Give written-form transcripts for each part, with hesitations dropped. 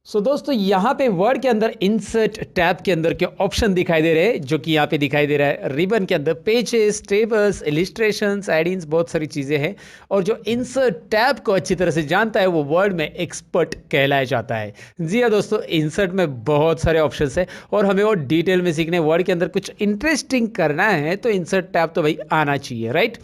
दोस्तों यहाँ पे वर्ड के अंदर इंसर्ट टैब के अंदर के ऑप्शन दिखाई दे रहे हैं जो कि यहाँ पे दिखाई दे रहा है रिबन के अंदर पेजेस, टेबल्स, इलिस्ट्रेशंस, एडिंग्स, बहुत सारी चीज़ें हैं। और जो इंसर्ट टैब को अच्छी तरह से जानता है वो वर्ड में एक्सपर्ट कहलाया जाता है। जी हाँ दोस्तों, इंसर्ट में बहुत सारे ऑप्शंस है और हमें और डिटेल में सीखने वर्ड के अंदर कुछ इंटरेस्टिंग करना है तो इंसर्ट टैब तो भाई आना चाहिए, राइट।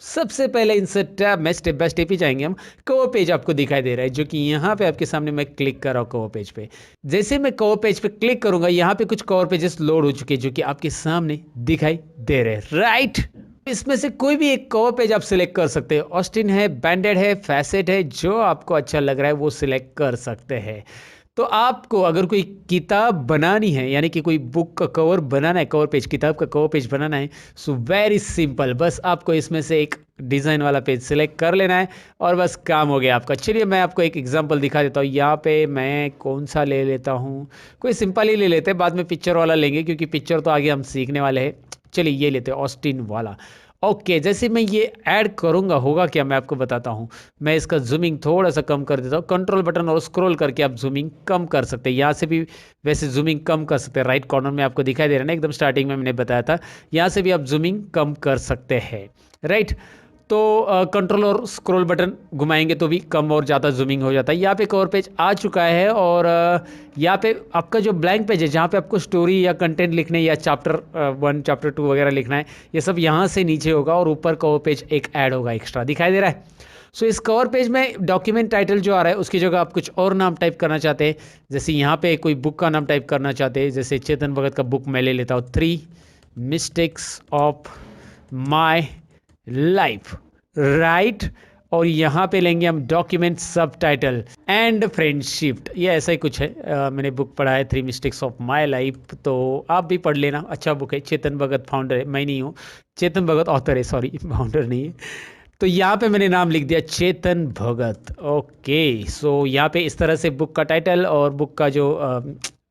सबसे पहले इंसर्ट टैब में स्टेप बाय स्टेप ही जाएंगे हम। कवर पेज आपको दिखाई दे रहा है जो कि यहाँ पे आपके सामने मैं क्लिक कर रहा हूँ कवर पेज पे। जैसे मैं कवर पेज पे क्लिक करूंगा यहाँ पे कुछ कवर पेजेस लोड हो चुके हैं जो कि आपके सामने दिखाई दे रहे हैं, राइट। इसमें से कोई भी एक कवर पेज आप सिलेक्ट कर सकते हैं। ऑस्टिन है, बैंडेड है, फैसेट है, जो आपको अच्छा लग रहा है वो सिलेक्ट कर सकते हैं। तो आपको अगर कोई किताब बनानी है यानी कि कोई बुक का कवर बनाना है, कवर पेज, किताब का कवर पेज बनाना है, सो वेरी सिंपल, बस आपको इसमें से एक डिज़ाइन वाला पेज सिलेक्ट कर लेना है और बस काम हो गया आपका। चलिए मैं आपको एक एग्जांपल दिखा देता हूँ। यहाँ पे मैं कौन सा ले लेता हूँ, कोई सिंपल ही ले लेते हैं, बाद में पिक्चर वाला लेंगे क्योंकि पिक्चर तो आगे हम सीखने वाले हैं। चलिए ये लेते हैं ऑस्टिन वाला। ओके, जैसे मैं ये ऐड करूँगा होगा क्या मैं आपको बताता हूँ। मैं इसका जूमिंग थोड़ा सा कम कर देता हूँ। कंट्रोल बटन और स्क्रॉल करके आप जूमिंग कम कर सकते हैं। यहाँ से भी वैसे जूमिंग कम कर सकते हैं। राइट कॉर्नर में आपको दिखाई दे रहा है ना, एकदम स्टार्टिंग में मैंने बताया था। यहाँ से भी आप जूमिंग कम कर सकते हैं, राइट। तो कंट्रोल और स्क्रॉल बटन घुमाएंगे तो भी कम और ज़्यादा जूमिंग हो जाता है। यहाँ पे कवर पेज आ चुका है और यहाँ पे आपका जो ब्लैंक पेज है जहाँ पे आपको स्टोरी या कंटेंट लिखने या चैप्टर 1 चैप्टर 2 वगैरह लिखना है, ये सब यहाँ से नीचे होगा और ऊपर कवर पेज एक ऐड होगा, एक्स्ट्रा दिखाई दे रहा है। सो इस कवर पेज में डॉक्यूमेंट टाइटल जो आ रहा है उसकी जगह आप कुछ और नाम टाइप करना चाहते हैं। जैसे यहाँ पे कोई बुक का नाम टाइप करना चाहते हैं, जैसे चेतन भगत का बुक मैं ले लेता हूँ, 3 mistakes of my life, right. और यहाँ पे लेंगे हम डॉक्यूमेंट सब टाइटल एंड फ्रेंडशिप, ये ऐसा ही कुछ है। मैंने बुक पढ़ा है 3 मिस्टेक्स ऑफ माई लाइफ, तो आप भी पढ़ लेना, अच्छा बुक है। चेतन भगत फाउंडर है, मैं नहीं हूँ, चेतन भगत ऑथर है, सॉरी फाउंडर नहीं है। तो यहाँ पे मैंने नाम लिख दिया चेतन भगत। ओके, सो यहाँ पे इस तरह से बुक का टाइटल और बुक का जो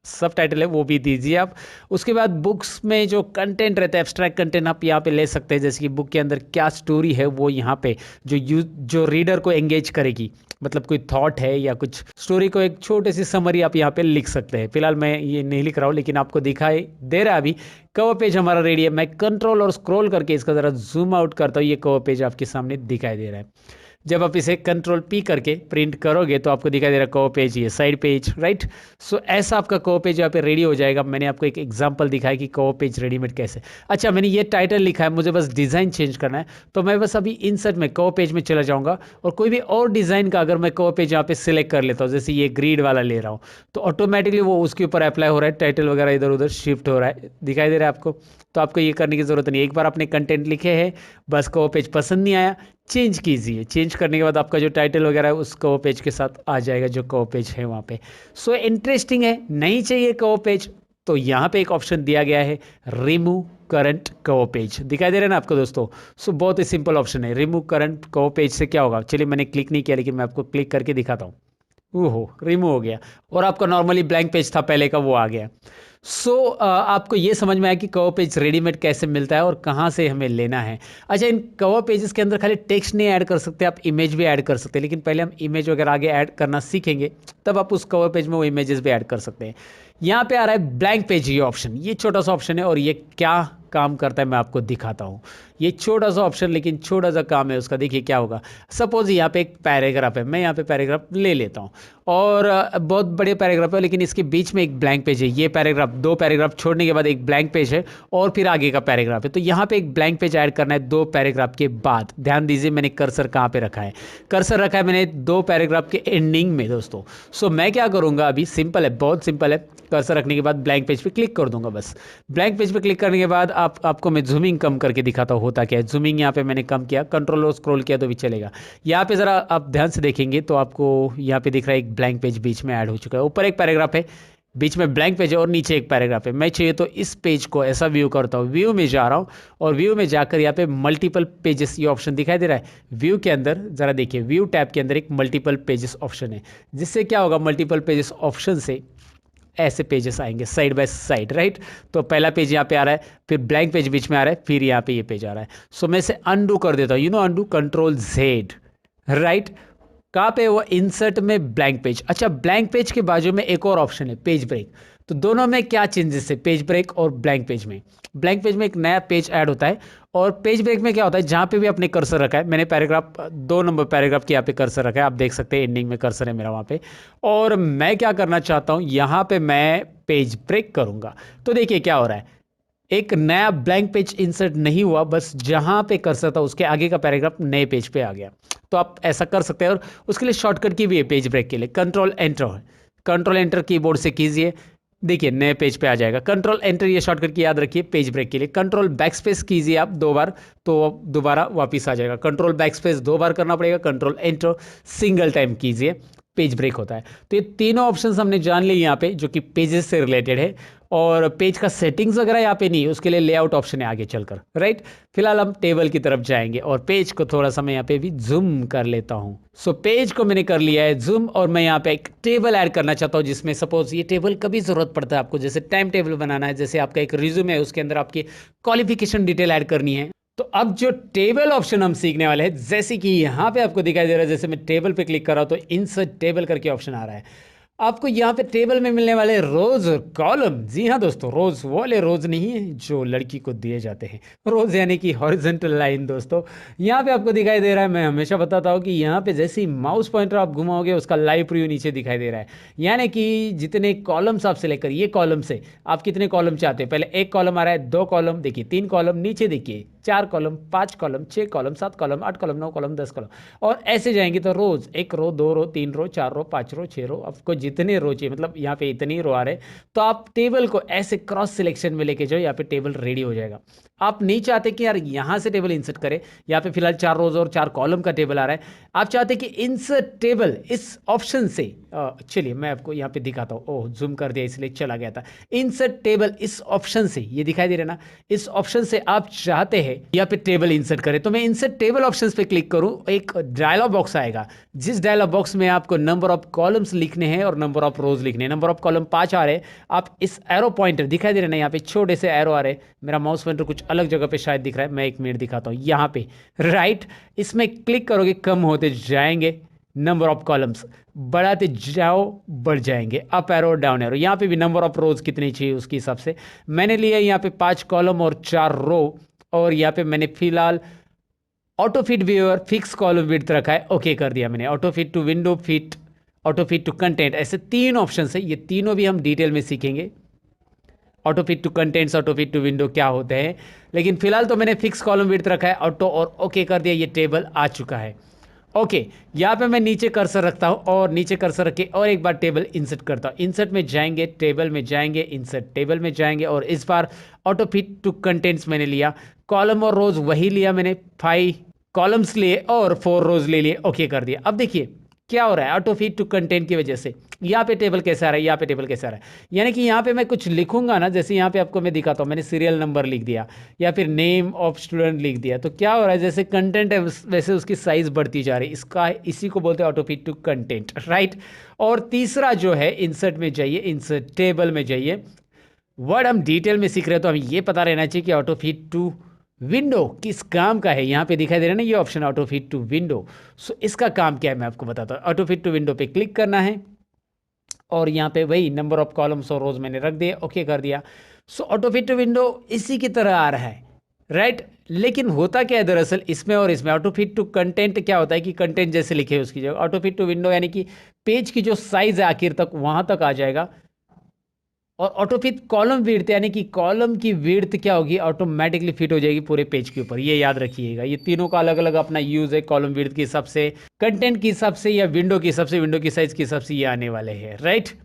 सब टाइटल है वो भी दीजिए आप। उसके बाद बुक्स में जो कंटेंट रहता है, एब्स्ट्रैक्ट कंटेंट आप यहाँ पे ले सकते हैं। जैसे कि बुक के अंदर क्या स्टोरी है वो यहाँ पे जो रीडर को एंगेज करेगी, मतलब कोई थॉट है या कुछ स्टोरी को एक छोटे सी समरी आप यहाँ पे लिख सकते हैं। फिलहाल मैं ये नहीं लिख रहा हूँ लेकिन आपको दिखाई दे रहा है अभी। कवर पेज हमारा रेडी है। मैं कंट्रोल और स्क्रॉल करके इसका ज़रा जूम आउट करता हूँ, ये कवर पेज आपके सामने दिखाई दे रहा है। जब आप इसे कंट्रोल पी करके प्रिंट करोगे तो आपको दिखाई दे रहा है कवर पेज, ये साइड पेज, राइट। सो ऐसा आपका कवर पेज यहाँ पे रेडी हो जाएगा। मैंने आपको एक एग्जांपल दिखाया कि कवर पेज रेडीमेड कैसे। अच्छा, मैंने ये टाइटल लिखा है, मुझे बस डिज़ाइन चेंज करना है, तो मैं बस अभी इंसर्ट में कवर पेज में चला जाऊँगा और कोई भी और डिज़ाइन का अगर मैं कवर पेज यहाँ पे सिलेक्ट कर लेता हूँ, जैसे ये ग्रीड वाला ले रहा हूँ, तो ऑटोमेटिकली वो उसके ऊपर अप्लाई हो रहा है, टाइटल वगैरह इधर उधर शिफ्ट हो रहा है, दिखाई दे रहा है आपको। तो आपको ये करने की ज़रूरत नहीं है। एक बार आपने कंटेंट लिखे हैं, बस कवर पेज पसंद नहीं आया, चेंज कीजिए। चेंज करने के बाद आपका जो टाइटल वगैरह है उस कवर पेज के साथ आ जाएगा जो कवर पेज है वहाँ पे। सो इंटरेस्टिंग है। नहीं चाहिए कवर पेज तो यहाँ पे एक ऑप्शन दिया गया है, रिमूव करंट कवर पेज, दिखाई दे रहा है ना आपको दोस्तों। सो बहुत ही सिंपल ऑप्शन है। रिमूव करंट कवर पेज से क्या होगा, चलिए मैंने क्लिक नहीं किया लेकिन मैं आपको क्लिक करके दिखाता हूँ। ओहो, रिमूव हो गया और आपका नॉर्मली ब्लैंक पेज था पहले का, वो आ गया। आपको ये समझ में आया कि कवर पेज रेडीमेड कैसे मिलता है और कहाँ से हमें लेना है। अच्छा, इन कवर पेजेस के अंदर खाली टेक्स्ट नहीं ऐड कर सकते, आप इमेज भी ऐड कर सकते हैं, लेकिन पहले हम इमेज वगैरह आगे ऐड करना सीखेंगे, तब आप उस कवर पेज में वो इमेजेस भी ऐड कर सकते हैं। यहाँ पे आ रहा है ब्लैंक पेज, ये ऑप्शन, ये छोटा सा ऑप्शन है और ये क्या काम करता है मैं आपको दिखाता हूँ। ये छोटा सा ऑप्शन लेकिन छोटा सा काम है उसका। देखिए क्या होगा, सपोज यहाँ पे एक पैराग्राफ है, मैं यहाँ पे पैराग्राफ ले लेता हूँ और बहुत बड़े पैराग्राफ है लेकिन इसके बीच में एक ब्लैंक पेज है। ये पैराग्राफ, 2 पैराग्राफ छोड़ने के बाद एक ब्लैंक पेज है और फिर आगे का पैराग्राफ है। तो यहाँ पे एक ब्लैंक पेज ऐड करना है 2 पैराग्राफ के बाद। ध्यान दीजिए मैंने कर्सर कहाँ पे रखा है, कर्सर रखा है मैंने 2 पैराग्राफ के एंडिंग में दोस्तों। सो मैं क्या करूँगा अभी, सिंपल है, बहुत सिंपल है। कर्सर रखने के बाद ब्लैंक पेज पे क्लिक कर दूंगा बस। ब्लैंक पेज पे क्लिक करने के बाद आपको मैं जूमिंग कम करके दिखाता हूँ होता क्या है। जूमिंग यहाँ पे मैंने कम किया, कंट्रोल और स्क्रॉल किया तो भी चलेगा। यहाँ पे ज़रा आप ध्यान से देखेंगे तो आपको यहाँ पे दिख रहा है एक ब्लैंक पेज बीच में ऐड हो चुका है। ऊपर एक पैराग्राफ है, बीच में ब्लैंक पेज है और नीचे एक पैराग्राफ है। मैं चाहिए तो इस पेज को ऐसा व्यू करता हूँ, व्यू में जा रहा हूँ और व्यू में जाकर यहाँ पे मल्टीपल पेजेस ये ऑप्शन दिखाई दे रहा है। व्यू के अंदर ज़रा देखिए, व्यू टैब के अंदर एक मल्टीपल पेजेस ऑप्शन है, जिससे क्या होगा, मल्टीपल पेजेस ऑप्शन से ऐसे पेजेस आएंगे साइड बाय साइड, राइट। तो पहला पेज यहाँ पे आ रहा है, फिर ब्लैंक पेज बीच में आ रहा है, फिर यहाँ पे ये पेज आ रहा है। सो मैं इसे अनडू कर देता हूँ, अनडू, कंट्रोल Z, राइट। कहाँ पे? वो इंसर्ट में ब्लैंक पेज। अच्छा, ब्लैंक पेज के बाजू में एक और ऑप्शन है, पेज ब्रेक। तो दोनों में क्या चेंजेस है, पेज ब्रेक और ब्लैंक पेज में? ब्लैंक पेज में एक नया पेज ऐड होता है, और पेज ब्रेक में क्या होता है, जहाँ पे भी आपने कर्सर रखा है, मैंने पैराग्राफ 2 नंबर पैराग्राफ के यहाँ पे कर्सर रखा है, आप देख सकते हैं एंडिंग में कर्सर है मेरा वहाँ पे, और मैं क्या करना चाहता हूँ, यहाँ पे मैं पेज ब्रेक करूँगा। तो देखिए क्या हो रहा है, एक नया ब्लैंक पेज इंसर्ट नहीं हुआ, बस जहां पे कर्सर था उसके आगे का पैराग्राफ नए पेज पे आ गया। तो आप ऐसा कर सकते हैं, और उसके लिए शॉर्टकट की भी है पेज ब्रेक के लिए, कंट्रोल एंटर है। कंट्रोल एंटर कीबोर्ड से कीजिए, देखिए नए पेज पे आ जाएगा। कंट्रोल एंटर ये शॉर्टकट की याद रखिए पेज ब्रेक के लिए। कंट्रोल बैकस्पेस कीजिए आप 2 बार, तो दोबारा वापस आ जाएगा। कंट्रोल बैकस्पेस 2 बार करना पड़ेगा, कंट्रोल एंटर सिंगल टाइम कीजिए, पेज ब्रेक होता है। तो ये तीनों ऑप्शंस हमने जान लिए यहाँ पे, जो कि पेजेस से रिलेटेड है। और पेज का सेटिंग्स वगैरह यहाँ पे नहीं है, उसके लिए लेआउट ऑप्शन है आगे चलकर, राइट। फिलहाल हम टेबल की तरफ जाएंगे, और पेज को थोड़ा सा मैं यहाँ पे भी जूम कर लेता हूँ। सो पेज को मैंने कर लिया है जूम, और मैं यहाँ पे एक टेबल ऐड करना चाहता हूँ, जिसमें सपोज ये टेबल कभी जरूरत पड़ता है आपको, जैसे टाइम टेबल बनाना है, जैसे आपका एक रिज्यूम है उसके अंदर आपकी क्वालिफिकेशन डिटेल ऐड करनी है। तो अब जो टेबल ऑप्शन हम सीखने वाले हैं, जैसे कि यहाँ पे आपको दिखाई दे रहा है, जैसे मैं टेबल पे क्लिक कर रहा हूँ तो इंसर्ट टेबल करके ऑप्शन आ रहा है। आपको यहाँ पे टेबल में मिलने वाले रोज और कॉलम, जी हाँ दोस्तों, रोज वाले रोज नहीं है जो लड़की को दिए जाते हैं, रोज यानी कि हॉरिजॉन्टल लाइन दोस्तों। यहाँ पे आपको दिखाई दे रहा है, मैं हमेशा बताता हूँ कि यहाँ पे जैसे ही माउस पॉइंटर आप घुमाओगे उसका लाइव प्रीव्यू नीचे दिखाई दे रहा है, यानी कि जितने कॉलम्स आपसे लेकर ये कॉलम से आप कितने कॉलम चाहते हैं। पहले 1 कॉलम आ रहा है, 2 कॉलम, देखिए 3 कॉलम, नीचे देखिए 4 column, 5 column, 6 column, 7 column, 8 column, 9 column, 10 column, और ऐसे जाएंगे। तो रोज 1 रो, 2 रो, 3 रो, 4 रो, 5 रो, 6 रो, आपको जितने रो चाहिए, मतलब यहाँ पे इतनी रो आ रहे, तो आप टेबल को ऐसे क्रॉस सिलेक्शन में लेके जाओ, यहाँ पे टेबल रेडी हो जाएगा। आप नहीं चाहते कि यार यहाँ से टेबल इंसर्ट करें, यहाँ पे फिलहाल 4 रोज और 4 कॉलम का टेबल आ रहा है, आप चाहते कि इंसर्ट टेबल इस ऑप्शन से, चलिए मैं आपको यहाँ पे दिखाता हूँ, ओह जूम कर दिया इसलिए चला गया था। इंसर्ट टेबल इस ऑप्शन से, ये दिखाई दे रहा है ना, इस ऑप्शन से आप चाहते हैं यहाँ पे टेबल इंसर्ट करें, तो मैं इंसर्ट टेबल ऑप्शंस पे क्लिक करूँ, एक डायलॉग बॉक्स आएगा, जिस डायलॉग बॉक्स में आपको नंबर ऑफ कॉलम्स लिखने हैं और नंबर ऑफ रोज लिखने हैं। नंबर ऑफ कॉलम 5 आ रहे हैं, आप इस एरो पॉइंटर दिखाई दे रहे हैं ना, यहाँ पे छोटे से एरो आ रहे हैं, मेरा माउस पॉइंटर कुछ अलग जगह पे शायद दिख रहा है, मैं 1 मिनट दिखाता हूँ, यहाँ पे राइट, इसमें क्लिक करोगे, कम होते जाएंगे नंबर ऑफ कॉलम्स, बढ़ाते जाओ बढ़ जाएंगे, अप एरो डाउन एरो। यहाँ पे भी नंबर ऑफ रोज कितनी चाहिए उसके हिसाब से मैंने लिया यहाँ पे 5 कॉलम और 4 रो, और यहाँ पे मैंने फिलहाल auto fit viewer fix column width रखा है, ओके कर दिया मैंने। Auto fit to window fit, auto fit to content, ऐसे 3 ऑप्शन है, ये तीनों भी हम डिटेल में सीखेंगे, auto fit to contents, auto fit to window क्या होते हैं। लेकिन फिलहाल तो मैंने फिक्स कॉलम विड्थ रखा है ऑटो, और ओके कर दिया, ये टेबल आ चुका है। ओके, यहाँ पे मैं नीचे कर्सर रखता हूँ, और नीचे कर्सर रख के और एक बार टेबल इंसर्ट करता हूँ। इंसर्ट में जाएंगे, टेबल में जाएंगे, इंसर्ट टेबल में जाएंगे, और इस बार ऑटो फिट टू कंटेंट्स मैंने लिया, कॉलम और रोज वही लिया मैंने, 5 कॉलम्स लिए और 4 रोज ले लिए, ओके कर दिया। अब देखिए क्या हो रहा है, ऑटो फिट टू कंटेंट की वजह से यहाँ पे टेबल कैसा आ रहा है, यहाँ पे टेबल कैसा आ रहा है, यानी कि यहाँ पे मैं कुछ लिखूंगा ना, जैसे यहाँ पे आपको मैं दिखाता हूँ, मैंने सीरियल नंबर लिख दिया या फिर नेम ऑफ स्टूडेंट लिख दिया, तो क्या हो रहा है, जैसे कंटेंट है वैसे उसकी साइज बढ़ती जा रही है, इसका इसी को बोलते हैं auto fit to content, right. और तीसरा जो है, इंसर्ट में जाइए, इंसर्ट टेबल में जाइए, वर्ड हम डिटेल में सीख रहे हैं तो हमें ये पता रहना चाहिए कि ऑटो फिट टू विंडो किस काम का है। यहाँ पे दिखाई दे रहा है ना ये option, auto fit to window. So इसका काम क्या है मैं आपको बताता हूँ। ऑटो फिट टू विंडो पे क्लिक करना है, और यहाँ पे वही नंबर ऑफ कॉलम्स और रोज मैंने रख दिया, ओके कर दिया। सो ऑटो फिट टू विंडो इसी की तरह आ रहा है, राइट। लेकिन होता क्या है दरअसल इसमें और इसमें, ऑटो फिट टू कंटेंट क्या होता है कि कंटेंट जैसे लिखे है उसकी जगह, ऑटो फिट टू विंडो यानी कि पेज की जो साइज है आखिर तक वहां तक आ जाएगा। और ऑटो फिट कॉलम विड्थ यानी कि कॉलम की विड्थ क्या होगी, ऑटोमेटिकली फिट हो जाएगी पूरे पेज के ऊपर, ये याद रखिएगा। ये तीनों का अलग अलग अपना यूज है, कॉलम विड्थ के हिसाब से, कंटेंट के हिसाब से, या विंडो के हिसाब से, विंडो की साइज के हिसाब से ये आने वाले हैं, राइट।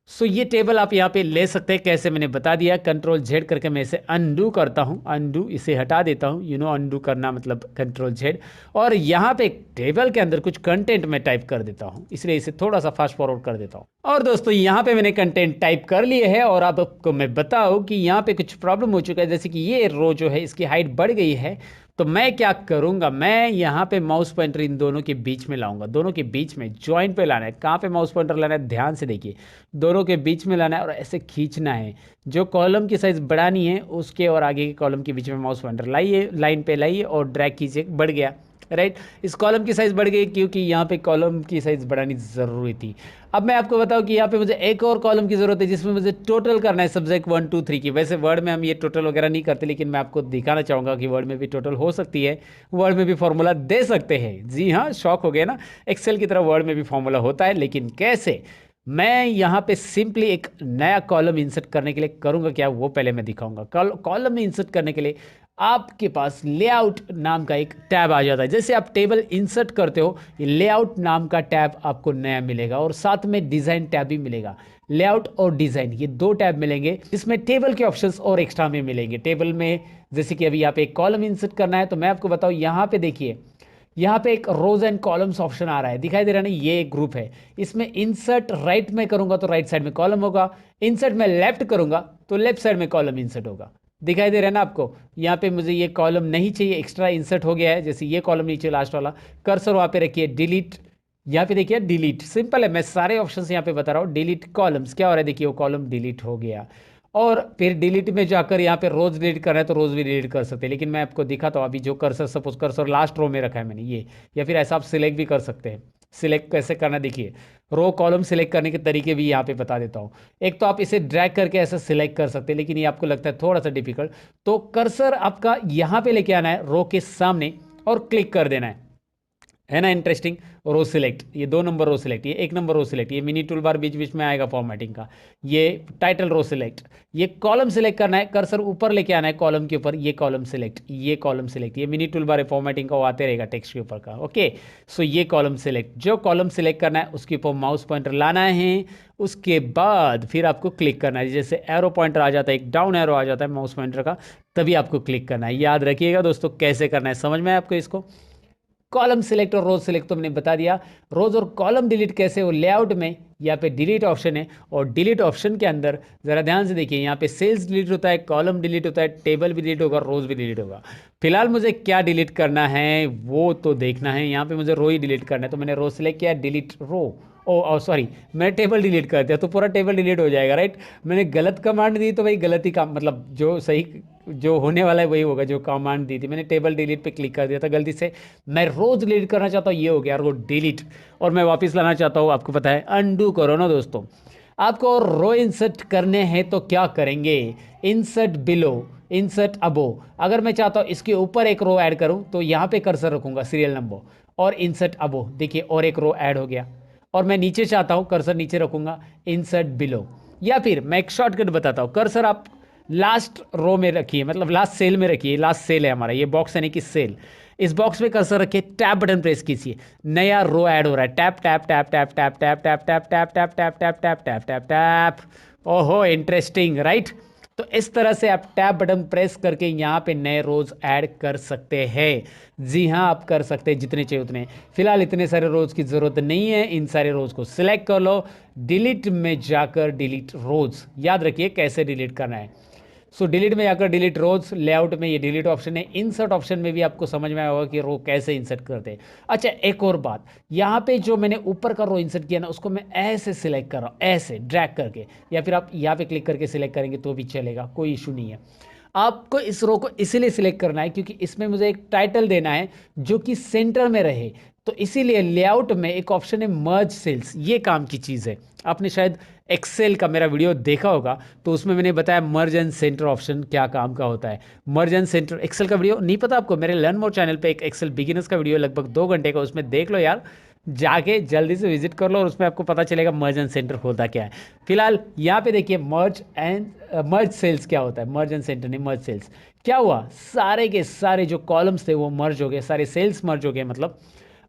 सो ये टेबल आप यहाँ पे ले सकते हैं, कैसे मैंने बता दिया। कंट्रोल जेड करके मैं इसे अनडू करता हूँ, अनडू इसे हटा देता हूँ, अनडू करना मतलब कंट्रोल जेड। और यहाँ पे टेबल के अंदर कुछ कंटेंट मैं टाइप कर देता हूँ, इसलिए इसे थोड़ा सा फास्ट फॉरवर्ड कर देता हूँ। और दोस्तों यहाँ पे मैंने कंटेंट टाइप कर लिए है, और अब आपको मैं बताऊँ कि यहाँ पे कुछ प्रॉब्लम हो चुका है, जैसे कि ये रो जो है इसकी हाइट बढ़ गई है। तो मैं क्या करूंगा, मैं यहाँ पे माउस पॉइंटर इन दोनों के बीच में लाऊंगा, दोनों के बीच में जॉइंट पे लाना है। कहाँ पे माउस पॉइंटर लाना है, ध्यान से देखिए, दोनों के बीच में लाना है और ऐसे खींचना है। जो कॉलम की साइज बढ़ानी है उसके और आगे के कॉलम के बीच में माउस पॉइंटर लाइए, लाइन पे लाइए और ड्रैग कीजिए, बढ़ गया। राइट। इस कॉलम की साइज़ बढ़ गई क्योंकि यहाँ पे कॉलम की साइज़ बढ़ानी ज़रूरी थी। अब मैं आपको बताऊँ कि यहाँ पे मुझे एक और कॉलम की ज़रूरत है जिसमें मुझे टोटल करना है सब्जेक्ट 1 2 3 की। वैसे वर्ड में हम ये टोटल वगैरह नहीं करते, लेकिन मैं आपको दिखाना चाहूँगा कि वर्ड में भी टोटल हो सकती है, वर्ड में भी फॉर्मूला दे सकते हैं। जी हाँ, शौक हो गया ना, एक्सेल की तरह वर्ड में भी फॉर्मूला होता है, लेकिन कैसे। मैं यहाँ पे सिंपली एक नया कॉलम इंसर्ट करने के लिए करूँगा क्या, वो पहले मैं दिखाऊंगा। कॉलम में इंसर्ट करने के लिए आपके पास लेआउट नाम का एक टैब आ जाता है। जैसे आप टेबल इंसर्ट करते हो, ये लेआउट नाम का टैब आपको नया मिलेगा और साथ में डिज़ाइन टैब भी मिलेगा। लेआउट और डिज़ाइन ये दो टैब मिलेंगे, जिसमें टेबल के ऑप्शंस और एक्स्ट्रा में मिलेंगे। टेबल में जैसे कि अभी यहाँ पे एक कॉलम इंसर्ट करना है, तो मैं आपको बताऊँ, यहाँ पे देखिए, यहाँ पे एक रोज एंड कॉलम्स ऑप्शन आ रहा है, दिखाई दे रहा है ना, ये एक ग्रुप है। इसमें इंसर्ट राइट में करूंगा तो राइट साइड में कॉलम होगा, इंसर्ट में लेफ्ट करूंगा तो लेफ्ट साइड में कॉलम इंसर्ट होगा। दिखाई दे रहा है ना आपको। यहाँ पे मुझे ये कॉलम नहीं चाहिए, एक्स्ट्रा इंसर्ट हो गया है। जैसे ये कॉलम नीचे लास्ट वाला, कर्सर वहाँ पे रखिए, डिलीट। यहाँ पे देखिए डिलीट, सिंपल है, मैं सारे ऑप्शन यहाँ पे बता रहा हूँ। डिलीट कॉलम्स, क्या हो रहा है देखिए, वो कॉलम डिलीट हो गया। और फिर डिलीट में जाकर यहाँ पे रोज डिलीट करना है तो रोज भी डिलीट कर सकते हैं, लेकिन मैं आपको दिखाता हूँ अभी। जो cursor, suppose cursor last row में रखा है मैंने ये, या फिर ऐसा आप सिलेक्ट भी कर सकते हैं। सिलेक्ट कैसे करना देखिए, रो कॉलम सिलेक्ट करने के तरीके भी यहाँ पे बता देता हूँ। एक तो आप इसे ड्रैग करके ऐसा सिलेक्ट कर सकते हैं, लेकिन ये आपको लगता है थोड़ा सा डिफिकल्ट, तो कर्सर आपका यहाँ पे लेके आना है रो के सामने और क्लिक कर देना है ना। इंटरेस्टिंग। रो सिलेक्ट, ये 2 नंबर रो सिलेक्ट, ये 1 नंबर रो सिलेक्ट, ये मिनी टूल बार बीच बीच में आएगा फॉर्मेटिंग का। ये टाइटल रो सिलेक्ट, ये कॉलम सिलेक्ट करना है, कर्सर ऊपर लेके आना है कॉलम के ऊपर, ये कॉलम सिलेक्ट, ये कॉलम सिलेक्ट, ये मिनी टूल बार है फॉर्मेटिंग का, वो आते रहेगा टेक्स्ट के ऊपर का। ओके, सो ये कॉलम सिलेक्ट, जो कॉलम सिलेक्ट करना है उसके ऊपर माउस पॉइंटर लाना है। उसके बाद फिर आपको क्लिक करना है, जैसे एरो पॉइंटर आ जाता है, एक डाउन एरो आ जाता है माउस पॉइंटर का, तभी आपको क्लिक करना है। याद रखिएगा दोस्तों कैसे करना है, समझ में आया आपको इसको। कॉलम सिलेक्ट और रोज सिलेक्ट तो मैंने बता दिया। रोज और कॉलम डिलीट कैसे हो, लेआउट में यहाँ पे डिलीट ऑप्शन है, और डिलीट ऑप्शन के अंदर ज़रा ध्यान से देखिए, यहाँ पे सेल्स डिलीट होता है, कॉलम डिलीट होता है, टेबल भी डिलीट होगा, रोज भी डिलीट होगा। फिलहाल मुझे क्या डिलीट करना है वो तो देखना है। यहाँ पे मुझे रो ही डिलीट करना है, तो मैंने रो सिलेक्ट किया, डिलीट रो। ओ सॉरी, मैं टेबल डिलीट कर दिया तो पूरा टेबल डिलीट हो जाएगा, राइट। मैंने गलत कमांड दी तो भाई गलत ही काम, मतलब जो सही जो होने वाला है वही होगा। जो कमांड दी थी मैंने, टेबल डिलीट पे क्लिक कर दिया था गलती से। मैं रोज डिलीट करना चाहता हूँ, ये हो गया रो डिलीट। और मैं वापस लाना चाहता हूँ, आपको पता है अनडू करो ना दोस्तों। आपको रो इंसर्ट करने हैं तो क्या करेंगे, इंसर्ट बिलो, इंसर्ट अबो। अगर मैं चाहता हूँ इसके ऊपर एक रो ऐड करूँ तो यहाँ पे कर्सर रखूंगा सीरियल नंबर, और इंसर्ट अबो, देखिए और एक रो ऐड हो गया। और मैं नीचे चाहता हूँ कर्सर नीचे रखूंगा, इंसर्ट बिलो। या फिर मैं एक शॉर्टकट बताता हूँ, कर्सर आप लास्ट रो में रखिए, मतलब लास्ट सेल में रखिए। लास्ट सेल है हमारा, ये बॉक्स यानी कि सेल, इस बॉक्स में कर्सर रखिए, टैब बटन प्रेस कीजिए, नया रो ऐड हो रहा है, tap tap tap tap tap tap tap tap tap tap tap tap tap tap tap tap. ओहो इंटरेस्टिंग, राइट। तो इस तरह से आप टैब बटन प्रेस करके यहाँ पे नए रोज ऐड कर सकते हैं। जी हाँ, आप कर सकते हैं जितने चाहिए उतने। फिलहाल इतने सारे रोज की ज़रूरत नहीं है, इन सारे रोज को सिलेक्ट कर लो, डिलीट में जाकर डिलीट रोज, याद रखिए कैसे डिलीट करना है। सो डिलीट में जाकर डिलीट रोज, लेआउट में ये डिलीट ऑप्शन है, इंसर्ट ऑप्शन में भी आपको समझ में आया होगा कि रो कैसे इंसर्ट करते हैं। अच्छा एक और बात, यहाँ पे जो मैंने ऊपर का रो इंसर्ट किया ना, उसको मैं ऐसे सिलेक्ट कर रहा हूँ, ऐसे ड्रैग करके, या फिर आप यहाँ पे क्लिक करके सिलेक्ट करेंगे तो भी चलेगा, कोई इशू नहीं है। आपको इस रो को इसीलिए सिलेक्ट करना है क्योंकि इसमें मुझे एक टाइटल देना है जो कि सेंटर में रहे, तो इसीलिए लेआउट में एक ऑप्शन है मर्ज सेल्स, ये काम की चीज़ है। आपने शायद एक्सेल का मेरा वीडियो देखा होगा, तो उसमें मैंने बताया मर्ज एंड सेंटर ऑप्शन क्या काम का होता है। मर्ज एंड सेंटर, एक्सेल का वीडियो नहीं पता आपको, मेरे लर्न मोर चैनल पे एक एक्सेल बिगिनर्स का वीडियो लगभग 2 घंटे का, उसमें देख लो यार, जाके जल्दी से विजिट कर लो, और उसमें आपको पता चलेगा मर्ज एंड सेंटर होता क्या है। फिलहाल यहाँ पे देखिए मर्ज सेल्स क्या होता है, मर्ज एंड सेंटर नहीं, मर्ज सेल्स। क्या हुआ, सारे के सारे जो कॉलम्स थे वो मर्ज हो गए, सारे सेल्स मर्ज हो गए मतलब।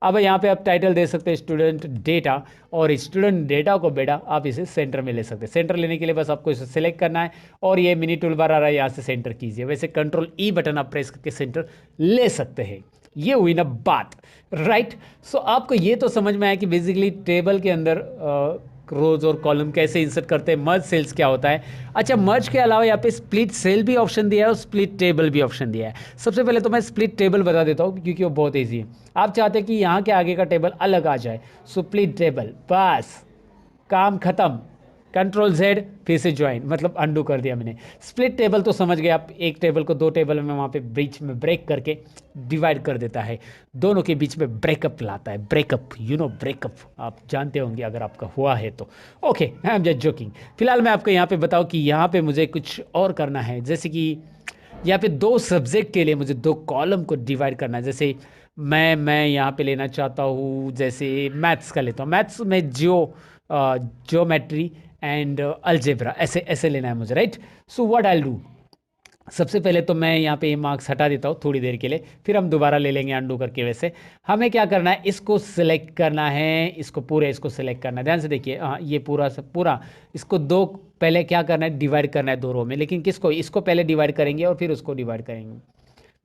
अब यहाँ पे आप टाइटल दे सकते हैं स्टूडेंट डेटा, और स्टूडेंट डेटा को बेटा आप इसे सेंटर में ले सकते हैं। सेंटर लेने के लिए बस आपको इसे सेलेक्ट करना है, और ये मिनी टूल बार आ रहा है, यहाँ से सेंटर कीजिए। वैसे कंट्रोल ई बटन आप प्रेस करके सेंटर ले सकते हैं। ये हुई ना बात, राइट। सो आपको ये तो समझ में आया कि बेसिकली टेबल के अंदर रोज और कॉलम कैसे इंसर्ट करते हैं, मर्ज सेल्स क्या होता है। अच्छा, मर्ज के अलावा यहाँ पे स्प्लिट सेल भी ऑप्शन दिया है और स्प्लिट टेबल भी ऑप्शन दिया है। सबसे पहले तो मैं स्प्लिट टेबल बता देता हूँ क्योंकि वो बहुत ईजी है। आप चाहते हैं कि यहाँ के आगे का टेबल अलग आ जाए, स्प्लिट टेबल, बस काम खत्म, कंट्रोल जेड, फिर से ज्वाइन, मतलब अंडू कर दिया मैंने। स्प्लिट टेबल तो समझ गए आप, एक टेबल को दो टेबल में वहाँ पे बीच में ब्रेक करके डिवाइड कर देता है, दोनों के बीच में ब्रेकअप लाता है। ब्रेकअप, यू नो ब्रेकअप, आप जानते होंगे अगर आपका हुआ है तो। Okay, I am just joking. फिलहाल मैं आपको यहाँ पे बताऊँ कि यहाँ पे मुझे कुछ और करना है, जैसे कि यहाँ पे दो सब्जेक्ट के लिए मुझे दो कॉलम को डिवाइड करना है। जैसे मैं यहाँ पे लेना चाहता हूँ, जैसे मैथ्स का लेता हूँ, मैथ्स में ज्योमेट्री एंड अलजेब्रा, ऐसे ऐसे लेना है मुझे, right. So what I do, सबसे पहले तो मैं यहाँ पे ये मार्क्स हटा देता हूँ थोड़ी देर के लिए, फिर हम दोबारा ले लेंगे अंडू करके। वैसे हमें क्या करना है, इसको सिलेक्ट करना है, इसको पूरे इसको सिलेक्ट करना है। ध्यान से देखिए, हाँ ये पूरा सब पूरा, इसको दो, पहले क्या करना है, डिवाइड करना है दो रो में। लेकिन किसको, इसको पहले डिवाइड करेंगे और फिर उसको डिवाइड करेंगे।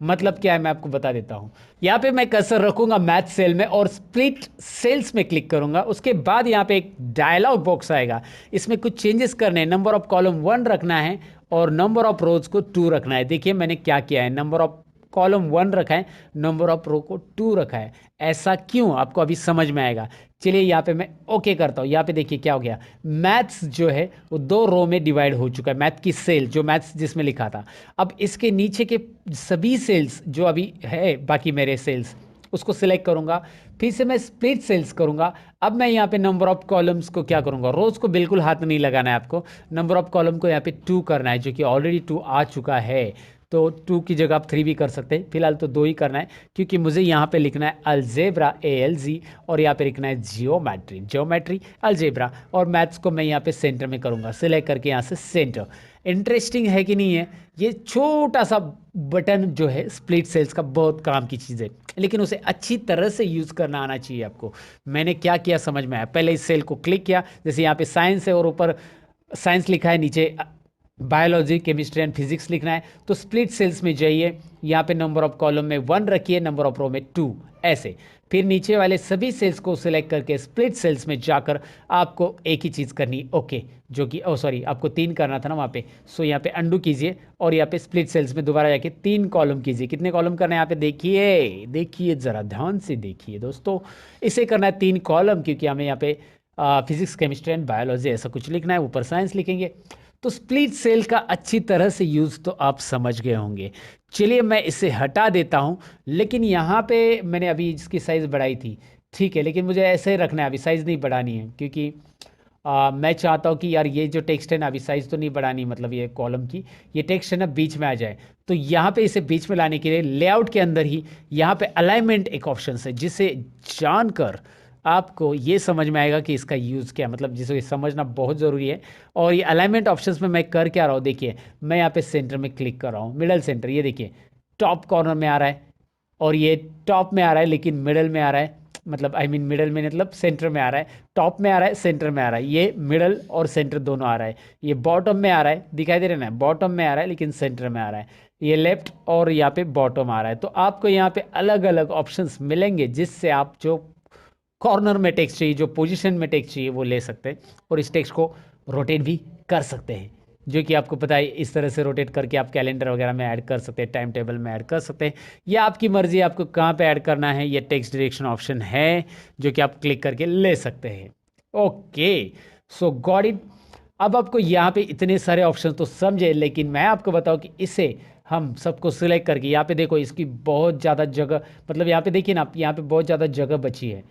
मतलब क्या है मैं आपको बता देता हूँ। यहाँ पे मैं कर्सर रखूंगा मैथ सेल में और स्प्लिट सेल्स में क्लिक करूंगा। उसके बाद यहाँ पे एक डायलॉग बॉक्स आएगा, इसमें कुछ चेंजेस करने हैं। नंबर ऑफ कॉलम 1 रखना है और नंबर ऑफ रोज को 2 रखना है। देखिए मैंने क्या किया है, नंबर ऑफ कॉलम 1 रखा है, नंबर ऑफ रो को 2 रखा है। ऐसा क्यों, आपको अभी समझ में आएगा। चलिए यहाँ पे मैं ओके करता हूँ। यहाँ पे देखिए क्या हो गया, मैथ्स जो है वो दो रो में डिवाइड हो चुका है, मैथ की सेल जो मैथ्स जिसमें लिखा था। अब इसके नीचे के सभी सेल्स जो अभी है, बाकी मेरे सेल्स, उसको सिलेक्ट करूंगा, फिर से मैं स्प्लिट सेल्स करूंगा। अब मैं यहाँ पे नंबर ऑफ कॉलम्स को क्या करूंगा, रोज को बिल्कुल हाथ नहीं लगाना है आपको, नंबर ऑफ कॉलम को यहाँ पे 2 करना है, जो कि ऑलरेडी 2 आ चुका है। तो 2 की जगह आप 3 भी कर सकते हैं, फिलहाल तो 2 ही करना है, क्योंकि मुझे यहाँ पे लिखना है अलजेब्रा ALZ, और यहाँ पे लिखना है जियोमेट्री, ज्योमेट्री अलजेब्रा, और मैथ्स को मैं यहाँ पे सेंटर में करूँगा, सिलेक्ट करके यहाँ से सेंटर। इंटरेस्टिंग है कि नहीं है, ये छोटा सा बटन जो है स्प्लिट सेल्स का, बहुत काम की चीज़ है, लेकिन उसे अच्छी तरह से यूज़ करना आना चाहिए आपको। मैंने क्या किया समझ में आया, पहले इस सेल को क्लिक किया, जैसे यहाँ पे साइंस है और ऊपर साइंस लिखा है, नीचे बायोलॉजी केमिस्ट्री एंड फिजिक्स लिखना है, तो स्प्लिट सेल्स में जाइए, यहाँ पे नंबर ऑफ कॉलम में 1 रखिए, नंबर ऑफ रो में 2, ऐसे। फिर नीचे वाले सभी सेल्स को सिलेक्ट करके स्प्लिट सेल्स में जाकर आपको एक ही चीज़ करनी, ओके, जो कि सॉरी आपको 3 करना था ना वहाँ पे। सो यहाँ पे अंडू कीजिए और यहाँ पे स्प्लिट सेल्स में दोबारा जाके 3 कॉलम कीजिए। कितने कॉलम करना है यहाँ पे, देखिए देखिए ज़रा ध्यान से देखिए दोस्तों, इसे करना है 3 कॉलम, क्योंकि हमें यहाँ पे फिजिक्स केमिस्ट्री एंड बायोलॉजी ऐसा कुछ लिखना है, ऊपर साइंस लिखेंगे। तो स्प्लिट सेल का अच्छी तरह से यूज़ तो आप समझ गए होंगे। चलिए मैं इसे हटा देता हूँ, लेकिन यहाँ पे मैंने अभी इसकी साइज़ बढ़ाई थी, ठीक है, लेकिन मुझे ऐसे ही रखना है, अभी साइज़ नहीं बढ़ानी है, क्योंकि मैं चाहता हूँ कि यार ये जो टेक्स्ट है ना, अभी साइज़ तो नहीं बढ़ानी, मतलब ये कॉलम की ये टेक्स्ट है ना बीच में आ जाए। तो यहाँ पे इसे बीच में लाने के लिए लेआउट के अंदर ही यहाँ पे अलाइनमेंट एक ऑप्शन है, जिसे जानकर आपको ये समझ में आएगा कि इसका यूज़ क्या है, मतलब जिसे समझना बहुत ज़रूरी है। और ये अलाइनमेंट ऑप्शंस में मैं कर क्या रहा हूँ, देखिए मैं यहाँ पे सेंटर में क्लिक कर रहा हूँ, मिडल सेंटर, ये देखिए टॉप कॉर्नर में आ रहा है, और ये टॉप में आ रहा है लेकिन मिडल में आ रहा है, मतलब आई मीन मिडल में मतलब सेंटर में आ रहा है, टॉप में आ रहा है, सेंटर में आ रहा है, ये मिडल और सेंटर दोनों आ रहा है। ये बॉटम में आ रहा है, दिखाई दे रहा है ना, बॉटम में आ रहा है लेकिन सेंटर में आ रहा है, ये लेफ्ट और यहाँ पे बॉटम आ रहा है। तो आपको यहाँ पे अलग अलग ऑप्शंस मिलेंगे, जिससे आप जो कॉर्नर में टेक्स्ट चाहिए, जो पोजीशन में टेक्स्ट चाहिए, वो ले सकते हैं, और इस टेक्स्ट को रोटेट भी कर सकते हैं, जो कि आपको पता है इस तरह से रोटेट करके आप कैलेंडर वगैरह में ऐड कर सकते हैं, टाइम टेबल में ऐड कर सकते हैं, या आपकी मर्जी आपको कहाँ पे ऐड करना है। ये टेक्स्ट डायरेक्शन ऑप्शन है जो कि आप क्लिक करके ले सकते हैं। Okay, so got it. अब आपको यहाँ पे इतने सारे ऑप्शन तो समझे, लेकिन मैं आपको बताऊँ कि इसे हम सबको सिलेक्ट करके, यहाँ पे देखो इसकी बहुत ज़्यादा जगह, मतलब यहाँ पे देखिए ना आप, यहाँ पे बहुत ज़्यादा जगह बची है,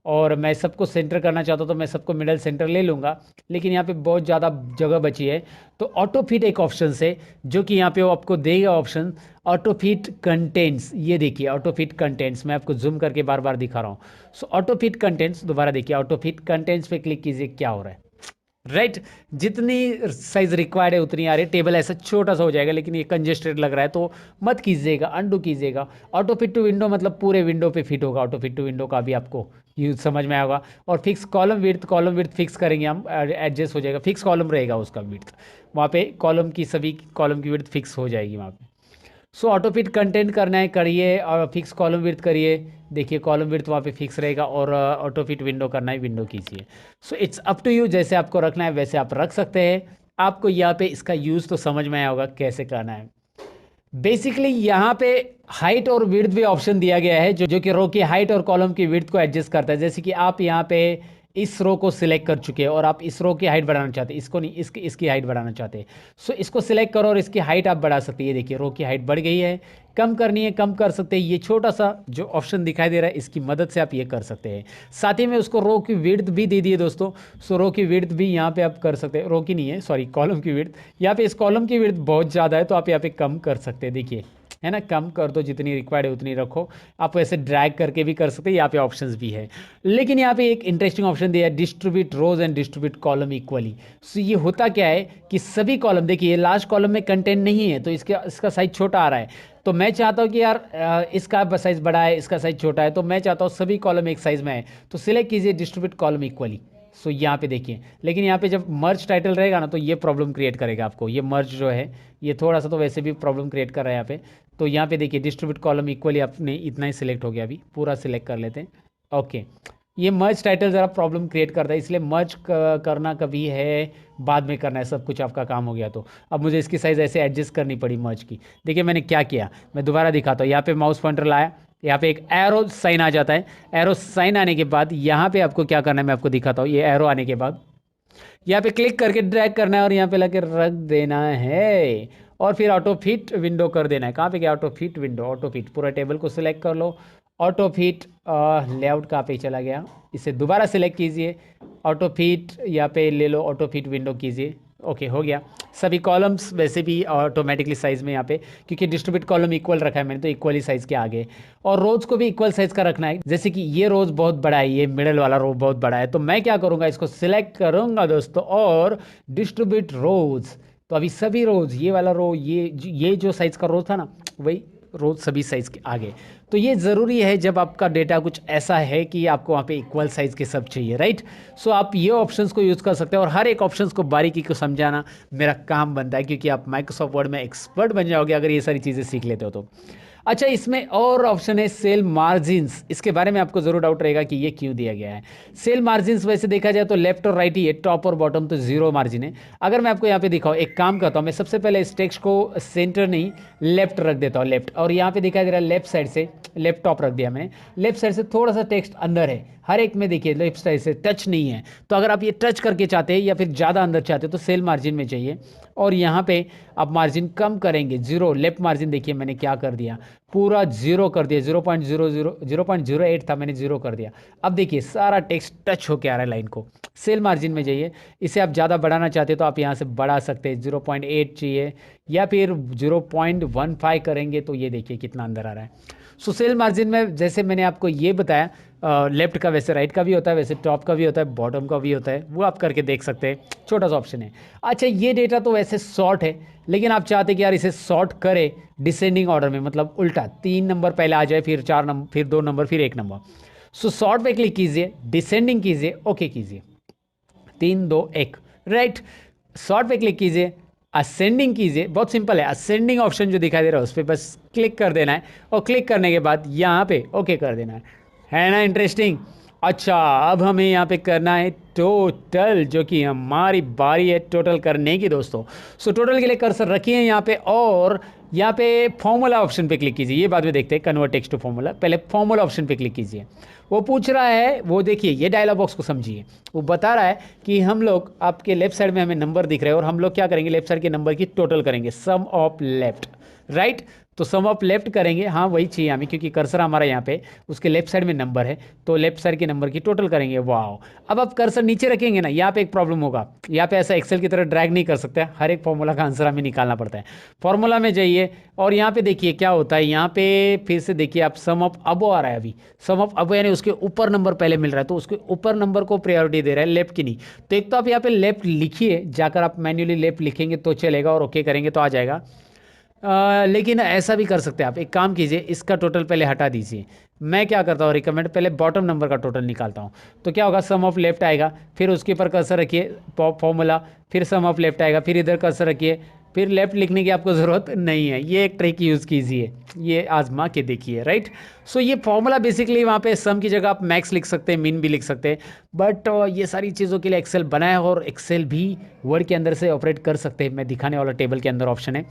और मैं सबको सेंटर करना चाहता हूँ तो मैं सबको मिडल सेंटर ले लूँगा, लेकिन यहाँ पे बहुत ज़्यादा जगह बची है। तो ऑटो फिट एक ऑप्शन है, जो कि यहाँ पे वो आपको देगा ऑप्शन, ऑटो फिट कंटेंट्स। ये देखिए ऑटो फिट कंटेंट्स, मैं आपको जूम करके बार बार दिखा रहा हूँ। सो ऑटो फिट कंटेंट्स, दोबारा देखिए ऑटो फिट कंटेंट्स पे क्लिक कीजिए, क्या हो रहा है, राइट जितनी साइज रिक्वायर्ड है उतनी आ रही है। टेबल ऐसा छोटा सा हो जाएगा, लेकिन ये कंजेस्टेड लग रहा है तो मत कीजिएगा, अंडू कीजिएगा। ऑटो फिट टू विंडो मतलब पूरे विंडो पे फिट होगा, ऑटो फिट टू विंडो का भी आपको यूज समझ में आएगा। और फिक्स कॉलम विड्थ फिक्स करेंगे हम, एडजस्ट हो जाएगा, फिक्स कॉलम रहेगा उसका विड्थ, वहाँ पे कॉलम की सभी कॉलम की विड्थ फिक्स हो जाएगी वहाँ पे। सो ऑटो फिट कंटेंट करना है करिए, और फिक्स कॉलम विड्थ करिए, देखिए कॉलम विड्थ वहाँ पे फिक्स रहेगा, और ऑटो फिट विंडो करना है, विंडो कीजिए। So it's up to you, जैसे आपको रखना है वैसे आप रख सकते हैं। आपको यहाँ पे इसका यूज़ तो समझ में आया होगा कैसे करना है। बेसिकली यहाँ पे हाइट और विड्थ भी ऑप्शन दिया गया है, जो कि रो की हाइट और कॉलम की विड्थ को एडजस्ट करता है। जैसे कि आप यहाँ पे इस रो को सिलेक्ट कर चुके हैं और आप इस रो की हाइट बढ़ाना चाहते हैं, इसको नहीं, इसकी हाइट बढ़ाना चाहते हैं। सो इसको सिलेक्ट करो और इसकी हाइट आप बढ़ा सकते हैं। ये देखिए रो की हाइट बढ़ गई है, कम करनी है कम कर सकते हैं। ये छोटा सा जो ऑप्शन दिखाई दे रहा है इसकी मदद से आप ये कर सकते हैं। साथ ही में उसको रो की विड्थ भी दे दिए दोस्तों। सो रो की विड्थ भी यहाँ पे आप कर सकते हैं, रो की नहीं है सॉरी, कॉलम की विड्थ। यहाँ पे इस कॉलम की विड्थ बहुत ज़्यादा है तो आप यहाँ पे कम कर सकते हैं, देखिए है ना, कम कर दो, जितनी रिक्वायर्ड है उतनी रखो। आप ऐसे ड्रैग करके भी कर सकते हैं, यहाँ पे ऑप्शंस भी है। लेकिन यहाँ पे एक इंटरेस्टिंग ऑप्शन दिया है, distribute rows and distribute column इक्वली। सो ये होता क्या है कि सभी कॉलम, देखिए लास्ट कॉलम में कंटेंट नहीं है तो इसका साइज छोटा आ रहा है। तो मैं चाहता हूँ कि यार इसका साइज बड़ा है, इसका साइज छोटा है, तो मैं चाहता हूँ सभी कॉलम एक साइज में है, तो सिलेक्ट कीजिए डिस्ट्रीब्यूट कॉलम इक्वली। सो यहाँ पे देखिए, लेकिन यहाँ पे जब मर्ज टाइटल रहेगा ना तो ये प्रॉब्लम क्रिएट करेगा आपको। ये मर्ज जो है ये थोड़ा सा तो वैसे भी प्रॉब्लम क्रिएट कर रहा है यहाँ पे। तो यहाँ पे देखिए डिस्ट्रीब्यूट कॉलम इक्वली अपने इतना ही सिलेक्ट हो गया, अभी पूरा सिलेक्ट कर लेते हैं। ओके, ये मर्ज टाइटल ज़रा प्रॉब्लम क्रिएट करता है, इसलिए मर्ज करना कभी है बाद में करना है, सब कुछ आपका काम हो गया तो। अब मुझे इसकी साइज़ ऐसे एडजस्ट करनी पड़ी मर्ज की। देखिए मैंने क्या किया, मैं दोबारा दिखाता हूँ। यहाँ पे माउस पॉइंटर लाया, यहाँ पे एक एरो साइन आ जाता है। एरो साइन आने के बाद यहाँ पे आपको क्या करना है मैं आपको दिखाता हूँ। ये एरो आने के बाद यहाँ पे क्लिक करके ड्रैग करना है और यहाँ पे लाके रख देना है और फिर ऑटो फिट विंडो कर देना है। कहाँ पे गया auto fit window, auto fit, पूरा टेबल को सिलेक्ट कर लो। ऑटो फिट लेआउट कहाँ पे चला गया, इसे दोबारा सिलेक्ट कीजिए, ऑटो फिट यहाँ पे ले लो, ऑटो फिट विंडो कीजिए। ओके हो गया। सभी कॉलम्स वैसे भी ऑटोमेटिकली साइज में यहाँ पे, क्योंकि डिस्ट्रीब्यूट कॉलम इक्वल रखा है मैंने तो इक्वली साइज के आगे। और रोज को भी इक्वल साइज का रखना है, जैसे कि ये रोज बहुत बड़ा है, ये मिडल वाला रो बहुत बड़ा है, तो मैं क्या करूँगा इसको सिलेक्ट करूँगा दोस्तों और डिस्ट्रीब्यूट रोज। तो अभी सभी रोज, ये वाला रो, ये जो साइज का रोज था ना वही रोज सभी साइज के आगे। तो ये ज़रूरी है जब आपका डेटा कुछ ऐसा है कि आपको वहाँ पे इक्वल साइज़ के सब चाहिए, राइट। सो आप ये ऑप्शंस को यूज़ कर सकते हैं और हर एक ऑप्शंस को बारीकी को समझाना मेरा काम बनता है, क्योंकि आप माइक्रोसॉफ्ट वर्ड में एक्सपर्ट बन जाओगे अगर ये सारी चीज़ें सीख लेते हो तो। अच्छा, इसमें और ऑप्शन है सेल मार्जिन्स। इसके बारे में आपको जरूर डाउट रहेगा कि ये क्यों दिया गया है। सेल मार्जिन्स वैसे देखा जाए तो लेफ्ट और राइट ही है, टॉप और बॉटम तो जीरो मार्जिन है। अगर मैं आपको यहाँ पे दिखाऊँ, एक काम करता हूँ, मैं सबसे पहले इस टेक्स्ट को सेंटर नहीं लेफ्ट रख देता हूँ, लेफ्ट। और यहाँ पे दिखाई दे रहा है लेफ्ट साइड से, लेफ्ट टॉप रख दिया मैंने। लेफ्ट साइड से थोड़ा सा टेक्स्ट अंदर है, हर एक में देखिए लेफ्ट साइड से टच नहीं है। तो अगर आप ये टच करके चाहते हैं या फिर ज़्यादा अंदर चाहते हो तो सेल मार्जिन में चाहिए और यहाँ पे आप मार्जिन कम करेंगे, जीरो। लेफ्ट मार्जिन देखिए मैंने क्या कर दिया, पूरा जीरो कर दिया, 0.08 था, मैंने जीरो कर दिया। अब देखिए सारा टेक्स्ट टच होके आ रहा है लाइन को। सेल मार्जिन में जाइए, इसे आप ज़्यादा बढ़ाना चाहते हो तो आप यहाँ से बढ़ा सकते हैं, 0.8 चाहिए या फिर 0.15 करेंगे तो ये देखिए कितना अंदर आ रहा है। सो सेल मार्जिन में जैसे मैंने आपको ये बताया, लेफ्ट का वैसे राइट का भी होता है, वैसे टॉप का भी होता है, बॉटम का भी होता है, वो आप करके देख सकते हैं, छोटा सा ऑप्शन है। अच्छा, ये डेटा तो वैसे शॉर्ट है, लेकिन आप चाहते हैं कि यार इसे शॉर्ट करे डिसेंडिंग ऑर्डर में, मतलब उल्टा 3 नंबर पहले आ जाए, फिर 4 नंबर, फिर 2 नंबर, फिर 1 नंबर। सो शॉर्ट पे क्लिक कीजिए, डिसेंडिंग कीजिए, ओके कीजिए, 3 2 1, राइट। शॉर्ट पे क्लिक कीजिए, असेंडिंग कीजिए, बहुत सिंपल है। असेंडिंग ऑप्शन जो दिखाई दे रहा है उस पर बस क्लिक कर देना है और क्लिक करने के बाद यहाँ पे ओके कर देना है ना, इंटरेस्टिंग। अच्छा, अब हमें यहाँ पे करना है टोटल, जो कि हमारी बारी है टोटल करने की दोस्तों। सो टोटल के लिए कर्सर रखिए यहाँ पे और यहाँ पे फॉर्मूला ऑप्शन पे क्लिक कीजिए। ये बाद में देखते हैं, कन्वर्ट टेक्स्ट टू फॉर्मूला, पहले फॉर्मूला ऑप्शन पे क्लिक कीजिए। वो पूछ रहा है, वो देखिए ये डायलॉग बॉक्स को समझिए, वो बता रहा है कि हम लोग आपके लेफ्ट साइड में हमें नंबर दिख रहे हैं और हम लोग क्या करेंगे, लेफ्ट साइड के नंबर की टोटल करेंगे, सम ऑफ लेफ्ट, राइट। तो सम ऑफ लेफ्ट करेंगे, हाँ वही चाहिए हमें, क्योंकि कर्सर हमारा यहाँ पे उसके लेफ्ट साइड में नंबर है, तो लेफ्ट साइड के नंबर की टोटल करेंगे। वाह, अब आप कर्सर नीचे रखेंगे ना, यहाँ पे एक प्रॉब्लम होगा, यहाँ पे ऐसा एक्सेल की तरह ड्रैग नहीं कर सकते, हर एक फॉर्मूला का आंसर हमें निकालना पड़ता है। फॉर्मूला में जाइए और यहाँ पे देखिए क्या होता है, यहाँ पे फिर से देखिए आप सम ऑफ अबो आ रहा है, अभी सम ऑफ अबो यानी उसके ऊपर नंबर पहले मिल रहा है, तो उसके ऊपर नंबर को प्रायोरिटी दे रहा है, लेफ्ट की नहीं। तो एक तो आप यहाँ पे लेफ्ट लिखिए, जाकर आप मैन्युअली लेफ्ट लिखेंगे तो चलेगा और ओके करेंगे तो आ जाएगा। लेकिन ऐसा भी कर सकते हैं आप, एक काम कीजिए, इसका टोटल पहले हटा दीजिए। मैं क्या करता हूँ, रिकमेंड पहले बॉटम नंबर का टोटल निकालता हूँ। तो क्या होगा, सम ऑफ लेफ्ट आएगा, फिर उसके ऊपर कर्सर रखिए फॉर्मूला, फिर सम ऑफ लेफ्ट आएगा, फिर इधर कर्सर रखिए, फिर लेफ्ट लिखने की आपको ज़रूरत नहीं है। ये एक ट्रिक यूज़ कीजिए, ये आजमा के देखिए, राइट। सो ये फॉर्मूला बेसिकली वहाँ पे सम की जगह आप मैक्स लिख सकते हैं, मिन भी लिख सकते हैं, बट ये सारी चीज़ों के लिए एक्सेल बना है और एक्सेल भी वर्ड के अंदर से ऑपरेट कर सकते हैं। मैं दिखाने वाला टेबल के अंदर ऑप्शन है।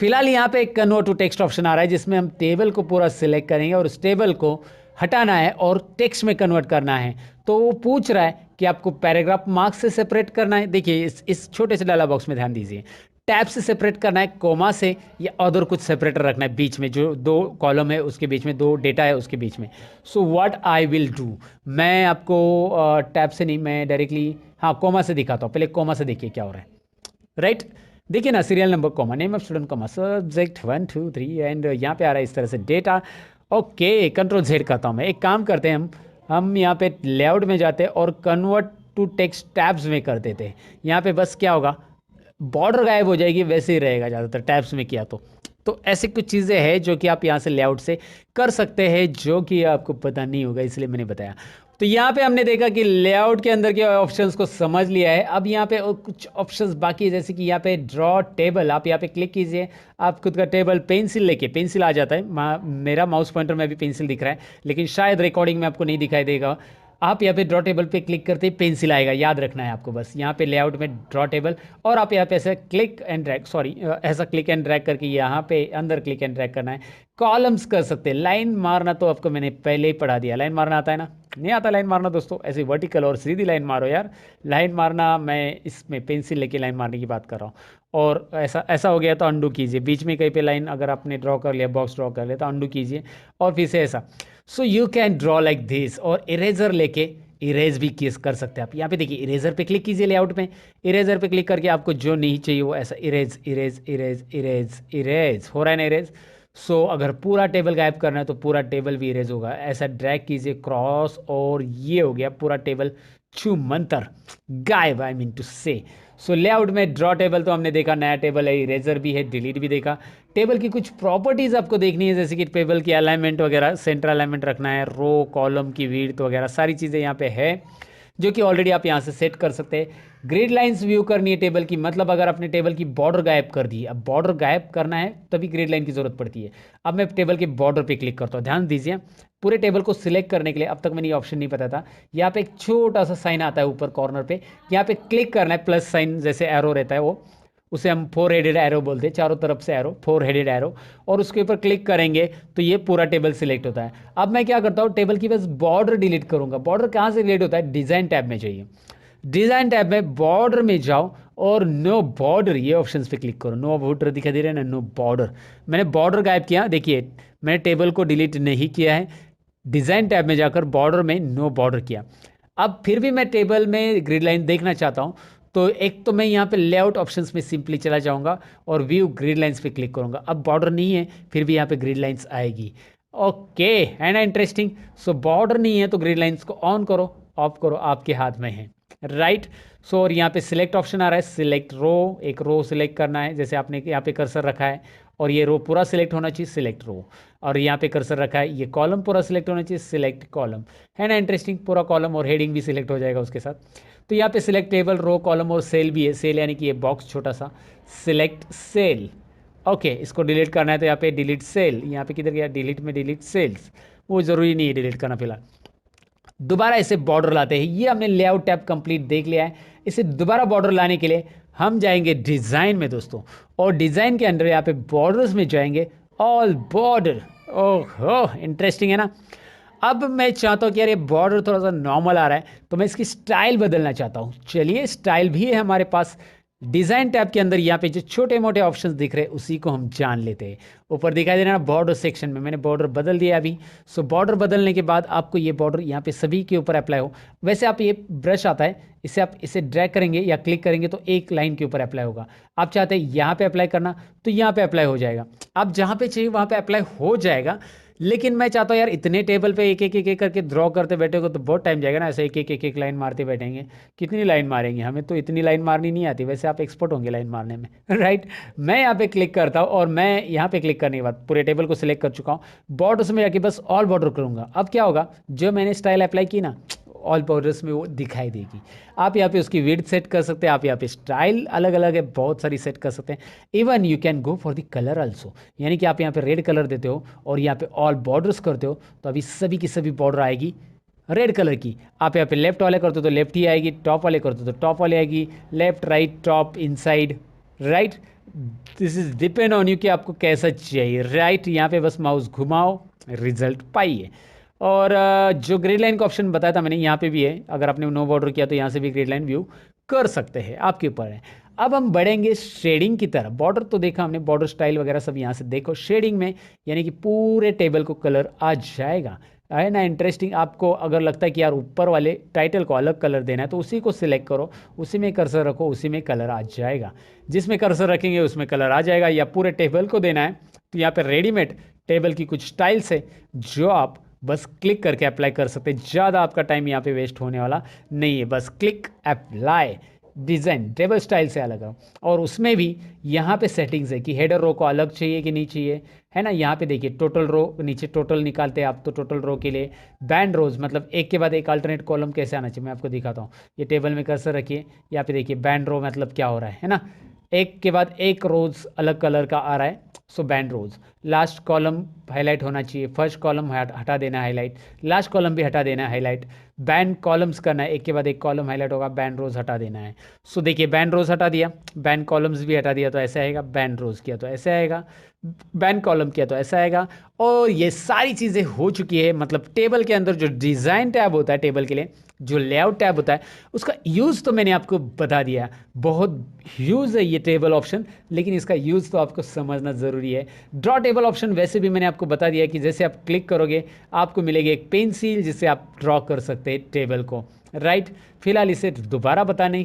फिलहाल यहाँ पे एक कन्वर्ट टू टेक्स्ट ऑप्शन आ रहा है, जिसमें हम टेबल को पूरा सिलेक्ट करेंगे और उस टेबल को हटाना है और टेक्स्ट में कन्वर्ट करना है। तो वो पूछ रहा है कि आपको पैराग्राफ मार्क्स से सेपरेट करना है, देखिए इस छोटे से डायलॉग बॉक्स में ध्यान दीजिए, टैब से सेपरेट करना है, कोमा से, या अदर कुछ सेपरेटर रखना है बीच में, जो दो कॉलम है उसके बीच में, दो डेटा है उसके बीच में। So what I will do, मैं आपको टैब से नहीं, मैं डायरेक्टली हाँ कोमा से दिखाता हूँ। पहले कोमा से देखिए क्या हो रहा है, राइट। देखिए ना, serial number comma, name of student comma, subject 1 2 3, and यहाँ पे आ रहा है इस तरह से डेटा। ओके, कंट्रोल जेड करता हूँ मैं। एक काम करते हैं, हम यहाँ पे लेआउट में जाते हैं और कन्वर्ट टू टेक्स्ट टैब्स में कर देते हैं। यहाँ पे बस क्या होगा, बॉर्डर गायब हो जाएगी, वैसे ही रहेगा ज़्यादातर टैब्स में किया तो ऐसी कुछ चीज़ें हैं जो कि आप यहाँ से लेआउट से कर सकते हैं, जो कि आपको पता नहीं होगा, इसलिए मैंने बताया। तो यहाँ पे हमने देखा कि लेआउट के अंदर के ऑप्शंस को समझ लिया है। अब यहाँ पे और कुछ ऑप्शंस बाकी है, जैसे कि यहाँ पे ड्रॉ टेबल, आप यहाँ पे क्लिक कीजिए, आप खुद का टेबल पेंसिल लेके, पेंसिल आ जाता है, मेरा माउस पॉइंटर में भी पेंसिल दिख रहा है, लेकिन शायद रिकॉर्डिंग में आपको नहीं दिखाई देगा। आप यहाँ पे ड्रॉ टेबल पे क्लिक करते ही पेंसिल आएगा, याद रखना है आपको बस, यहाँ पे लेआउट में ड्रॉ टेबल, और आप यहाँ पे ऐसे क्लिक एंड ड्रैग, सॉरी ऐसा क्लिक एंड ड्रैग करके यहाँ पे अंदर क्लिक एंड ड्रैग करना है। कॉलम्स कर सकते हैं, लाइन मारना तो आपको मैंने पहले ही पढ़ा दिया, लाइन मारना आता है ना, नहीं आता लाइन मारना दोस्तों, ऐसे वर्टिकल और सीधी लाइन मारो यार, लाइन मारना मैं इसमें पेंसिल लेके लाइन मारने की बात कर रहा हूँ। और ऐसा ऐसा हो गया तो अंडू कीजिए, बीच में कहीं पे लाइन अगर आपने ड्रॉ कर लिया, बॉक्स ड्रॉ कर लिया, तो अंडू कीजिए और फिर से ऐसा। So you can draw like this, और इरेजर लेके इरेज भी किस कर सकते हैं आप। यहाँ पे देखिए इरेजर पे क्लिक कीजिए, लेआउट में इरेजर पे क्लिक करके आपको जो नहीं चाहिए वो ऐसा erase erase erase erase erase हो रहा है ना, इरेज। सो अगर पूरा टेबल गायब करना है तो पूरा टेबल भी इरेज होगा, ऐसा ड्रैग कीजिए क्रॉस, और ये हो गया पूरा टेबल छू मंतर गायब, आई मीन टू से। सो लेआउट में ड्रॉ टेबल तो हमने देखा, नया टेबल है, इरेजर भी है, डिलीट भी देखा। टेबल की कुछ प्रॉपर्टीज़ आपको देखनी है, जैसे कि टेबल की अलाइनमेंट वगैरह, सेंटर अलाइनमेंट रखना है, रो कॉलम की विड्थ वगैरह सारी चीज़ें यहाँ पे है, जो कि ऑलरेडी आप यहाँ से सेट कर सकते हैं। ग्रिड लाइंस व्यू करनी है टेबल की, मतलब अगर आपने टेबल की बॉर्डर गायब कर दी, अब बॉर्डर गायब करना है तभी ग्रिड लाइन की जरूरत पड़ती है। अब मैं टेबल के बॉर्डर पे क्लिक करता हूँ, ध्यान दीजिए, पूरे टेबल को सिलेक्ट करने के लिए, अब तक मैंने ये ऑप्शन नहीं पता था, यहाँ पे एक छोटा सा साइन आता है ऊपर कॉर्नर पे, यहाँ पे क्लिक करना है, प्लस साइन जैसे एरो रहता है वो, उसे हम 4 हेडेड एरो बोलते हैं, चारों तरफ से एरो, 4 हेडेड एरो, और उसके ऊपर क्लिक करेंगे तो ये पूरा टेबल सिलेक्ट होता है। अब मैं क्या करता हूँ, टेबल की बस बॉर्डर डिलीट करूंगा। बॉर्डर कहाँ से डिलीट होता है, डिज़ाइन टैब में चाहिए, डिज़ाइन टैब में बॉर्डर में जाओ और नो बॉर्डर, ये ऑप्शंस पे क्लिक करो। नो बॉर्डर दिखाई दे रहा है ना, नो बॉर्डर, मैंने बॉर्डर गायब किया, देखिए मैंने टेबल को डिलीट नहीं किया है, डिज़ाइन टैब में जाकर बॉर्डर में नो बॉर्डर किया। अब फिर भी मैं टेबल में ग्रिड लाइन देखना चाहता हूँ, तो एक तो मैं यहाँ पे लेआउट ऑप्शंस में सिंपली चला जाऊँगा और व्यू ग्रिड लाइंस पे क्लिक करूँगा। अब बॉर्डर नहीं है, फिर भी यहाँ पे ग्रिड लाइंस आएगी। ओके, है ना इंटरेस्टिंग। सो बॉर्डर नहीं है तो ग्रिड लाइंस को ऑन करो ऑफ करो, आपके हाथ में है, राइट। सो और यहाँ पे सिलेक्ट ऑप्शन आ रहा है, सिलेक्ट रो, एक रो सिलेक्ट करना है, जैसे आपने यहाँ पे कर्सर रखा है, और ये रो पूरा सिलेक्ट होना चाहिए, सिलेक्ट रो। और यहाँ पे कर्सर रखा है, ये कॉलम पूरा सिलेक्ट होना चाहिए, सिलेक्ट कॉलम, है ना इंटरेस्टिंग। पूरा कॉलम और हेडिंग भी सिलेक्ट हो जाएगा उसके साथ। तो यहाँ पे सिलेक्ट टेबल, रो, कॉलम और सेल भी है, सेल यानी कि ये बॉक्स छोटा सा, सिलेक्ट सेल। ओके, इसको डिलीट करना है तो यहाँ पे डिलीट सेल, यहाँ पे किधर गया, डिलीट में डिलीट सेल्स, वो ज़रूरी नहीं है डिलीट करना फिलहाल। दोबारा इसे बॉर्डर लाते हैं, ये हमने लेआउट टैब कंप्लीट देख लिया है। इसे दोबारा बॉर्डर लाने के लिए हम जाएंगे डिज़ाइन में दोस्तों, और डिज़ाइन के अंदर यहाँ पे बॉर्डर्स में जाएंगे, ऑल बॉर्डर। ओहो, इंटरेस्टिंग है ना। अब मैं चाहता हूँ कि यार ये बॉर्डर थोड़ा सा नॉर्मल आ रहा है, तो मैं इसकी स्टाइल बदलना चाहता हूँ। चलिए, स्टाइल भी है हमारे पास डिज़ाइन टैब के अंदर, यहाँ पे जो छोटे मोटे ऑप्शंस दिख रहे हैं उसी को हम जान लेते हैं। ऊपर दिखाई दे रहा है ना बॉर्डर सेक्शन में, मैंने बॉर्डर बदल दिया अभी। सो बॉर्डर बदलने के बाद आपको ये बॉर्डर यहाँ पे सभी के ऊपर अप्लाई हो। वैसे आप, ये ब्रश आता है, इसे आप इसे ड्रैग करेंगे या क्लिक करेंगे तो एक लाइन के ऊपर अप्लाई होगा। आप चाहते हैं यहाँ पे अप्लाई करना तो यहाँ पे अप्लाई हो जाएगा, आप जहाँ पे चाहिए वहाँ पे अप्लाई हो जाएगा। लेकिन मैं चाहता हूँ यार इतने टेबल पे एक एक एक एक करके ड्रॉ करते बैठेगा तो बहुत टाइम जाएगा ना, ऐसे एक एक एक एक लाइन मारते बैठेंगे, कितनी लाइन मारेंगे, हमें तो इतनी लाइन मारनी नहीं आती, वैसे आप एक्सपर्ट होंगे लाइन मारने में, राइट। मैं यहाँ पे क्लिक करता हूँ और मैं यहाँ पे क्लिक करने के बाद पूरे टेबल को सिलेक्ट कर चुका हूँ, बॉर्डर्स में जाके बस ऑल बॉर्डर करूँगा। अब क्या होगा, जो मैंने स्टाइल अप्लाई की ना, ऑल बॉर्डर्स में वो दिखाई देगी। आप यहाँ पे उसकी विड्थ सेट कर सकते हैं, आप यहाँ पे स्टाइल अलग अलग है, बहुत सारी सेट कर सकते हैं। Even you can go for the colour also, यानी कि आप यहाँ पे रेड कलर देते हो और यहाँ पे ऑल बॉर्डर्स करते हो तो अभी सभी की सभी बॉर्डर आएगी रेड कलर की। आप यहाँ पे लेफ्ट वाले करते हो तो लेफ्ट ही आएगी, टॉप वाले करते हो तो टॉप वाले आएगी, left right top inside right. This is depend on you कि आपको कैसा चाहिए, राइट। यहाँ पे बस माउस घुमाओ, रिजल्ट पाइए। और जो ग्रिड लाइन का ऑप्शन बताया था मैंने, यहाँ पे भी है, अगर आपने नो बॉर्डर किया तो यहाँ से भी ग्रिड लाइन व्यू कर सकते हैं, आपके ऊपर है। अब हम बढ़ेंगे शेडिंग की तरफ। बॉर्डर तो देखा हमने, बॉर्डर स्टाइल वगैरह सब यहाँ से देखो। शेडिंग में यानी कि पूरे टेबल को कलर आ जाएगा, है ना। इंटरेस्टिंग। आपको अगर लगता है कि यार ऊपर वाले टाइटल को अलग कलर देना है तो उसी को सिलेक्ट करो, उसी में कर्सर रखो, उसी में कलर आ जाएगा। जिसमें कर्सर रखेंगे उसमें कलर आ जाएगा। या पूरे टेबल को देना है तो यहाँ पे रेडीमेड टेबल की कुछ स्टाइल्स है जो आप बस क्लिक करके अप्लाई कर सकते हैं। ज़्यादा आपका टाइम यहाँ पे वेस्ट होने वाला नहीं है। बस click apply, design table style से अलग हो। और उसमें भी यहाँ पे सेटिंग्स है कि हेडर रो को अलग चाहिए कि नहीं चाहिए, है ना। यहाँ पे देखिए टोटल रो, नीचे टोटल निकालते हैं आप तो टोटल रो के लिए बैंड रोज, मतलब एक के बाद एक अल्टरनेट कॉलम कैसे आना चाहिए मैं आपको दिखाता हूँ। ये टेबल में कर्सर रखिए, यहाँ पे देखिए बैंड रो मतलब क्या हो रहा है ना। एक के बाद एक रोज अलग कलर का आ रहा है, सो बैंड रोज। लास्ट कॉलम हाईलाइट होना चाहिए, फर्स्ट कॉलम हटा देना है हाईलाइट, लास्ट कॉलम भी हटा देना है हाईलाइट। बैंड कॉलम्स करना है, एक के बाद एक कॉलम हाईलाइट होगा, बैंड रोज हटा देना है। सो देखिए बैंड रोज हटा दिया, बैंड कॉलम्स भी हटा दिया तो ऐसे आएगा, बैंड रोज किया तो ऐसे आएगा, बैंड कॉलम किया तो ऐसा आएगा। और ये सारी चीज़ें हो चुकी है। मतलब टेबल के अंदर जो डिज़ाइन टैब होता है टेबल के लिए, जो लेआउट टैब होता है, उसका यूज़ तो मैंने आपको बता दिया। बहुत यूज़ है ये टेबल ऑप्शन, लेकिन इसका यूज़ तो आपको समझना ज़रूरी है। ड्रॉ टेबल ऑप्शन वैसे भी मैंने आपको बता दिया कि जैसे आप क्लिक करोगे आपको मिलेगी एक पेंसिल जिससे आप ड्रॉ कर सकते हैं टेबल को, राइट। फिलहाल इसे दोबारा बताने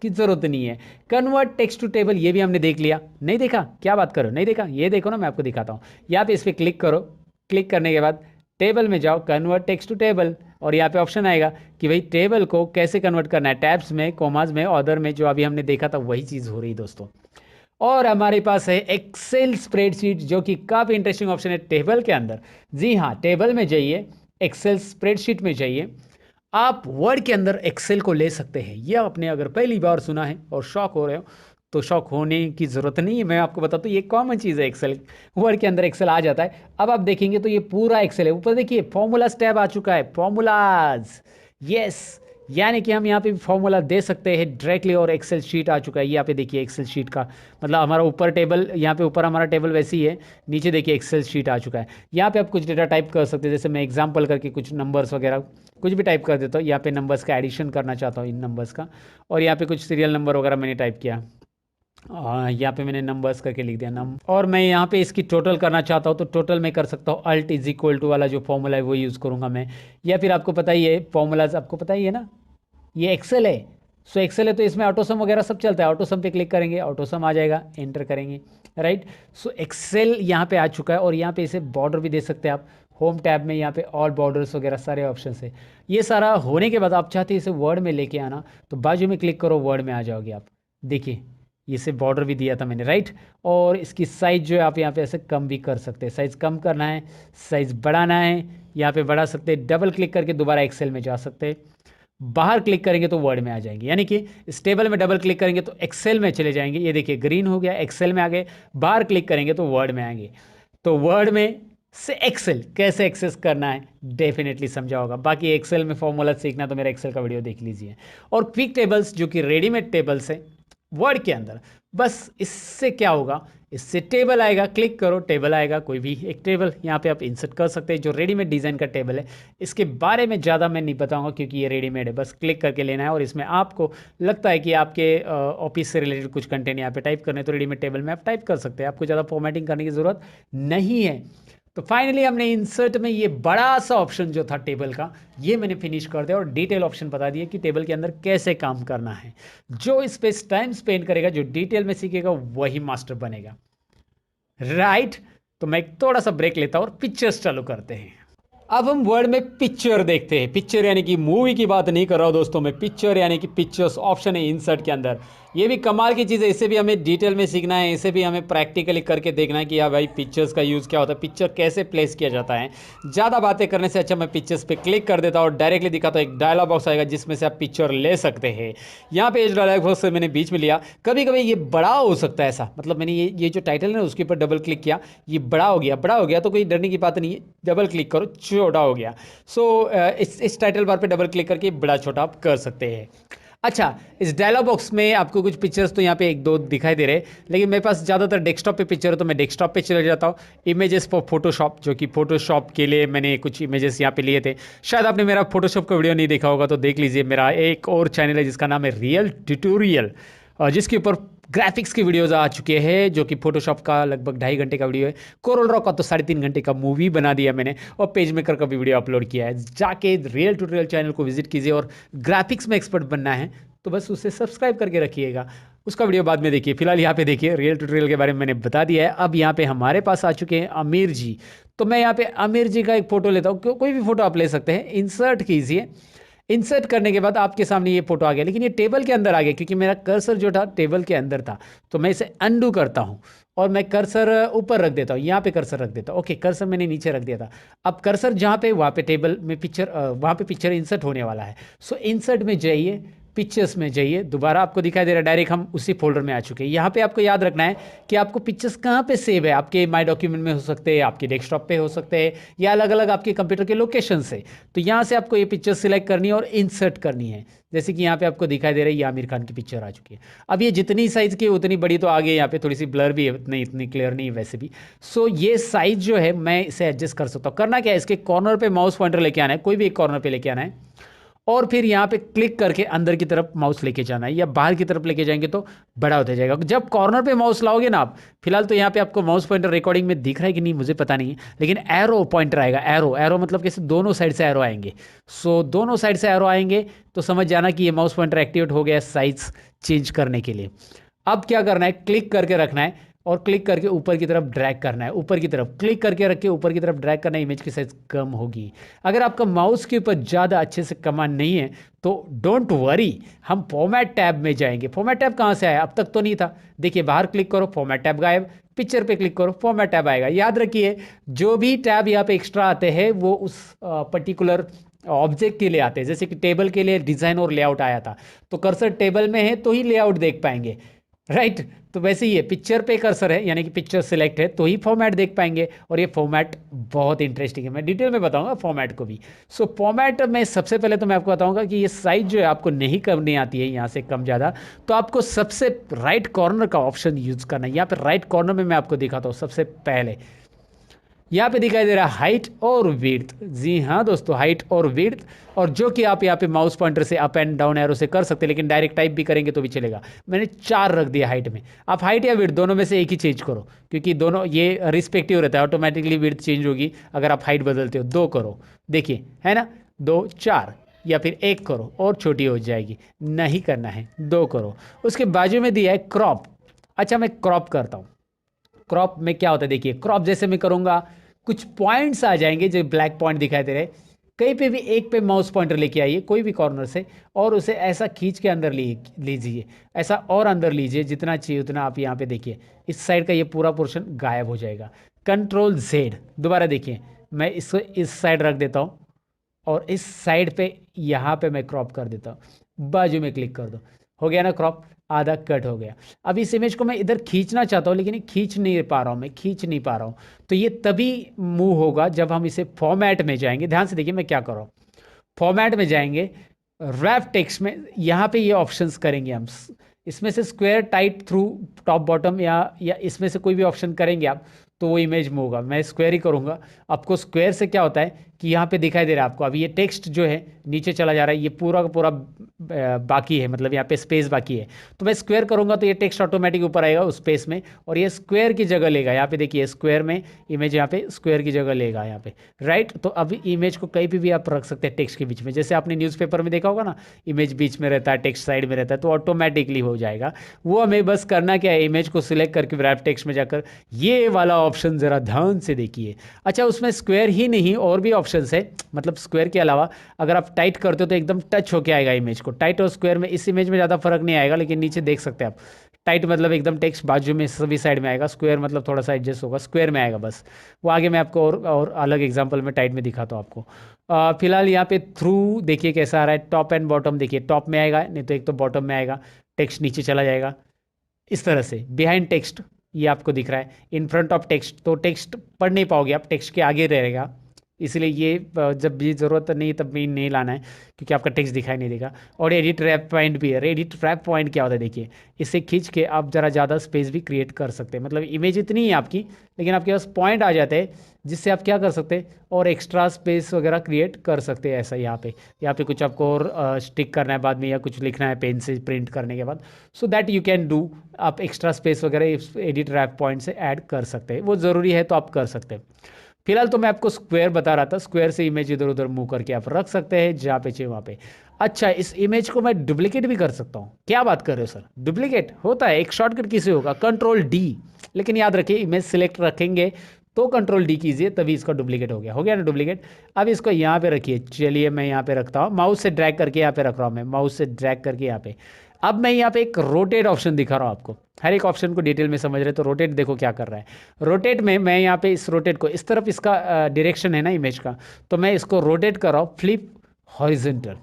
की ज़रूरत नहीं है। कन्वर्ट टेक्स्ट टू टेबल ये भी हमने देख लिया। नहीं देखा? क्या बात करो, नहीं देखा? ये देखो ना, मैं आपको दिखाता हूँ। यहाँ पे इस पर क्लिक करो, क्लिक करने के बाद टेबल में जाओ, कन्वर्ट टेक्स्ट टू टेबल, और यहाँ पे ऑप्शन आएगा कि भाई टेबल को कैसे कन्वर्ट करना है। टैब्स में, कॉमाज में, ऑर्डर में, जो अभी हमने देखा था वही चीज़ हो रही है दोस्तों। और हमारे पास है एक्सेल स्प्रेडशीट, जो कि काफ़ी इंटरेस्टिंग ऑप्शन है टेबल के अंदर। जी हाँ, टेबल में जाइए, एक्सेल स्प्रेडशीट में जाइए। आप वर्ड के अंदर एक्सेल को ले सकते हैं। यह आपने अगर पहली बार सुना है और शॉक हो रहे हो तो शॉक होने की ज़रूरत नहीं है। मैं आपको बताता हूँ ये कॉमन चीज़ है, एक्सेल वर्ड के अंदर एक्सेल आ जाता है। अब आप देखेंगे तो ये पूरा एक्सेल है। ऊपर देखिए फॉर्मूलाज टैब आ चुका है, फॉर्मूलाज, यस। यानी कि हम यहाँ पे फॉर्मूला दे सकते हैं डायरेक्टली। और एक्सेल शीट आ चुका है, यहाँ पे देखिए एक्सेल शीट का मतलब हमारा ऊपर टेबल, यहाँ पे ऊपर हमारा टेबल वैसे ही है, नीचे देखिए एक्सेल शीट आ चुका है। यहाँ पे आप कुछ डेटा टाइप कर सकते हैं, जैसे मैं एग्जांपल करके कुछ नंबर्स वगैरह कुछ भी टाइप कर देता हूँ। यहाँ पे नंबर्स का एडिशन करना चाहता हूँ, इन नंबर्स का, और यहाँ पे कुछ सीरियल नंबर वगैरह मैंने टाइप किया। यहाँ पे मैंने नंबर्स करके लिख दिया नम, और मैं यहाँ पे इसकी टोटल करना चाहता हूँ तो टोटल मैं कर सकता हूँ। अल्ट इज इक्वल टू वाला जो फॉर्मूला है वो यूज़ करूँगा मैं। या फिर आपको पता ही है फॉर्मूलाज, आपको पता ही है ना, ये एक्सेल है। सो एक्सेल है तो इसमें ऑटोसम वगैरह सब चलता है। ऑटोसम पे क्लिक करेंगे, ऑटोसम आ जाएगा, एंटर करेंगे, राइट। सो एक्सेल यहाँ पे आ चुका है। और यहाँ पे इसे बॉर्डर भी दे सकते हैं आप। होम टैब में यहाँ पे ऑल बॉर्डर्स वगैरह सारे ऑप्शन है। ये सारा होने के बाद आप चाहते हैं इसे वर्ड में लेके आना तो बाजू में क्लिक करो, वर्ड में आ जाओगे आप। देखिए इसे बॉर्डर भी दिया था मैंने, राइट। और इसकी साइज़ जो है आप यहाँ पे ऐसे कम भी कर सकते हैं। साइज़ कम करना है, साइज़ बढ़ाना है, यहाँ पे बढ़ा सकते हैं। डबल क्लिक करके दोबारा एक्सेल में जा सकते हैं। बाहर क्लिक करेंगे तो वर्ड में आ जाएंगे। यानी कि इस टेबल में डबल क्लिक करेंगे तो एक्सेल में चले जाएंगे। ये देखिए ग्रीन हो गया, एक्सेल में आ गए। बाहर क्लिक करेंगे तो वर्ड में आएंगे। तो वर्ड में से एक्सेल कैसे एक्सेस करना है डेफिनेटली समझा होगा। बाकी एक्सेल में फॉर्मूला सीखना तो मेरा एक्सेल का वीडियो देख लीजिए। और क्विक टेबल्स जो कि रेडीमेड टेबल्स है वर्ड के अंदर, बस इससे क्या होगा, इससे टेबल आएगा, क्लिक करो टेबल आएगा, कोई भी एक टेबल यहाँ पे आप इंसर्ट कर सकते हैं जो रेडीमेड डिज़ाइन का टेबल है। इसके बारे में ज़्यादा मैं नहीं बताऊंगा क्योंकि ये रेडीमेड है, बस क्लिक करके लेना है। और इसमें आपको लगता है कि आपके ऑफिस से रिलेटेड कुछ कंटेंट यहाँ पे टाइप करने तो रेडीमेड टेबल में आप टाइप कर सकते हैं, आपको ज़्यादा फॉर्मेटिंग करने की ज़रूरत नहीं है। तो फाइनली हमने इंसर्ट में ये बड़ा सा ऑप्शन जो था टेबल का, ये मैंने फिनिश कर दिया और डिटेल ऑप्शन बता दिया कि टेबल के अंदर कैसे काम करना है। जो इस पे टाइम स्पेंड करेगा, जो डिटेल में सीखेगा, वही मास्टर बनेगा, राइट। तो मैं थोड़ा सा ब्रेक लेता हूं और पिक्चर्स चालू करते हैं। अब हम वर्ड में पिक्चर देखते हैं। पिक्चर यानी कि मूवी की बात नहीं कर रहा हूँ दोस्तों, मैं पिक्चर यानी कि पिक्चर्स ऑप्शन है इंसर्ट के अंदर। ये भी कमाल की चीज़ है, इसे भी हमें डिटेल में सीखना है, इसे भी हमें प्रैक्टिकली करके देखना है कि हाँ भाई पिक्चर्स का यूज़ क्या होता है, पिक्चर कैसे प्लेस किया जाता है। ज़्यादा बातें करने से अच्छा मैं पिक्चर्स पे क्लिक कर देता हूँ और डायरेक्टली दिखाता हूँ। एक डायलॉग बॉक्स आएगा जिसमें से आप पिक्चर ले सकते हैं। यहाँ पे इस डायलॉग बॉक्स से मैंने बीच में लिया। कभी कभी ये बड़ा हो सकता है, ऐसा मतलब मैंने ये जो टाइटल है ना उसके ऊपर डबल क्लिक किया, ये बड़ा हो गया। बड़ा हो गया तो कोई डरने की बात नहीं है, डबल क्लिक करो, छोटा हो गया। सो इस टाइटल बार पे डबल क्लिक करके बड़ा छोटा आप कर सकते हैं। अच्छा, इस डायलॉग बॉक्स में आपको कुछ पिक्चर्स तो यहाँ पे एक दो दिखाई दे रहे हैं, लेकिन मेरे पास ज़्यादातर डेस्कटॉप पे पिक्चर है तो मैं डेस्कटॉप पे चले जाता हूँ। इमेजेस फॉर फोटोशॉप, जो कि फोटोशॉप के लिए मैंने कुछ इमेजेस यहाँ पे लिए थे। शायद आपने मेरा फोटोशॉप का वीडियो नहीं देखा होगा तो देख लीजिए। मेरा एक और चैनल है जिसका नाम है रियल ट्यूटोरियल, जिसके ऊपर ग्राफिक्स की वीडियोज आ चुके हैं, जो कि फोटोशॉप का लगभग 2.5 घंटे का वीडियो है। कोरल रॉ का तो 3.5 घंटे का मूवी बना दिया मैंने, और पेज मेकर का भी वीडियो अपलोड किया है। जाके रियल ट्यूटोरियल चैनल को विजिट कीजिए, और ग्राफिक्स में एक्सपर्ट बनना है तो बस उसे सब्सक्राइब करके रखिएगा। उसका वीडियो बाद में देखिए, फिलहाल यहाँ पे देखिए रियल ट्यूटोरियल के बारे में मैंने बता दिया है। अब यहाँ पे हमारे पास आ चुके हैं आमिर जी। तो मैं यहाँ पे आमिर जी का एक फोटो लेता हूँ, कोई भी फोटो आप ले सकते हैं। इंसर्ट कीजिए, इंसर्ट करने के बाद आपके सामने ये फोटो आ गया, लेकिन ये टेबल के अंदर आ गया क्योंकि मेरा कर्सर जो था टेबल के अंदर था। तो मैं इसे अंडू करता हूँ और मैं कर्सर ऊपर रख देता हूँ, यहाँ पे कर्सर रख देता हूँ। ओके, कर्सर मैंने नीचे रख दिया था। अब कर्सर जहाँ पे, वहाँ पे टेबल में पिक्चर, वहाँ पे पिक्चर इंसर्ट होने वाला है। सो इंसर्ट में जाइए, पिक्चर्स में जाइए, दोबारा आपको दिखाई दे रहा है डायरेक्ट हम उसी फोल्डर में आ चुके हैं। यहाँ पे आपको याद रखना है कि आपको पिक्चर्स कहाँ पे सेव है। आपके माई डॉक्यूमेंट में हो सकते हैं, आपके डेस्कटॉप पे हो सकते हैं, या अलग अलग आपके कंप्यूटर के लोकेशन से। तो यहाँ से आपको ये पिक्चर सिलेक्ट करनी है और इंसर्ट करनी है। जैसे कि यहाँ पे आपको दिखाई दे रहा है, ये आमिर खान की पिक्चर आ चुकी है। अब ये जितनी साइज़ की उतनी बड़ी तो आगे, यहाँ पे थोड़ी सी ब्लर भी है, इतनी क्लियर नहीं है वैसे भी। सो ये साइज़ जो है मैं इसे एडजस्ट कर सकता हूँ। करना क्या है, इसके कॉर्नर पे माउस पॉइंटर लेके आना है, कोई भी एक कॉर्नर पे लेके आना है, और फिर यहाँ पे क्लिक करके अंदर की तरफ माउस लेके जाना है, या बाहर की तरफ लेके जाएंगे तो बड़ा होता जाएगा। जब कॉर्नर पे माउस लाओगे ना आप, फिलहाल तो यहाँ पे आपको माउस पॉइंटर रिकॉर्डिंग में दिख रहा है कि नहीं मुझे पता नहीं है, लेकिन एरो पॉइंटर आएगा। एरो एरो मतलब कैसे, दोनों साइड से एरो आएंगे। सो दोनों साइड से एरो आएंगे तो समझ जाना कि ये माउस पॉइंटर एक्टिवेट हो गया साइज चेंज करने के लिए। अब क्या करना है, क्लिक करके रखना है और क्लिक करके ऊपर की तरफ ड्रैग करना है। ऊपर की तरफ क्लिक करके रख के ऊपर की तरफ ड्रैग करना है, इमेज की साइज कम होगी। अगर आपका माउस के ऊपर ज़्यादा अच्छे से कमांड नहीं है तो डोंट वरी, हम फॉर्मेट टैब में जाएंगे। फॉर्मेट टैब कहाँ से आया, अब तक तो नहीं था। देखिए बाहर क्लिक करो, फॉर्मेट टैब गायब। पिक्चर पे क्लिक करो, फॉर्मेट टैब आएगा। याद रखिए, जो भी टैब यहाँ पे एक्स्ट्रा आते हैं वो उस पर्टिकुलर ऑब्जेक्ट के लिए आते हैं। जैसे कि टेबल के लिए डिज़ाइन और लेआउट आया था, तो कर्सर टेबल में है तो ही लेआउट देख पाएंगे, राइट। तो वैसे ही है, पिक्चर पे कर्सर है यानी कि पिक्चर सिलेक्ट है तो ही फॉर्मेट देख पाएंगे। और ये फॉर्मेट बहुत इंटरेस्टिंग है, मैं डिटेल में बताऊंगा फॉर्मेट को भी। सो फॉर्मेट में सबसे पहले तो मैं आपको बताऊंगा कि ये साइज जो है आपको नहीं करनी आती है यहाँ से कम ज़्यादा, तो आपको सबसे राइट कॉर्नर का ऑप्शन यूज़ करना है। यहाँ पे राइट कॉर्नर में मैं आपको दिखाता हूँ। सबसे पहले यहाँ पे दिखाई दे रहा है हाइट और विड्थ। जी हाँ दोस्तों, हाइट और विड्थ, और जो कि आप यहाँ पे माउस पॉइंटर से अप एंड डाउन एरो से कर सकते हैं, लेकिन डायरेक्ट टाइप भी करेंगे तो भी चलेगा। मैंने 4 रख दिया हाइट में। आप हाइट या विड्थ दोनों में से एक ही चेंज करो, क्योंकि दोनों ये रिस्पेक्टिव रहता है, ऑटोमेटिकली विड्थ चेंज होगी अगर आप हाइट बदलते हो। 2 करो, देखिए है ना, 2 4, या फिर 1 करो और छोटी हो जाएगी। नहीं करना है, 2 करो। उसके बाजू में दिया है क्रॉप। अच्छा, मैं क्रॉप करता हूँ। क्रॉप में क्या होता है, देखिए क्रॉप जैसे मैं करूँगा कुछ पॉइंट्स आ जाएंगे, जो ब्लैक पॉइंट दिखाई दे रहे हैं। कहीं पे भी एक पे माउस पॉइंटर लेके आइए कोई भी कॉर्नर से, और उसे ऐसा खींच के अंदर लीजिए, ऐसा और अंदर लीजिए जितना चाहिए उतना। आप यहाँ पे देखिए इस साइड का ये पूरा पोर्शन गायब हो जाएगा। कंट्रोल जेड, दोबारा देखिए, मैं इसको इस साइड रख देता हूँ और इस साइड पे यहाँ पे मैं क्रॉप कर देता हूँ। बाजू में क्लिक कर दो, हो गया ना क्रॉप, आधा कट हो गया। अब इस इमेज को मैं इधर खींचना चाहता हूँ, लेकिन ये खींच नहीं पा रहा हूँ, मैं खींच नहीं पा रहा हूँ। तो ये तभी मूव होगा जब हम इसे फॉर्मेट में जाएंगे। ध्यान से देखिए मैं क्या कर रहा हूँ, फॉर्मेट में जाएंगे, रैप टेक्स्ट में, यहाँ पे ये ऑप्शंस करेंगे हम। इसमें से square, tight, through, top bottom, या इसमें से कोई भी ऑप्शन करेंगे आप तो वो इमेज में होगा। मैं स्क्वायर ही करूँगा। आपको स्क्वायर से क्या होता है कि यहाँ पे दिखाई दे रहा है आपको, अभी ये टेक्स्ट जो है नीचे चला जा रहा है, ये पूरा का पूरा बाकी है, मतलब यहाँ पे स्पेस बाकी है। तो मैं स्क्वायर करूँगा तो ये टेक्स्ट ऑटोमेटिक ऊपर आएगा उस स्पेस में, और ये स्क्वायर की जगह लेगा। यहाँ पे देखिए स्क्वायर में इमेज यहाँ पे स्क्वायर की जगह लेगा यहाँ पे, राइट। तो अब इमेज को कहीं भी आप रख सकते हैं टेक्स्ट के बीच में। जैसे आपने न्यूज़पेपर में देखा होगा ना, इमेज बीच में रहता है, टेक्स्ट साइड में रहता है, तो ऑटोमेटिकली हो जाएगा वो। हमें बस करना क्या है, इमेज को सिलेक्ट करके रैप टेक्स्ट में जाकर ये वाला ऑप्शन ज़रा ध्यान से देखिए। अच्छा, उसमें स्क्वायर ही नहीं और भी ऑप्शंस है, मतलब स्क्वायर के अलावा अगर आप टाइट करते हो तो एकदम टच होके आएगा इमेज को। टाइट और स्क्वायर में इस इमेज में ज़्यादा फर्क नहीं आएगा, लेकिन नीचे देख सकते हैं आप, टाइट मतलब एकदम टेक्स्ट बाजू में सभी साइड में आएगा, स्क्वायर मतलब थोड़ा सा एडजस्ट होगा, स्क्वायर में आएगा बस। वो आगे मैं आपको और अलग एग्जांपल में टाइट में दिखाता हूँ आपको। फिलहाल यहाँ पे थ्रू देखिए कैसा आ रहा है, टॉप एंड बॉटम देखिए, टॉप में आएगा, नहीं तो एक तो बॉटम में आएगा, टेक्स्ट नीचे चला जाएगा इस तरह से। बिहाइंड टेक्स्ट ये आपको दिख रहा है, इन फ्रंट ऑफ टेक्स्ट, तो टेक्स्ट पढ़ नहीं पाओगे आप, टेक्स्ट के आगे रहेगा, इसलिए ये जब भी ज़रूरत नहीं तब भी नहीं लाना है, क्योंकि आपका टेक्स्ट दिखाई नहीं देगा। और एडिट रैप पॉइंट भी है। एडिट रैप पॉइंट क्या होता है देखिए, इसे खींच के आप ज़रा ज़्यादा स्पेस भी क्रिएट कर सकते हैं। मतलब इमेज इतनी है आपकी, लेकिन आपके पास पॉइंट आ जाते हैं जिससे आप क्या कर सकते हैं, और एक्स्ट्रा स्पेस वगैरह क्रिएट कर सकते हैं। ऐसा यहाँ पे कुछ आपको और स्टिक करना है बाद में, या कुछ लिखना है पेन से प्रिंट करने के बाद, so that you can do. आप एक्स्ट्रा स्पेस वगैरह एडिट रैप पॉइंट से ऐड कर सकते हैं, वो ज़रूरी है तो आप कर सकते हैं। फिलहाल तो मैं आपको स्क्वायर बता रहा था, स्क्वायर से इमेज इधर उधर मूव करके आप रख सकते हैं जहाँ पे चाहिए वहाँ पे। अच्छा, इस इमेज को मैं डुप्लीकेट भी कर सकता हूँ। क्या बात कर रहे हो सर, डुप्लीकेट होता है? एक शॉर्टकट किसे होगा, कंट्रोल डी। लेकिन याद रखिए, इमेज सिलेक्ट रखेंगे तो कंट्रोल डी कीजिए, तभी इसका डुप्लीकेट हो गया ना डुप्लीकेट। अब इसको यहाँ पे रखिए, चलिए मैं यहाँ पे रखता हूँ, माउस से ड्रैग करके यहाँ पे रख रहा हूँ मैं, माउस से ड्रैग करके यहाँ पे। अब मैं यहाँ पे एक रोटेट ऑप्शन दिखा रहा हूँ आपको। हर एक ऑप्शन को डिटेल में समझ रहे तो रोटेट देखो क्या कर रहा है। रोटेट में मैं यहाँ पे इस रोटेट को इस तरफ, इसका डायरेक्शन है ना इमेज का, तो मैं इसको रोटेट कर रहा हूँ, फ्लिप हॉरिजेंटल।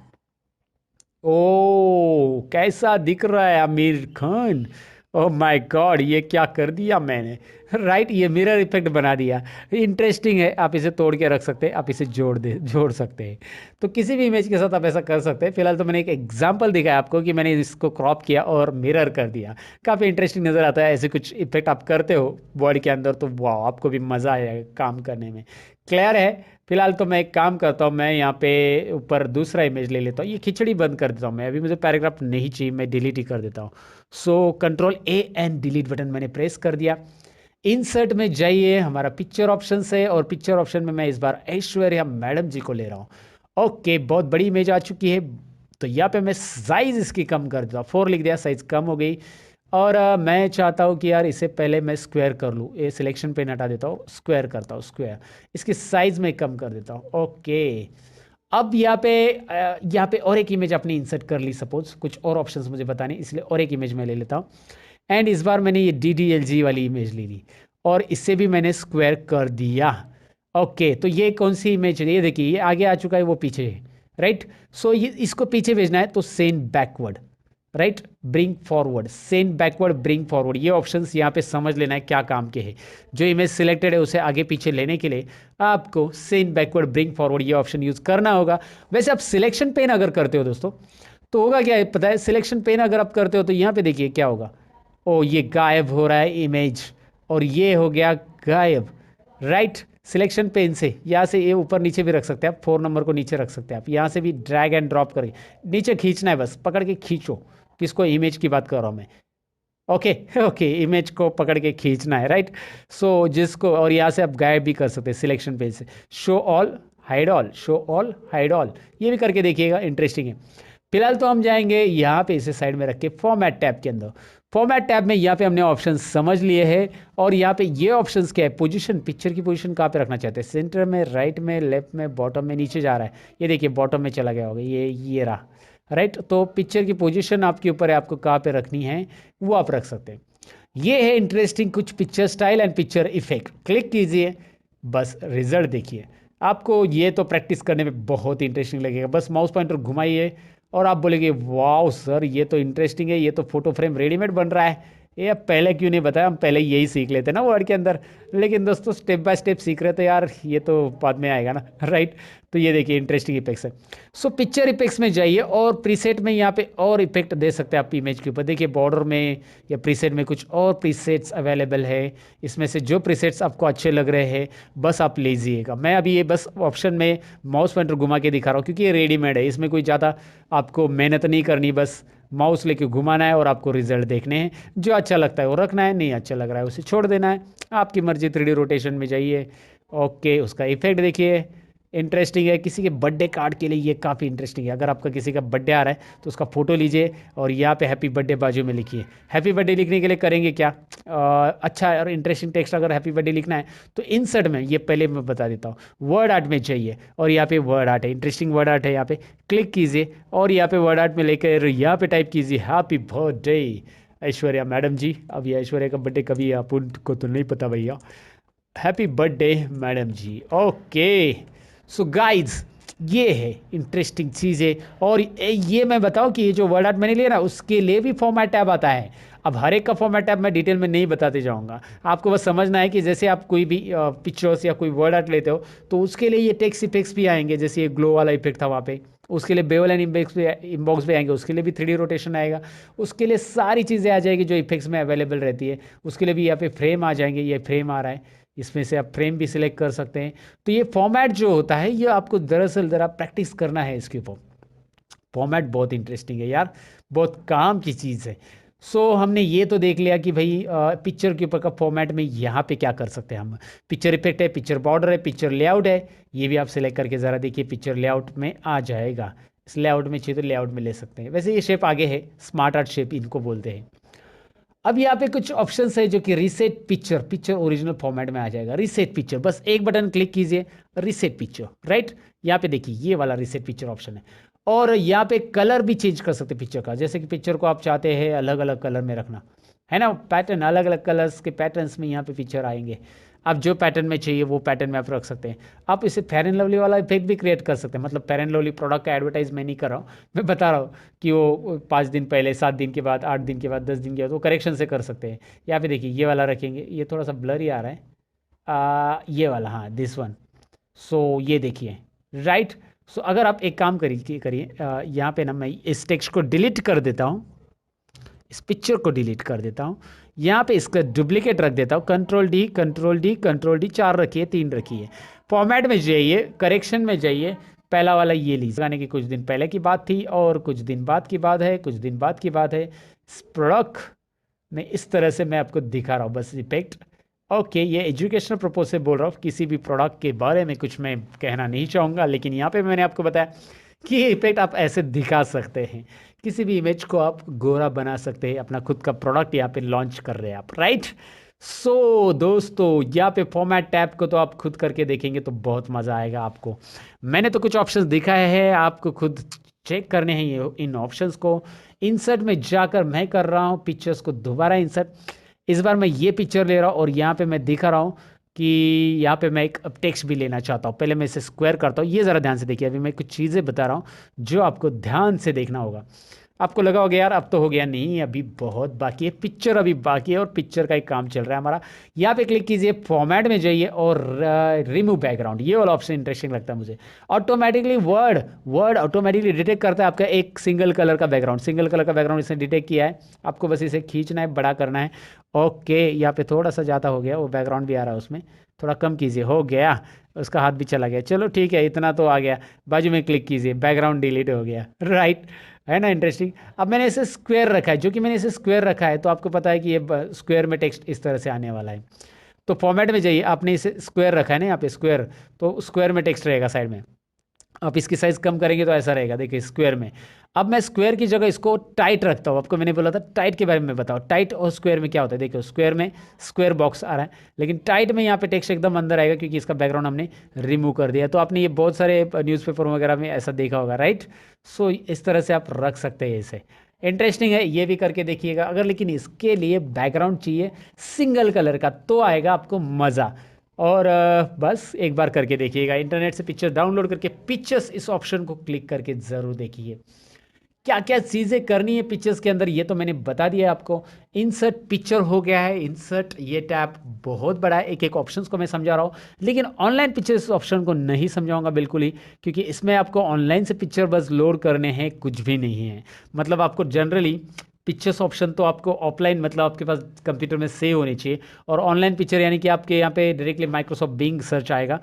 ओ कैसा दिख रहा है Aamir Khan, oh my God, ये क्या कर दिया मैंने। राइट, ये मिरर इफेक्ट बना दिया। इंटरेस्टिंग है, आप इसे तोड़ के रख सकते हैं, आप इसे जोड़ सकते हैं। तो किसी भी इमेज के साथ आप ऐसा कर सकते हैं। फिलहाल तो मैंने एक एग्जांपल दिखाया आपको कि मैंने इसको क्रॉप किया और मिरर कर दिया। काफ़ी इंटरेस्टिंग नज़र आता है। ऐसे कुछ इफेक्ट आप करते हो बॉडी के अंदर तो वाह, आपको भी मज़ा आएगा काम करने में। क्लियर है? फिलहाल तो मैं एक काम करता हूँ, मैं यहाँ पे ऊपर दूसरा इमेज ले लेता हूँ। ये खिचड़ी बंद कर देता हूँ मैं, अभी मुझे पैराग्राफ नहीं चाहिए, मैं डिलीट ही कर देता हूँ। So control A and delete button मैंने प्रेस कर दिया। इंसर्ट में जाइए, हमारा पिक्चर ऑप्शन है, और पिक्चर ऑप्शन में मैं इस बार ऐश्वर्या मैडम जी को ले रहा हूँ। ओके, बहुत बड़ी इमेज आ चुकी है। तो यहाँ पे मैं साइज इसकी कम कर देता हूँ, 4 लिख दिया, साइज कम हो गई। और मैं चाहता हूँ कि यार इसे पहले मैं स्क्वायर कर लूँ। ये सिलेक्शन पे हटा देता हूँ, स्क्वायर करता हूँ, स्क्वायर। इसकी साइज में कम कर देता हूँ। ओके, अब यहाँ पे और एक इमेज आपने इंसर्ट कर ली, सपोज कुछ और ऑप्शंस मुझे बताने, इसलिए और एक इमेज मैं ले लेता हूँ। एंड इस बार मैंने ये DDLG वाली इमेज ले ली, और इससे भी मैंने स्क्वायर कर दिया। ओके, तो ये कौन सी इमेज है, ये देखिए, ये आगे आ चुका है, वो पीछे है। राइट, सो ये इसको पीछे भेजना है तो send backward, right, bring forward, send backward, bring forward, ये ऑप्शंस यहाँ पे समझ लेना है क्या काम के हैं। जो इमेज सिलेक्टेड है उसे आगे पीछे लेने के लिए आपको सेंड बैकवर्ड, ब्रिंग फॉरवर्ड ये ऑप्शन यूज करना होगा। वैसे आप सिलेक्शन पेन अगर करते हो दोस्तों, तो होगा क्या है पता है, सिलेक्शन पेन अगर आप करते हो तो यहाँ पे देखिए क्या होगा। ओ, ये गायब हो रहा है इमेज, और ये हो गया गायब। राइट, सिलेक्शन पेन से यहाँ से ये ऊपर नीचे भी रख सकते हैं आप, 4 नंबर को नीचे रख सकते हैं आप, यहाँ से भी ड्रैग एंड ड्रॉप करके नीचे खींचना है, बस पकड़ के खींचो। किसको, इमेज की बात कर रहा हूँ मैं। ओके ओके, इमेज को पकड़ के खींचना है। राइट, सो जिसको, और यहाँ से आप गायब भी कर सकते हैं सिलेक्शन पेज से, show all hide all, show all hide all, ये भी करके देखिएगा, इंटरेस्टिंग है। फिलहाल तो हम जाएंगे यहाँ पे, इसे साइड में रख के फॉर्मेट टैब के अंदर। फॉर्मेट टैब में यहाँ पे हमने ऑप्शन समझ लिए हैं, और यहाँ पे ये ऑप्शंस क्या है, पोजीशन, पिक्चर की पोजीशन कहाँ पे रखना चाहते हैं, सेंटर में, राइट में, लेफ्ट में, बॉटम में, नीचे जा रहा है, ये देखिए बॉटम में चला गया होगा, ये रहा। राइट, तो पिक्चर की पोजीशन आपके ऊपर है, आपको कहाँ पे रखनी है वो आप रख सकते हैं। ये है इंटरेस्टिंग कुछ picture style and picture effect. Click कीजिए, बस रिजल्ट देखिए। आपको ये तो प्रैक्टिस करने में बहुत इंटरेस्टिंग लगेगा। बस माउस पॉइंटर घुमाइए और आप बोलेंगे वाओ सर, ये तो इंटरेस्टिंग है, ये तो फोटो फ्रेम रेडीमेड बन रहा है, ये अब पहले क्यों नहीं बताया, हम पहले यही सीख लेते ना वर्ड के अंदर। लेकिन दोस्तों स्टेप बाय स्टेप सीख रहे तो यार, ये तो बाद में आएगा ना। राइट, तो ये देखिए इंटरेस्टिंग इफेक्ट्स है। सो पिक्चर इफेक्ट्स में जाइए, और प्रीसेट में यहाँ पे और इफेक्ट दे सकते हैं आप इमेज के ऊपर। देखिए बॉर्डर में या प्रीसेट में कुछ और प्रीसेट्स अवेलेबल है, इसमें से जो प्रीसेट्स आपको अच्छे लग रहे हैं बस आप लीजिएगा। मैं अभी ये बस ऑप्शन में माउस पॉइंटर घुमा के दिखा रहा हूँ, क्योंकि ये रेडीमेड है, इसमें कोई ज़्यादा आपको मेहनत नहीं करनी, बस माउस लेके घुमाना है और आपको रिजल्ट देखने हैं। जो अच्छा लगता है वो रखना है, नहीं अच्छा लग रहा है उसे छोड़ देना है, आपकी मर्जी। 3D रोटेशन में जाइए। ओके, उसका इफेक्ट देखिए, इंटरेस्टिंग है। किसी के बर्थडे कार्ड के लिए ये काफ़ी इंटरेस्टिंग है। अगर आपका किसी का बर्थडे आ रहा है तो उसका फोटो लीजिए और यहाँ पे हैप्पी बर्थडे बाजू में लिखिए। हैप्पी बर्थडे लिखने के लिए करेंगे क्या, अच्छा और इंटरेस्टिंग टेक्स्ट अगर हैप्पी बर्थडे लिखना है तो इंसर्ट में, ये पहले मैं बता देता हूँ, वर्ड आर्ट में चाहिए, और यहाँ पे वर्ड आर्ट है, इंटरेस्टिंग वर्ड आर्ट है, यहाँ पे क्लिक कीजिए और यहाँ पे वर्ड आर्ट में लेकर यहाँ पे टाइप कीजिए हैप्पी बर्थडे ऐश्वर्या मैडम जी। अब ये ऐश्वर्या का बर्थडे कभी है आपको तो नहीं पता भैया। हैप्पी बर्थडे मैडम जी। ओके, सो गाइड्स, ये है इंटरेस्टिंग चीज़ें। और ये मैं बताऊं कि ये जो वर्ड आर्ट मैंने लिया ना, उसके लिए भी फॉर्मेट टैब आता है। अब हर एक का फॉर्मेट टैब मैं डिटेल में नहीं बताते जाऊंगा, आपको बस समझना है कि जैसे आप कोई भी पिक्चर्स या कोई वर्ड आर्ट लेते हो तो उसके लिए ये टेक्स्ट इफेक्ट्स भी आएंगे, जैसे ये ग्लो वाला इफेक्ट था वहाँ पे, उसके लिए बेवल एंड इम्बॉक्स भी आएंगे, उसके लिए भी 3D रोटेशन आएगा, उसके लिए सारी चीज़ें आ जाएगी जो इफेक्ट्स में अवेलेबल रहती है। उसके लिए भी यहाँ पे फ्रेम आ जाएंगे, ये फ्रेम आ रहा है, इसमें से आप फ्रेम भी सिलेक्ट कर सकते हैं। तो ये फॉर्मेट जो होता है ये आपको दरअसल ज़रा प्रैक्टिस करना है इसके ऊपर। फॉर्मेट बहुत इंटरेस्टिंग है यार, बहुत काम की चीज़ है। हमने ये तो देख लिया कि भाई पिक्चर के ऊपर का फॉर्मेट में यहाँ पे क्या कर सकते हैं हम। पिक्चर इफेक्ट है, पिक्चर बॉर्डर है, पिक्चर लेआउट है, ये भी आप सिलेक्ट करके ज़रा देखिए पिक्चर लेआउट में आ जाएगा। इस लेआउट में चाहिए तो लेआउट में ले सकते हैं। वैसे ये शेप आगे है, स्मार्ट आर्ट शेप इनको बोलते हैं। अब यहाँ पे कुछ ऑप्शंस है जो कि reset picture, picture original format में आ जाएगा। रीसेट पिक्चर, बस एक बटन क्लिक कीजिए, रीसेट पिक्चर, राइट। यहाँ पे देखिए ये वाला रीसेट पिक्चर ऑप्शन है। और यहाँ पे कलर भी चेंज कर सकते हैं पिक्चर का, जैसे कि पिक्चर को आप चाहते हैं अलग अलग कलर में रखना है ना, पैटर्न अलग अलग कलर्स के पैटर्न्स में यहाँ पे पिक्चर आएंगे। आप जो पैटर्न में चाहिए वो पैटर्न में आप रख सकते हैं। आप इसे फेयर एंड लवली वाला इफेक्ट भी क्रिएट कर सकते हैं, मतलब फेयर एंड लवली प्रोडक्ट का एडवर्टाइज मैं नहीं कर रहा हूँ, मैं बता रहा हूँ कि वो 5 दिन पहले, 7 दिन के बाद, 8 दिन के बाद, 10 दिन के बाद वो करेक्शन से कर सकते हैं। यहाँ पे देखिए ये वाला रखेंगे, ये थोड़ा सा ब्लर ही आ रहा है, ये वाला, हाँ दिस वन। ये देखिए, राइट। अगर आप एक काम करिए यहाँ पे ना मैं इस टेक्स्ट को डिलीट कर देता हूँ, इस पिक्चर को डिलीट कर देता हूँ, यहाँ पे इसका डुप्लीकेट रख देता हूँ, control D control D control D, 4 रखिए, 3 रखिए। फॉर्मेट में जाइए, करेक्शन में जाइए, पहला वाला ये लीजिए, लगाने की कुछ दिन पहले की बात थी और कुछ दिन बाद की बात है, कुछ दिन बाद की बात है। प्रोडक्ट में इस तरह से मैं आपको दिखा रहा हूँ बस इफेक्ट। ओके, ये एजुकेशनल पर्पज से बोल रहा हूँ, किसी भी प्रोडक्ट के बारे में कुछ मैं कहना नहीं चाहूँगा, लेकिन यहाँ पे मैंने आपको बताया कि ये इफेक्ट आप ऐसे दिखा सकते हैं, किसी भी इमेज को आप गोरा बना सकते हैं, अपना खुद का प्रोडक्ट यहाँ पे लॉन्च कर रहे हैं आप, राइट। दोस्तों यहाँ पे फॉर्मेट टैब को तो आप खुद करके देखेंगे तो बहुत मज़ा आएगा आपको। मैंने तो कुछ ऑप्शंस दिखाए हैं, आपको खुद चेक करने हैं ये इन ऑप्शंस को। इंसर्ट में जाकर मैं कर रहा हूँ पिक्चर्स को दोबारा इंसर्ट, इस बार मैं ये पिक्चर ले रहा हूँ और यहाँ पे मैं दिखा रहा हूँ कि यहाँ पे मैं एक टेक्स्ट भी लेना चाहता हूँ। पहले मैं इसे स्क्वायर करता हूँ, ये ज़रा ध्यान से देखिए, अभी मैं कुछ चीज़ें बता रहा हूँ जो आपको ध्यान से देखना होगा। आपको लगा होगा यार अब तो हो गया, नहीं अभी बहुत बाकी है, पिक्चर अभी बाकी है और पिक्चर का एक काम चल रहा है हमारा। यहाँ पे क्लिक कीजिए, फॉर्मेट में जाइए और रिमूव बैकग्राउंड, ये वाला ऑप्शन इंटरेस्टिंग लगता है मुझे। ऑटोमेटिकली वर्ड ऑटोमेटिकली डिटेक्ट करता है आपका एक सिंगल कलर का बैकग्राउंड, सिंगल कलर का बैकग्राउंड इसने डिटेक्ट किया है। आपको बस इसे खींचना है, बड़ा करना है। ओके, यहाँ पे थोड़ा सा ज़्यादा हो गया, वो बैकग्राउंड भी आ रहा है उसमें, थोड़ा कम कीजिए, हो गया, उसका हाथ भी चला गया, चलो ठीक है, इतना तो आ गया। बाजू में क्लिक कीजिए, बैकग्राउंड डिलीट हो गया, राइट, है ना इंटरेस्टिंग। अब मैंने इसे स्क्वायर रखा है, जो कि मैंने इसे स्क्वायर रखा है तो आपको पता है कि ये स्क्वायर में टेक्स्ट इस तरह से आने वाला है। तो फॉर्मेट में जाइए, आपने इसे स्क्वायर रखा है ना यहाँ पे स्क्वायर, तो स्क्वायर में टेक्स्ट रहेगा साइड में। आप इसकी साइज़ कम करेंगे तो ऐसा रहेगा, देखिए स्क्वायर में। अब मैं स्क्वायर की जगह इसको टाइट रखता हूँ, आपको मैंने बोला था टाइट के बारे में बताओ, टाइट और स्क्वायर में क्या होता है। देखो स्क्वायर में स्क्वायर बॉक्स आ रहा है, लेकिन टाइट में यहाँ पे टेक्स्ट एकदम अंदर आएगा क्योंकि इसका बैकग्राउंड हमने रिमूव कर दिया। तो आपने ये बहुत सारे न्यूज़पेपर वगैरह में ऐसा देखा होगा, राइट। इस तरह से आप रख सकते हैं इसे, इंटरेस्टिंग है, ये भी करके देखिएगा। अगर लेकिन इसके लिए बैकग्राउंड चाहिए सिंगल कलर का तो आएगा आपको मज़ा। और बस एक बार करके देखिएगा, इंटरनेट से पिक्चर डाउनलोड करके पिक्चर्स इस ऑप्शन को क्लिक करके ज़रूर देखिए। क्या क्या चीज़ें करनी है पिक्चर्स के अंदर ये तो मैंने बता दिया है आपको। इंसर्ट पिक्चर हो गया है, इंसर्ट ये टैब बहुत बड़ा है, एक एक ऑप्शंस को मैं समझा रहा हूँ, लेकिन ऑनलाइन पिक्चर्स ऑप्शन को नहीं समझाऊंगा बिल्कुल ही, क्योंकि इसमें आपको ऑनलाइन से पिक्चर बस लोड करने हैं, कुछ भी नहीं है। मतलब आपको जनरली पिक्चर्स ऑप्शन तो आपको ऑफलाइन, मतलब आपके पास कंप्यूटर में सेव होनी चाहिए, और ऑनलाइन पिक्चर यानी कि आपके यहाँ पे डायरेक्टली माइक्रोसॉफ्ट बिंग सर्च आएगा,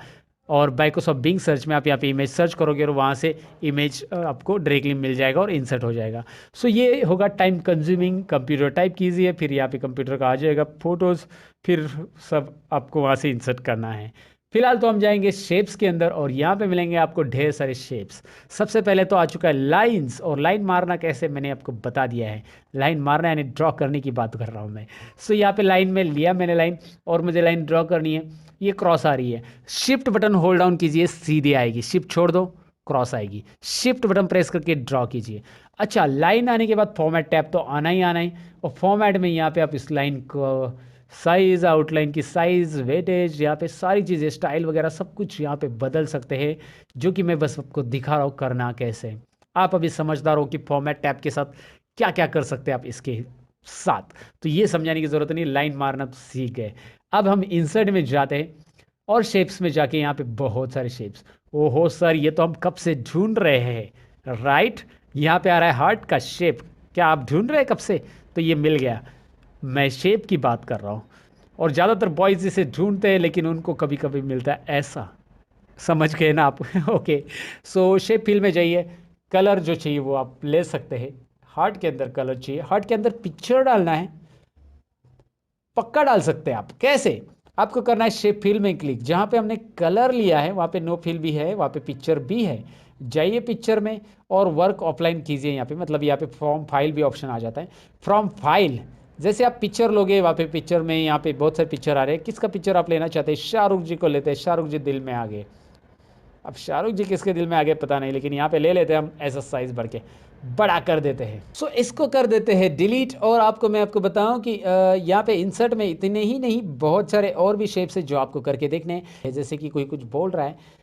और माइक्रोसॉफ्ट बिंग सर्च में आप यहाँ पे इमेज सर्च करोगे और वहाँ से इमेज आपको डायरेक्टली मिल जाएगा और इंसर्ट हो जाएगा। ये होगा टाइम कंज्यूमिंग। कंप्यूटर टाइप कीजिए, फिर यहाँ पे कंप्यूटर का आ जाएगा फोटोज़, फिर सब आपको वहाँ से इंसर्ट करना है। फिलहाल तो हम जाएंगे शेप्स के अंदर और यहाँ पे मिलेंगे आपको ढेर सारे शेप्स। सबसे पहले तो आ चुका है लाइंस, और लाइन मारना कैसे मैंने आपको बता दिया है। लाइन मारना यानी ड्रॉ करने की बात कर रहा हूँ मैं। यहाँ पे लाइन में लिया मैंने लाइन, और मुझे लाइन ड्रॉ करनी है। ये क्रॉस आ रही है, शिफ्ट बटन होल्ड डाउन कीजिए, सीधे आएगी, शिफ्ट छोड़ दो क्रॉस आएगी, शिफ्ट बटन प्रेस करके ड्रॉ कीजिए। अच्छा, लाइन आने के बाद फॉर्मेट टैब तो आना ही आना है, और फॉर्मेट में यहाँ पे आप इस लाइन को साइज़, आउटलाइन की साइज़, वेटेज, यहाँ पे सारी चीज़ें, स्टाइल वगैरह सब कुछ यहाँ पे बदल सकते हैं, जो कि मैं बस आपको दिखा रहा हूँ करना कैसे। आप अभी समझदार हो कि फॉर्मेट टैब के साथ क्या क्या कर सकते हैं आप इसके 7। तो ये समझाने की ज़रूरत नहीं, लाइन मारना तो सीख गए। अब हम इंसर्ट में जाते हैं और शेप्स में जाके यहाँ पे बहुत सारे शेप्स। ओहो सर, ये तो हम कब से ढूंढ रहे हैं, राइट। यहाँ पे आ रहा है हार्ट का शेप, क्या आप ढूंढ रहे हैं कब से? तो ये मिल गया। मैं शेप की बात कर रहा हूँ, और ज़्यादातर बॉयज़ इसे ढूंढते हैं, लेकिन उनको कभी कभी मिलता है ऐसा। समझ गए ना आप? ओके। सो शेप फील में जाइए, कलर जो चाहिए वो आप ले सकते हैं। हार्ट के अंदर कलर चाहिए, हार्ट के अंदर पिक्चर डालना है, पक्का डाल सकते हैं आप। कैसे? आपको करना है शेप फिल में क्लिक, जहाँ पे हमने कलर लिया है वहाँ पे नो फिल भी है, वहाँ पे पिक्चर भी है। जाइए पिक्चर में और वर्क ऑफलाइन कीजिए यहाँ पे, मतलब यहाँ पे फ्रॉम फाइल भी ऑप्शन आ जाता है। फ्रॉम फाइल जैसे आप पिक्चर लोगे, वहाँ पे पिक्चर में यहाँ पे बहुत सारे पिक्चर आ रहे हैं। किसका पिक्चर आप लेना चाहते हैं? शाहरुख जी को लेते हैं, शाहरुख जी दिल में आ गए। अब शाहरुख जी किसके दिल में आ गए पता नहीं, लेकिन यहाँ पे ले लेते हैं हम, ऐसा साइज बढ़ के बड़ा कर देते हैं। सो इसको कर देते हैं डिलीट। और आपको मैं आपको बताऊं कि यहाँ पे इंसर्ट में इतने ही नहीं, बहुत सारे और भी शेप्स है जो आपको करके देखने हैं। जैसे कि कोई कुछ बोल रहा है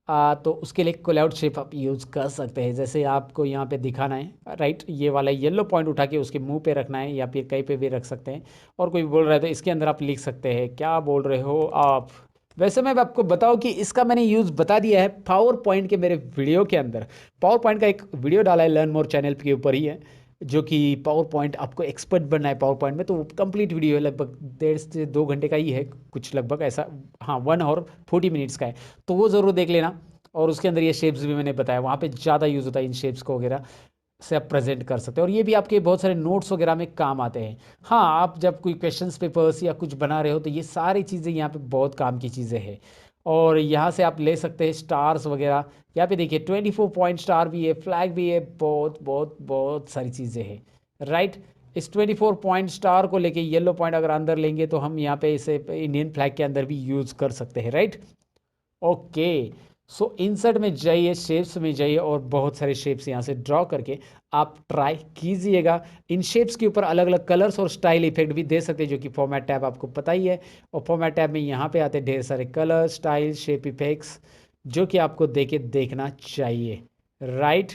तो उसके लिए कोलआउट शेप आप यूज़ कर सकते हैं। जैसे आपको यहाँ पे दिखाना है, राइट, ये वाला येलो पॉइंट उठा के उसके मुंह पे रखना है, या फिर कहीं पे भी रख सकते हैं। और कोई बोल रहा है तो इसके अंदर आप लिख सकते हैं क्या बोल रहे हो आप। वैसे मैं आपको बताऊं कि इसका मैंने यूज़ बता दिया है पावर पॉइंट के मेरे वीडियो के अंदर। पावर पॉइंट का एक वीडियो डाला है लर्न मोर चैनल के ऊपर ही है, जो कि पावर पॉइंट आपको एक्सपर्ट बनना है पावर पॉइंट में। तो कंप्लीट वीडियो है, लगभग 1.5 से 2 घंटे का ही है, कुछ लगभग ऐसा, हाँ 1 और 40 मिनट्स का है। तो वो ज़रूर देख लेना। और उसके अंदर ये शेप्स भी मैंने बताया, वहाँ पे ज़्यादा यूज़ होता है इन शेप्स को वगैरह से आप प्रेजेंट कर सकते हैं। और ये भी आपके बहुत सारे नोट्स वगैरह में काम आते हैं। हाँ, आप जब कोई क्वेश्चंस पेपर्स या कुछ बना रहे हो तो ये सारी चीज़ें यहाँ पे बहुत काम की चीज़ें हैं। और यहाँ से आप ले सकते हैं स्टार्स वगैरह। यहाँ पे देखिए 24 पॉइंट स्टार भी है, फ्लैग भी है, बहुत बहुत बहुत सारी चीज़ें हैं, राइट। इस 24 पॉइंट स्टार को लेके येलो पॉइंट अगर अंदर लेंगे तो हम यहाँ पे इसे इंडियन फ्लैग के अंदर भी यूज़ कर सकते हैं, राइट। ओके। सो इंसर्ट में जाइए, शेप्स में जाइए, और बहुत सारे शेप्स यहाँ से ड्रॉ करके आप ट्राई कीजिएगा। इन शेप्स के ऊपर अलग अलग कलर्स और स्टाइल इफेक्ट भी दे सकते हैं, जो कि फॉर्मेट टैब आपको पता ही है। और फॉर्मेट टैब में यहाँ पे आते हैं ढेर सारे कलर, स्टाइल, शेप इफेक्ट्स, जो कि आपको देके देखना चाहिए, राइट।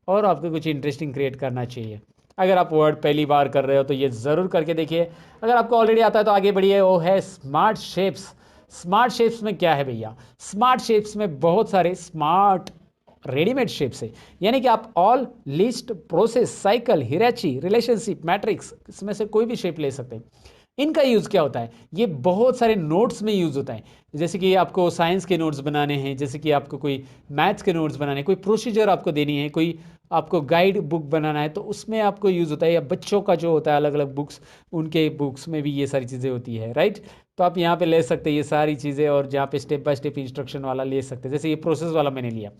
और आपको कुछ इंटरेस्टिंग क्रिएट करना चाहिए। अगर आप वर्ड पहली बार कर रहे हो तो ये ज़रूर करके देखिए। अगर आपको ऑलरेडी आता है तो आगे बढ़िए। वो है स्मार्ट शेप्स। स्मार्ट शेप्स में क्या है भैया? स्मार्ट शेप्स में बहुत सारे स्मार्ट रेडीमेड शेप्स है। यानी कि आप all, list, process, cycle, hierarchy, relationship, matrix, इसमें से कोई भी शेप ले सकते हैं। इनका यूज़ क्या होता है? ये बहुत सारे नोट्स में यूज़ होता है। जैसे कि आपको साइंस के नोट्स बनाने हैं, जैसे कि आपको कोई मैथ्स के नोट्स बनाने हैं, कोई प्रोसीजर आपको देनी है, कोई आपको गाइड बुक बनाना है, तो उसमें आपको यूज़ होता है। या बच्चों का जो होता है अलग अलग बुक्स, उनके बुक्स में भी ये सारी चीज़ें होती है, राइट। तो आप यहाँ पे ले सकते हैं ये सारी चीज़ें, और जहाँ पे स्टेप बाय स्टेप इंस्ट्रक्शन वाला ले सकते हैं। जैसे ये प्रोसेस वाला मैंने लिया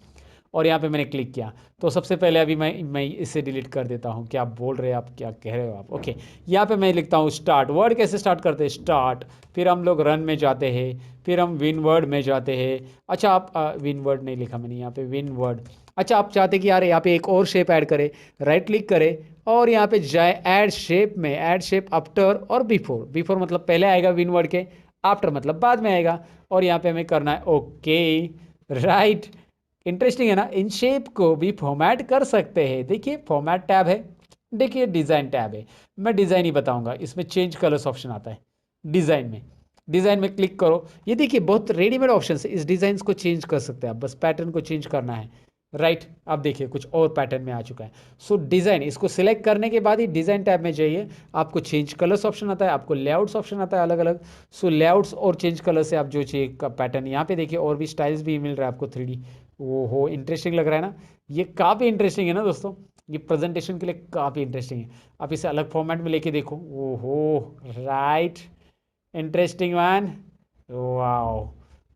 और यहाँ पे मैंने क्लिक किया, तो सबसे पहले अभी मैं इसे डिलीट कर देता हूँ। क्या बोल रहे हैं आप, क्या कह रहे हो आप? ओके। यहाँ पे मैं लिखता हूँ स्टार्ट। वर्ड कैसे स्टार्ट करते हैं? स्टार्ट, फिर हम लोग रन में जाते हैं, फिर हम विन वर्ड में जाते हैं। अच्छा, आप विन वर्ड नहीं लिखा मैंने यहाँ पे, विन वर्ड। अच्छा, आप चाहते कि यार यहाँ पे एक और शेप ऐड करें, राइट क्लिक करें और यहाँ पे जाए ऐड शेप में, ऐड शेप आफ्टर और बिफोर। बिफोर मतलब पहले आएगा विन वर्ड के, आफ्टर मतलब बाद में आएगा। और यहाँ पे हमें करना है ओके, राइट। इंटरेस्टिंग है ना? इन शेप को भी फॉर्मेट कर सकते हैं। देखिए फॉर्मेट टैब है, देखिए डिज़ाइन टैब है। मैं डिज़ाइन ही बताऊंगा, इसमें चेंज कलर्स ऑप्शन आता है डिज़ाइन में। डिज़ाइन में क्लिक करो, ये देखिए बहुत रेडीमेड ऑप्शन है। इस डिज़ाइन को चेंज कर सकते हैं आप, बस पैटर्न को चेंज करना है, राइट। आप देखिए कुछ और पैटर्न में आ चुका है। सो डिज़ाइन, इसको सिलेक्ट करने के बाद ही डिज़ाइन टैब में जाइए, आपको चेंज कलर्स ऑप्शन आता है, आपको लेआउट्स ऑप्शन आता है अलग अलग। सो लेआउट्स और चेंज कलर से आप जो चाहिए का पैटर्न यहाँ पे देखिए, और भी स्टाइल्स भी मिल रहा है आपको 3D। वो हो इंटरेस्टिंग लग रहा है ना? ये काफ़ी इंटरेस्टिंग है ना दोस्तों, ये प्रेजेंटेशन के लिए काफ़ी इंटरेस्टिंग है। आप इसे अलग फॉर्मेट में लेके देखो, ओहो, राइट, इंटरेस्टिंग मैन, वाओ।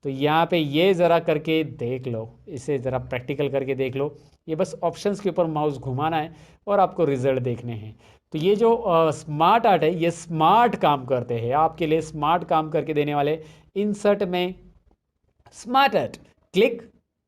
तो यहाँ पे ये ज़रा करके देख लो, इसे ज़रा प्रैक्टिकल करके देख लो। ये बस ऑप्शंस के ऊपर माउस घुमाना है और आपको रिजल्ट देखने हैं। तो ये जो स्मार्ट आर्ट है, ये स्मार्ट काम करते हैं आपके लिए, स्मार्ट काम करके देने वाले। इंसर्ट में स्मार्ट आर्ट, क्लिक,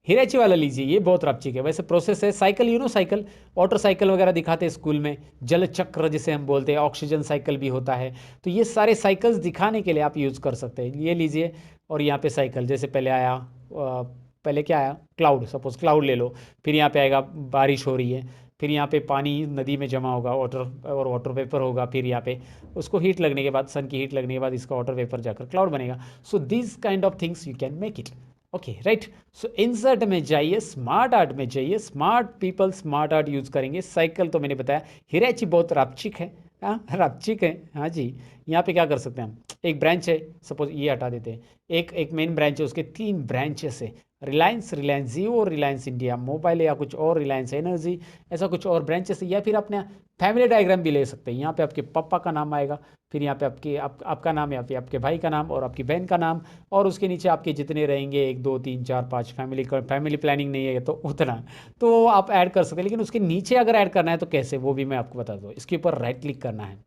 हिराची वाला लीजिए, ये बहुत रपचिक है। वैसे प्रोसेस है cycle, you know cycle, water cycle वगैरह दिखाते हैं स्कूल में, जल चक्र जिसे हम बोलते हैं, ऑक्सीजन साइकिल भी होता है। तो ये सारे साइकिल्स दिखाने के लिए आप यूज़ कर सकते हैं। ये लीजिए, और यहाँ पे साइकिल जैसे पहले आया, पहले क्या आया, क्लाउड, सपोज क्लाउड ले लो, फिर यहाँ पे आएगा बारिश हो रही है, फिर यहाँ पे पानी नदी में जमा होगा, वाटर वेपर होगा, फिर यहाँ पे उसको हीट लगने के बाद, सन की हीट लगने के बाद इसका वाटर वेपर जाकर क्लाउड बनेगा। So this kind of things you can make it. Okay right. So insert में जाइए, स्मार्ट आर्ट में जाइए, smart people smart art use करेंगे। साइकिल तो मैंने बताया, हिरैची बहुत रापचिक है, हाँ रापचिक है, हाँ जी। यहाँ पे क्या कर सकते हैं हम, एक ब्रांच है, सपोज ये हटा देते हैं, एक मेन ब्रांच है, उसके 3 ब्रांचेस है, रिलायंस, रिलायंस जियो, रिलायंस इंडिया मोबाइल या कुछ और, रिलायंस एनर्जी, ऐसा कुछ और ब्रांचेस है। या फिर अपने फैमिली डायग्राम भी ले सकते हैं। यहाँ पे आपके पापा का नाम आएगा, फिर यहाँ पे आपका नाम, या फिर आपके भाई का नाम और आपकी बहन का नाम, और उसके नीचे आपके जितने रहेंगे 1 2 3 4 5, फैमिली प्लानिंग नहीं है तो उतना, तो आप ऐड कर सकते हैं। लेकिन उसके नीचे अगर ऐड करना है तो कैसे, वो भी मैं आपको बता दूँ। इसके ऊपर राइट क्लिक करना है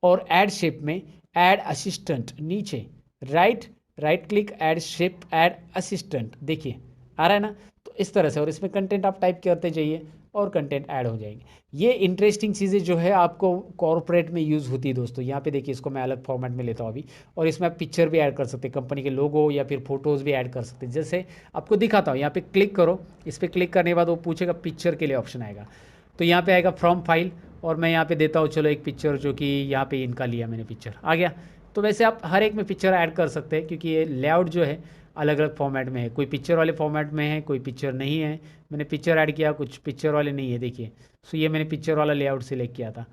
और ऐड शेप में ऐड असिस्टेंट नीचे, right click, add shape, add assistant, देखिए आ रहा है ना। तो इस तरह से, और इसमें कंटेंट आप टाइप करते जाइए और कंटेंट ऐड हो जाएंगे। ये इंटरेस्टिंग चीज़ें जो है आपको कॉर्पोरेट में यूज़ होती है दोस्तों। यहाँ पे देखिए, इसको मैं अलग फॉर्मेट में लेता हूँ अभी, और इसमें आप पिक्चर भी ऐड कर सकते हैं, कंपनी के लोगो या फिर फोटोज़ भी ऐड कर सकते हैं। जैसे आपको दिखाता हूँ, यहाँ पे क्लिक करो, इस पर क्लिक करने के बाद वो पूछेगा पिक्चर के लिए ऑप्शन आएगा, तो यहाँ पे आएगा फ्रॉम फाइल, और मैं यहाँ पे देता हूँ चलो एक पिक्चर, जो कि यहाँ पे इनका लिया मैंने पिक्चर, आ गया। तो वैसे आप हर एक में पिक्चर ऐड कर सकते हैं, क्योंकि ये लेआउट जो है अलग अलग फॉर्मेट में है, कोई पिक्चर वाले फॉर्मेट में है, कोई पिक्चर नहीं है। मैंने पिक्चर ऐड किया, कुछ पिक्चर वाले नहीं है, देखिए। सो ये मैंने पिक्चर वाला लेआउट सिलेक्ट किया था।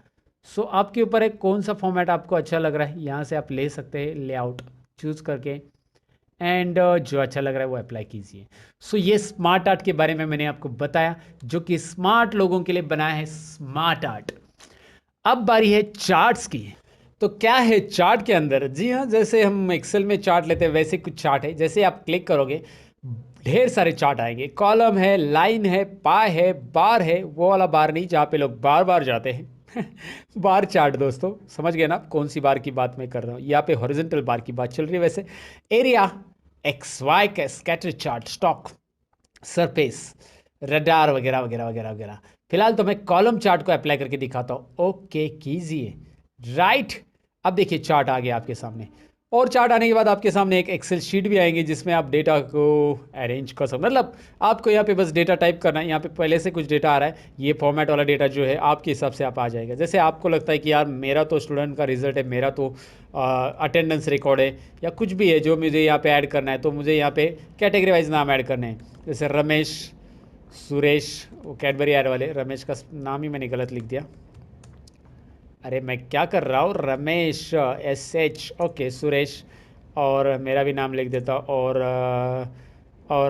सो आपके ऊपर है कौन सा फॉर्मेट आपको अच्छा लग रहा है, यहाँ से आप ले सकते हैं लेआउट चूज़ करके, एंड जो अच्छा लग रहा है वो अप्लाई कीजिए। सो ये स्मार्ट आर्ट के बारे में मैंने आपको बताया, जो कि स्मार्ट लोगों के लिए बनाया है स्मार्ट आर्ट। अब बारी है चार्ट्स की। तो क्या है चार्ट के अंदर, जी हाँ, जैसे हम एक्सेल में चार्ट लेते हैं वैसे कुछ चार्ट है। जैसे आप क्लिक करोगे ढेर सारे चार्ट आएंगे, कॉलम है, लाइन है, पाई है, बार है, वो वाला बार नहीं जहाँ पे लोग बार बार जाते हैं बार चार्ट दोस्तों, समझ गए ना आप कौन सी बार की बात मैं कर रहा हूँ। यहाँ पे हॉरिजॉन्टल बार की बात चल रही है। वैसे एरिया, एक्स वाई का scatter chart, stock, surface, radar वगैरह वगैरह वगैरह वगैरह। फिलहाल तो मैं कॉलम चार्ट को अप्लाई करके दिखाता हूँ। ओके कीजिए, राइट। अब देखिए चार्ट आ गया आपके सामने, और चार्ट आने के बाद आपके सामने एक एक्सेल शीट भी आएंगे, जिसमें आप डेटा को अरेंज कर सकते, मतलब आपको यहाँ पे बस डेटा टाइप करना है। यहाँ पे पहले से कुछ डेटा आ रहा है, ये फॉर्मेट वाला डेटा जो है आपके हिसाब से आप आ जाएगा। जैसे आपको लगता है कि यार मेरा तो स्टूडेंट का रिजल्ट है, मेरा तो अटेंडेंस रिकॉर्ड है, या कुछ भी है जो मुझे यहाँ पे ऐड करना है, तो मुझे यहाँ पे कैटेगरी वाइज नाम ऐड करने हैं। जैसे रमेश, सुरेश, वो कैडबरी ऐड वाले, रमेश का नाम ही मैंने गलत लिख दिया, अरे मैं क्या कर रहा हूँ, रमेश SH, ओके, सुरेश, और मेरा भी नाम लिख देता, और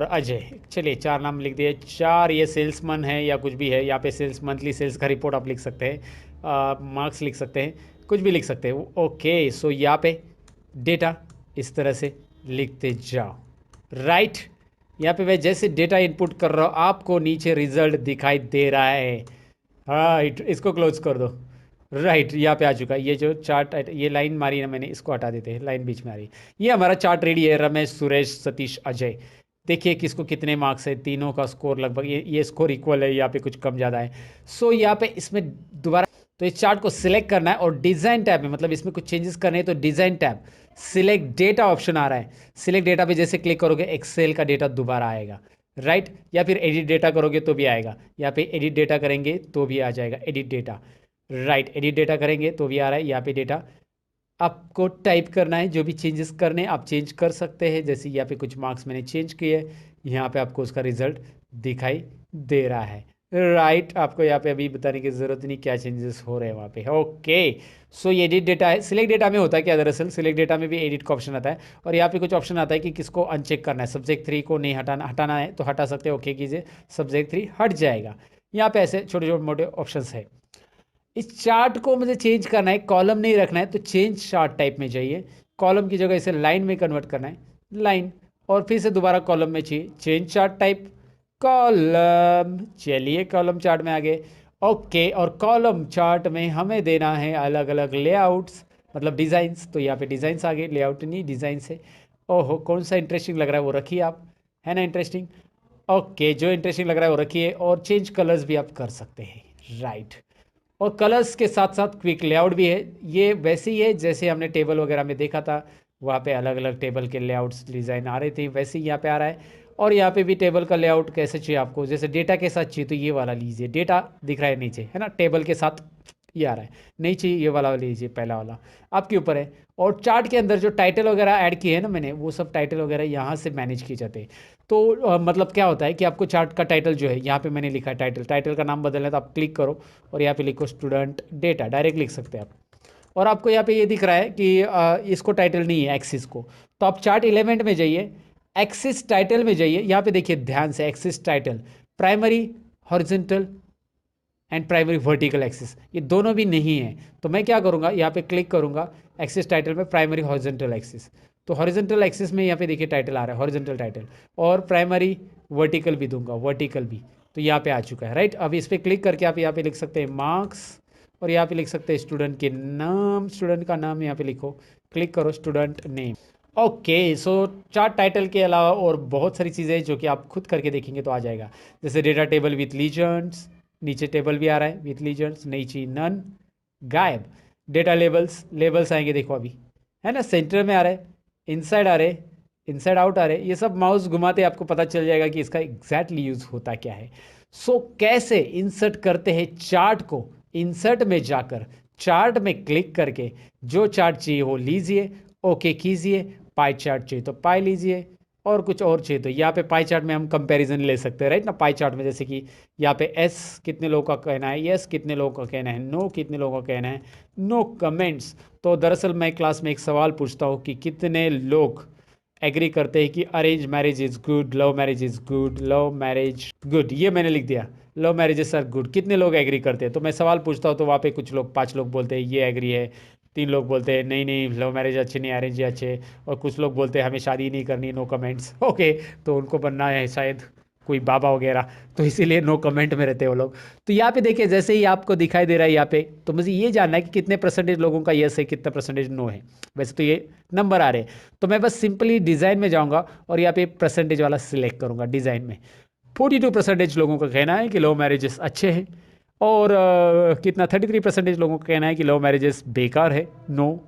अजय। चलिए 4 नाम लिख दिए, 4 ये सेल्समैन है या कुछ भी है। यहाँ पे सेल्स, मंथली सेल्स का रिपोर्ट आप लिख सकते हैं, मार्क्स लिख सकते हैं, कुछ भी लिख सकते हैं। ओके, सो यहाँ पे डेटा इस तरह से लिखते जाओ, राइट। यहाँ पे मैं जैसे डेटा इनपुट कर रहा हूँ, आपको नीचे रिजल्ट दिखाई दे रहा है। हाँ, इसको क्लोज कर दो, राइट। यहाँ पे आ चुका है ये जो चार्ट, ये लाइन मारी ना मैंने, इसको हटा देते हैं, लाइन बीच में आ रही है। ये हमारा चार्ट रेडी है, रमेश, सुरेश, सतीश, अजय। देखिए किसको कितने मार्क्स है, तीनों का स्कोर लगभग ये स्कोर इक्वल है, यहाँ पे कुछ कम ज़्यादा है। सो यहाँ पे इसमें दोबारा तो इस चार्ट को सिलेक्ट करना है, और डिज़ाइन टैब में, मतलब इसमें कुछ चेंजेस करने हैं तो design tab, select data option आ रहा है, सिलेक्ट डेटा पे जैसे क्लिक करोगे एक्सेल का डेटा दोबारा आएगा, राइट। या फिर एडिट डेटा करोगे तो भी आएगा, यहाँ पे एडिट डेटा करेंगे तो भी आ जाएगा, edit data, right. Edit data करेंगे तो भी आ रहा है। यहाँ पे डेटा आपको टाइप करना है, जो भी चेंजेस करने आप चेंज कर सकते हैं। जैसे यहाँ पे कुछ मार्क्स मैंने चेंज किए, यहाँ पे आपको उसका रिजल्ट दिखाई दे रहा है, राइट। आपको यहाँ पे अभी बताने की ज़रूरत नहीं क्या चेंजेस हो रहे हैं वहाँ पे। ओके, सो ये एडिट डेटा है। सिलेक्ट डेटा में होता है क्या, दरअसल सिलेक्ट डेटा में भी एडिट का ऑप्शन आता है, और यहाँ पे कुछ ऑप्शन आता है कि किसको अनचेक करना है। सब्जेक्ट 3 को नहीं हटाना है तो हटा सकते हैं, ओके कीजिए, सब्जेक्ट 3 हट जाएगा। यहाँ पे ऐसे छोटे छोटे मोटे ऑप्शन है। इस चार्ट को मुझे चेंज करना है, कॉलम नहीं रखना है, तो चेंज चार्ट टाइप में जाइए, कॉलम की जगह इसे लाइन में कन्वर्ट करना है, लाइन, और फिर से दोबारा कॉलम में चाहिए, चेंज चार्ट टाइप, कॉलम। चलिए कॉलम चार्ट में आ गए, ओके। और कॉलम चार्ट में हमें देना है अलग अलग लेआउट्स, मतलब डिज़ाइंस। तो यहाँ पे डिज़ाइंस आ गए, लेआउट नहीं डिज़ाइंस है। ओहो, कौन सा इंटरेस्टिंग लग रहा है वो रखिए आप, है ना इंटरेस्टिंग। ओके, जो इंटरेस्टिंग लग रहा है वो रखिए, और चेंज कलर्स भी आप कर सकते हैं, राइट। और कलर्स के साथ साथ क्विक लेआउट भी है। ये वैसे ही है जैसे हमने टेबल वगैरह में देखा था, वहाँ पे अलग अलग टेबल के लेआउट्स डिज़ाइन आ रहे थे, वैसे ही यहाँ पे आ रहा है। और यहाँ पे भी टेबल का लेआउट कैसे चाहिए आपको, जैसे डेटा के साथ चाहिए तो ये वाला लीजिए, डेटा दिख रहा है नीचे है ना, टेबल के साथ ये आ रहा है, नहीं चाहिए ये वाला लीजिए, पहला वाला आपके ऊपर है। और चार्ट के अंदर जो टाइटल वगैरह ऐड किए हैं ना मैंने, वो सब टाइटल वगैरह यहाँ से मैनेज किए जाते हैं। तो मतलब क्या होता है कि आपको चार्ट का टाइटल जो है, यहाँ पे मैंने लिखा है टाइटल, टाइटल का नाम बदलना है तो आप क्लिक करो और यहाँ पे लिखो स्टूडेंट डेटा, डायरेक्ट लिख सकते हैं आप। और आपको यहाँ पे ये दिख रहा है कि इसको टाइटल नहीं है एक्सिस को, तो आप चार्ट एलिमेंट में जाइए, एक्सिस टाइटल में जाइए, यहाँ पे देखिए ध्यान से, axis title primary horizontal and primary vertical axis, ये दोनों भी नहीं है। तो मैं क्या करूँगा, यहाँ पे क्लिक करूँगा एक्सिस टाइटल में, प्राइमरी हॉरिजॉन्टल एक्सिस, तो हॉरिजॉन्टल एक्सिस में यहाँ पे देखिए टाइटल आ रहा है हॉरिजॉन्टल टाइटल, और प्राइमरी वर्टिकल भी दूंगा, वर्टिकल भी, तो यहाँ पे आ चुका है राइट। अब इस पर क्लिक करके आप यहाँ पे लिख सकते हैं मार्क्स, और यहाँ पे लिख सकते हैं स्टूडेंट के नाम, स्टूडेंट का नाम यहाँ पे लिखो, क्लिक करो स्टूडेंट नेम। ओके, सो चार्ट टाइटल के अलावा और बहुत सारी चीज़ें जो कि आप खुद करके देखेंगे तो आ जाएगा, जैसे डेटा टेबल विथ लीजेंड्स, नीचे टेबल भी आ रहा है विथ लीजेंड्स, नहीं चाहिए नन, गायब। डेटा लेबल्स, लेबल्स आएंगे देखो अभी है ना, सेंटर में आ रहा है, इनसाइड आ रहे, इनसाइड आउट आ रहे, ये सब माउस घुमाते आपको पता चल जाएगा कि इसका एग्जैक्टली यूज होता क्या है। सो कैसे इंसर्ट करते हैं चार्ट को, इंसर्ट में जाकर चार्ट में क्लिक करके जो चार्ट चाहिए वो लीजिए, ओके कीजिए, पाई चार्ट चाहिए तो पाई लीजिए, और कुछ और चाहिए तो यहाँ पे पाई चार्ट में हम कंपैरिजन ले सकते हैं राइट ना। पाई चार्ट में जैसे कि यहाँ पे एस कितने लोगों का कहना है, यस कितने लोगों का कहना है, नो कितने लोगों का कहना है, नो कमेंट्स। तो दरअसल मैं क्लास में एक सवाल पूछता हूँ कि कितने लोग एग्री करते हैं कि arrange marriage is good, love marriage is good, love marriage good, ये मैंने लिख दिया, लव मैरिजेस आर गुड, कितने लोग एग्री करते हैं। तो मैं सवाल पूछता हूँ तो वहाँ पे कुछ लोग, 5 लोग बोलते हैं ये एग्री है, 3 लोग बोलते हैं नहीं नहीं लव मैरिज अच्छे नहीं, अरेंज अच्छे, और कुछ लोग बोलते हैं हमें शादी नहीं करनी, नो कमेंट्स। ओके, तो उनको बनना है शायद कोई बाबा वगैरह, तो इसीलिए नो कमेंट में रहते हैं वो लोग। तो यहाँ पे देखिए जैसे ही आपको दिखाई दे रहा है यहाँ पे, तो मुझे ये जानना है कि कितने परसेंटेज लोगों का यस है, कितना परसेंटेज नो है। वैसे तो ये नंबर आ रहे हैं, तो मैं बस सिंपली डिज़ाइन में जाऊँगा और यहाँ पे परसेंटेज वाला सिलेक्ट करूँगा डिज़ाइन में। 42% लोगों का कहना है कि लव मैरिजेस अच्छे हैं, और कितना 33% लोगों का कहना है कि लव मैरिजेस बेकार है, नो,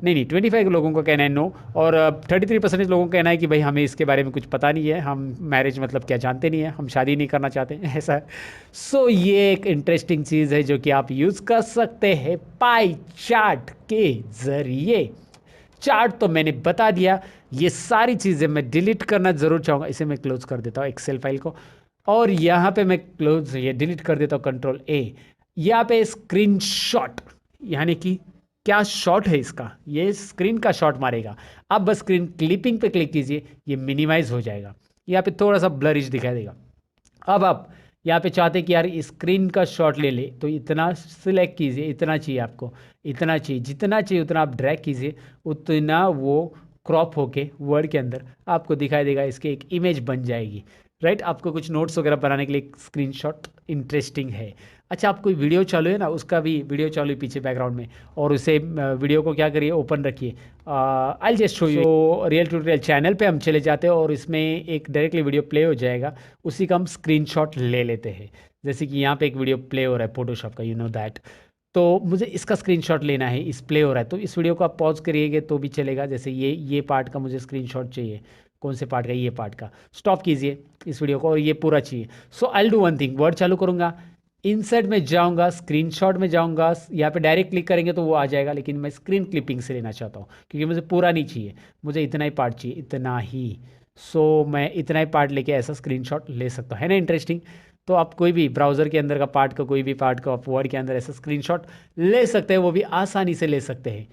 नहीं 25 लोगों का कहना है नो, और 33% लोगों का कहना है कि भाई हमें इसके बारे में कुछ पता नहीं है, हम मैरिज मतलब क्या जानते नहीं है, हम शादी नहीं करना चाहते हैं, ऐसा है। सो ये एक इंटरेस्टिंग चीज़ है जो कि आप यूज़ कर सकते हैं पाई चार्ट के ज़रिए। चार्ट तो मैंने बता दिया, ये सारी चीज़ें मैं डिलीट करना ज़रूर चाहूँगा, इसे मैं क्लोज कर देता हूँ एक्सेल फाइल को, और यहाँ पे मैं क्लोज ये डिलीट कर देता हूँ कंट्रोल ए। यहाँ पे स्क्रीनशॉट, यानी कि क्या शॉट है इसका, ये स्क्रीन का शॉट मारेगा। अब बस स्क्रीन क्लिपिंग पे क्लिक कीजिए, ये मिनिमाइज हो जाएगा, यहाँ पे थोड़ा सा ब्लरिश दिखाई देगा। अब आप यहाँ पे चाहते कि यार स्क्रीन का शॉट ले ले, तो इतना सिलेक्ट कीजिए, इतना चाहिए आपको, इतना चाहिए, जितना चाहिए उतना आप ड्रैग कीजिए, उतना वो क्रॉप होके वर्ड के अंदर आपको दिखाई देगा, इसकी एक इमेज बन जाएगी राइट। आपको कुछ नोट्स वगैरह बनाने के लिए स्क्रीनशॉट इंटरेस्टिंग है। अच्छा, आप कोई वीडियो चालू है ना, उसका भी वीडियो चालू है पीछे बैकग्राउंड में, और उसे वीडियो को क्या करिए, ओपन रखिए। I just show you, real tutorial channel पे हम चले जाते हैं और इसमें एक डायरेक्टली वीडियो प्ले हो जाएगा, उसी का हम स्क्रीनशॉट ले लेते हैं। जैसे कि यहाँ पे एक वीडियो प्ले हो रहा है फोटोशॉप का, यू नो दैट, तो मुझे इसका स्क्रीनशॉट लेना है, इस प्ले हो रहा है, तो इस वीडियो को आप पॉज करिएगा तो भी चलेगा। जैसे ये पार्ट का मुझे स्क्रीनशॉट चाहिए, कौन से पार्ट का, ये पार्ट का, स्टॉप कीजिए इस वीडियो को, और ये पूरा चाहिए। So I do one thing, word चालू करूँगा, इंसर्ट में जाऊँगा, स्क्रीनशॉट में जाऊँगा, यहाँ पे डायरेक्ट क्लिक करेंगे तो वो आ जाएगा, लेकिन मैं स्क्रीन क्लिपिंग से लेना चाहता हूँ क्योंकि मुझे पूरा नहीं चाहिए, मुझे इतना ही पार्ट चाहिए, इतना ही। सो मैं इतना ही पार्ट लेके ऐसा स्क्रीनशॉट ले सकता हूँ, है ना इंटरेस्टिंग। तो आप कोई भी ब्राउज़र के अंदर का पार्ट का, कोई भी पार्ट का आप वर्ड के अंदर ऐसा स्क्रीनशॉट ले सकते हैं, वो भी आसानी से ले सकते हैं,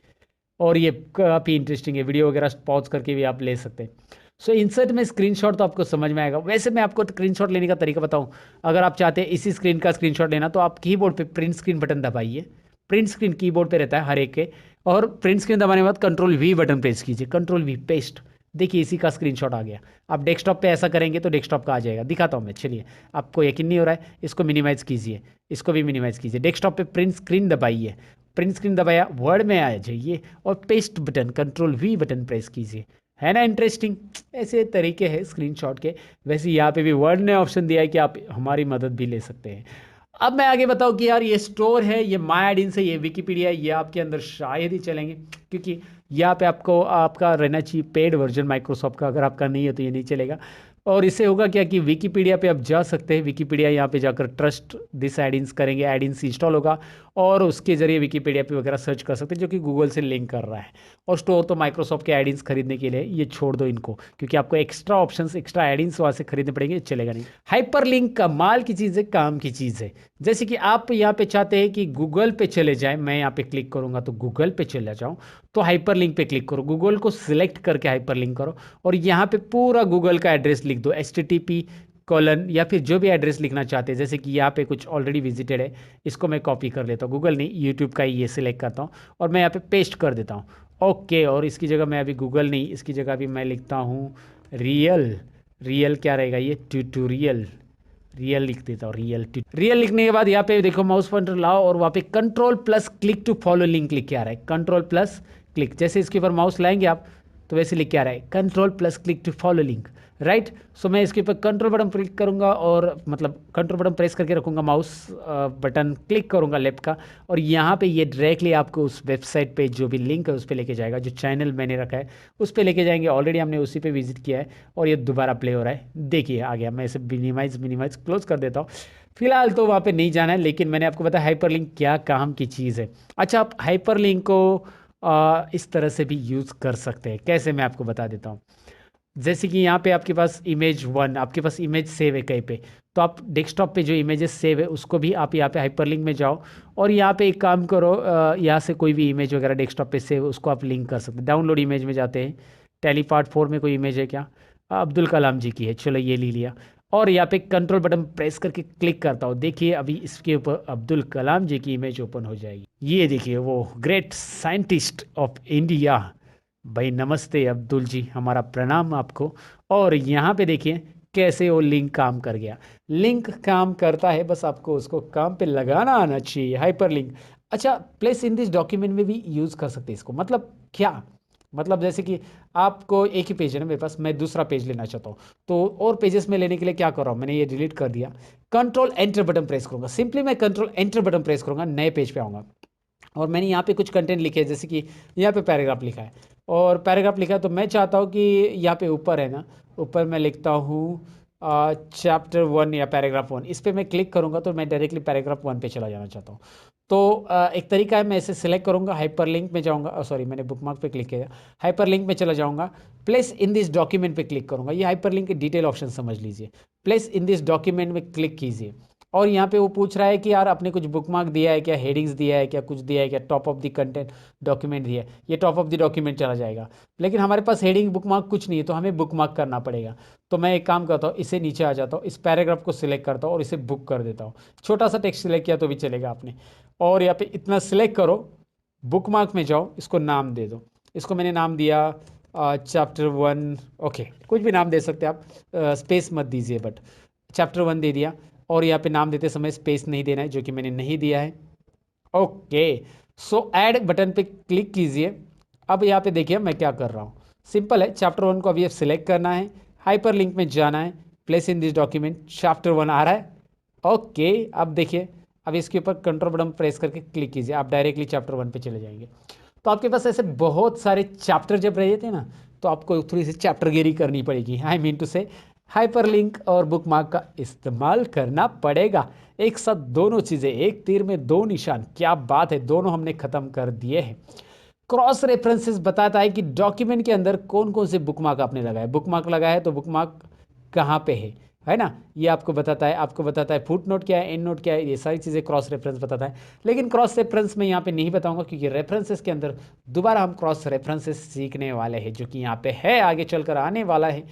और ये काफ़ी इंटरेस्टिंग है, वीडियो वगैरह पॉज करके भी आप ले सकते हैं। सो इंसर्ट में स्क्रीनशॉट तो आपको समझ में आएगा। वैसे मैं आपको स्क्रीनशॉट लेने का तरीका बताऊं, अगर आप चाहते हैं इसी स्क्रीन का स्क्रीनशॉट लेना, तो आप कीबोर्ड पे प्रिंट स्क्रीन बटन दबाइए, प्रिंट स्क्रीन कीबोर्ड पे रहता है हर एक के, और प्रिंट स्क्रीन दबाने के बाद कंट्रोल वी बटन प्रेस कीजिए, कंट्रोल वी पेस्ट, देखिए इसी का स्क्रीनशॉट आ गया। आप डेस्कटॉप पे ऐसा करेंगे तो डेस्कटॉप का आ जाएगा, दिखाता हूँ मैं, चलिए, आपको यकीन नहीं हो रहा है, इसको मिनिमाइज़ कीजिए, इसको भी मिनिमाइज़ कीजिए, डेस्कटॉप पे प्रिंट स्क्रीन दबाइए, प्रिंट स्क्रीन दबाया, वर्ड में आ जाइए और paste button control we button press कीजिए, है ना इंटरेस्टिंग। ऐसे तरीके हैं स्क्रीनशॉट के। वैसे यहाँ पे भी वर्ड ने ऑप्शन दिया है कि आप हमारी मदद भी ले सकते हैं। अब मैं आगे बताऊँ कि यार ये स्टोर है, ये माय एडिन से, ये विकीपीडिया है, ये आपके अंदर शायद ही चलेंगे क्योंकि यहाँ पे आपको आपका रहना चाहिए पेड वर्जन माइक्रोसॉफ्ट का, अगर आपका नहीं है तो ये नहीं चलेगा। और इससे होगा क्या कि विकीपीडिया पे आप जा सकते हैं। विकीपीडिया यहाँ पे जाकर ट्रस्ट दिस एडिंस करेंगे, एडिंस इंस्टॉल होगा और उसके जरिए विकीपीडिया पे वगैरह सर्च कर सकते हैं, जो कि गूगल से लिंक कर रहा है। और स्टोर तो माइक्रोसॉफ्ट के एडिंस खरीदने के लिए ये छोड़ दो इनको, क्योंकि आपको एक्स्ट्रा ऑप्शंस, एक्स्ट्रा एडिंस वहाँ से खरीदने पड़ेंगे, चलेगा नहीं। हाइपर लिंक कमाल की चीज़ है, काम की चीज़ है। जैसे कि आप यहाँ पे चाहते हैं कि गूगल पे चले जाए, मैं यहाँ पे क्लिक करूँगा तो गूगल पे चला जाऊँ, तो हाइपर लिंक पे क्लिक करो, गूगल को सिलेक्ट करके हाइपर लिंक करो और यहाँ पे पूरा गूगल का एड्रेस लिख दो, HTTP:// या फिर जो भी एड्रेस लिखना चाहते हैं। जैसे कि यहाँ पे कुछ ऑलरेडी विजिटेड है, इसको मैं कॉपी कर लेता हूँ, गूगल नहीं, यूट्यूब का ही ये सिलेक्ट करता हूँ और मैं यहाँ पे पेस्ट कर देता हूँ। ओके, और इसकी जगह मैं अभी गूगल नहीं, इसकी जगह अभी मैं लिखता हूँ रियल। रियल क्या रहेगा, ये ट्यूटोरियल, रियल लिख देता हूँ, रियल लिखने के बाद यहाँ पे देखो माउस पॉइंटर लाओ और वहाँ पे control plus click to follow link लिख के आ रहा है, कंट्रोल प्लस क्लिक। जैसे इसके ऊपर माउस लाएंगे आप तो वैसे लिख के आ रहा है control plus click to follow link, right. सो मैं इसके ऊपर कंट्रोल बटन क्लिक करूंगा और मतलब कंट्रोल बटन प्रेस करके रखूंगा, माउस बटन क्लिक करूंगा लेफ्ट का, और यहाँ पे ये डायरेक्टली आपको उस वेबसाइट पे जो भी लिंक है उस पर लेके जाएगा, जो चैनल मैंने रखा है उस पर लेके जाएंगे। ऑलरेडी हमने उसी पे विजिट किया है और ये दोबारा प्ले हो रहा है, देखिए आ गया। मैं इसे मिनिमाइज क्लोज कर देता हूँ। फिलहाल तो वहाँ पे नहीं जाना है, लेकिन मैंने आपको बताया हाइपर लिंक क्या काम की चीज़ है। अच्छा, आप हाइपर लिंक को इस तरह से भी यूज़ कर सकते हैं। कैसे, मैं आपको बता देता हूँ। जैसे कि यहाँ पे आपके पास इमेज 1, आपके पास इमेज सेव है कहीं पे, तो आप डेस्कटॉप पे जो इमेजेस सेव है उसको भी आप यहाँ पे हाइपरलिंक में जाओ और यहाँ पे एक काम करो, यहाँ से कोई भी इमेज वगैरह डेस्कटॉप पे सेव उसको आप लिंक कर सकते हैं। डाउनलोड इमेज में जाते हैं, टेलीपार्ट 4 में कोई इमेज है क्या, अब्दुल कलाम जी की है, चलो ये ले लिया और यहाँ पे कंट्रोल बटन प्रेस करके क्लिक करता हूँ। देखिए अभी इसके ऊपर अब्दुल कलाम जी की इमेज ओपन हो जाएगी। ये देखिए वो ग्रेट साइंटिस्ट ऑफ इंडिया, भाई नमस्ते अब्दुल जी, हमारा प्रणाम आपको। और यहाँ पे देखिए कैसे वो लिंक काम कर गया। लिंक काम करता है, बस आपको उसको काम पे लगाना आना चाहिए, हाइपर लिंक। अच्छा, प्लेस इन दिस डॉक्यूमेंट में भी यूज़ कर सकते हैं इसको। मतलब क्या, मतलब जैसे कि आपको एक ही पेज है ना मेरे पास, मैं दूसरा पेज लेना चाहता हूँ, तो और पेजेस में लेने के लिए क्या कर रहा हूँ, मैंने ये डिलीट कर दिया, कंट्रोल एंटर बटन प्रेस करूँगा। सिंपली मैं कंट्रोल एंटर बटन प्रेस करूँगा, नए पेज पे आऊँगा और मैंने यहाँ पे कुछ कंटेंट लिखे हैं, जैसे कि यहाँ पे पैराग्राफ लिखा है और पैराग्राफ लिखा है, तो मैं चाहता हूँ कि यहाँ पे ऊपर है ना, ऊपर मैं लिखता हूँ चैप्टर 1 या पैराग्राफ 1, इस पर मैं क्लिक करूँगा तो मैं डायरेक्टली पैराग्राफ 1 पे चला जाना चाहता हूँ। तो एक तरीका है, मैं इसे सिलेक्ट करूँगा, हाइपर लिंक में जाऊँगा, सॉरी मैंने बुकमार्क पे क्लिक किया, हाइपर लिंक में चला जाऊँगा, प्लेस इन दिस डॉक्यूमेंट पे क्लिक करूँगा। ये हाइपर लिंक के डिटेल ऑप्शन समझ लीजिए, प्लेस इन दिस डॉक्यूमेंट में क्लिक कीजिए और यहाँ पे वो पूछ रहा है कि यार आपने कुछ बुकमार्क दिया है क्या, हेडिंग्स दिया है क्या, कुछ दिया है क्या, top of the content document दिया है, ये टॉप ऑफ द डॉक्यूमेंट चला जाएगा। लेकिन हमारे पास हेडिंग बुकमार्क कुछ नहीं है, तो हमें बुकमार्क करना पड़ेगा। तो मैं एक काम करता हूँ, इसे नीचे आ जाता हूँ, इस पैराग्राफ को सिलेक्ट करता हूँ और इसे बुक कर देता हूँ। छोटा सा टेक्स्ट सिलेक्ट किया तो भी चलेगा आपने, और यहाँ पे इतना सिलेक्ट करो, बुकमार्क में जाओ, इसको नाम दे दो। इसको मैंने नाम दिया चैप्टर 1, ओके कुछ भी नाम दे सकते हैं आप, स्पेस मत दीजिए, बट चैप्टर 1 दे दिया और यहाँ पे नाम देते समय स्पेस नहीं देना है, जो कि मैंने नहीं दिया है। ओके, सो ऐड बटन पे क्लिक कीजिए। अब यहाँ पे देखिए मैं क्या कर रहा हूँ, सिंपल है, चैप्टर 1 को अभी सिलेक्ट करना है, हाइपर लिंक में जाना है, place in this document, chapter 1 आ रहा है। ओके, अब देखिए, अब इसके ऊपर कंट्रोल बटन प्रेस करके क्लिक कीजिए, आप डायरेक्टली चैप्टर 1 पे चले जाएंगे। तो आपके पास ऐसे बहुत सारे चैप्टर जब रहे थे ना, तो आपको थोड़ी सी चैप्टरगिरी करनी पड़ेगी, आई मीन टू से हाइपरलिंक और बुकमार्क का इस्तेमाल करना पड़ेगा। एक साथ दोनों चीज़ें, एक तीर में दो निशान, क्या बात है, दोनों हमने ख़त्म कर दिए हैं। क्रॉस रेफरेंसेस बताता है कि डॉक्यूमेंट के अंदर कौन कौन से बुकमार्क आपने लगाया, बुकमार्क लगाया है तो बुकमार्क कहाँ पे है ना, ये आपको बताता है फुट नोट क्या है, एंड नोट क्या है, ये सारी चीज़ें क्रॉस रेफरेंस बताता है। लेकिन क्रॉस रेफरेंस में यहाँ पे नहीं बताऊंगा, क्योंकि रेफरेंसेस के अंदर दोबारा हम क्रॉस रेफरेंसेस सीखने वाले हैं, जो कि यहाँ पे है, आगे चलकर आने वाला है,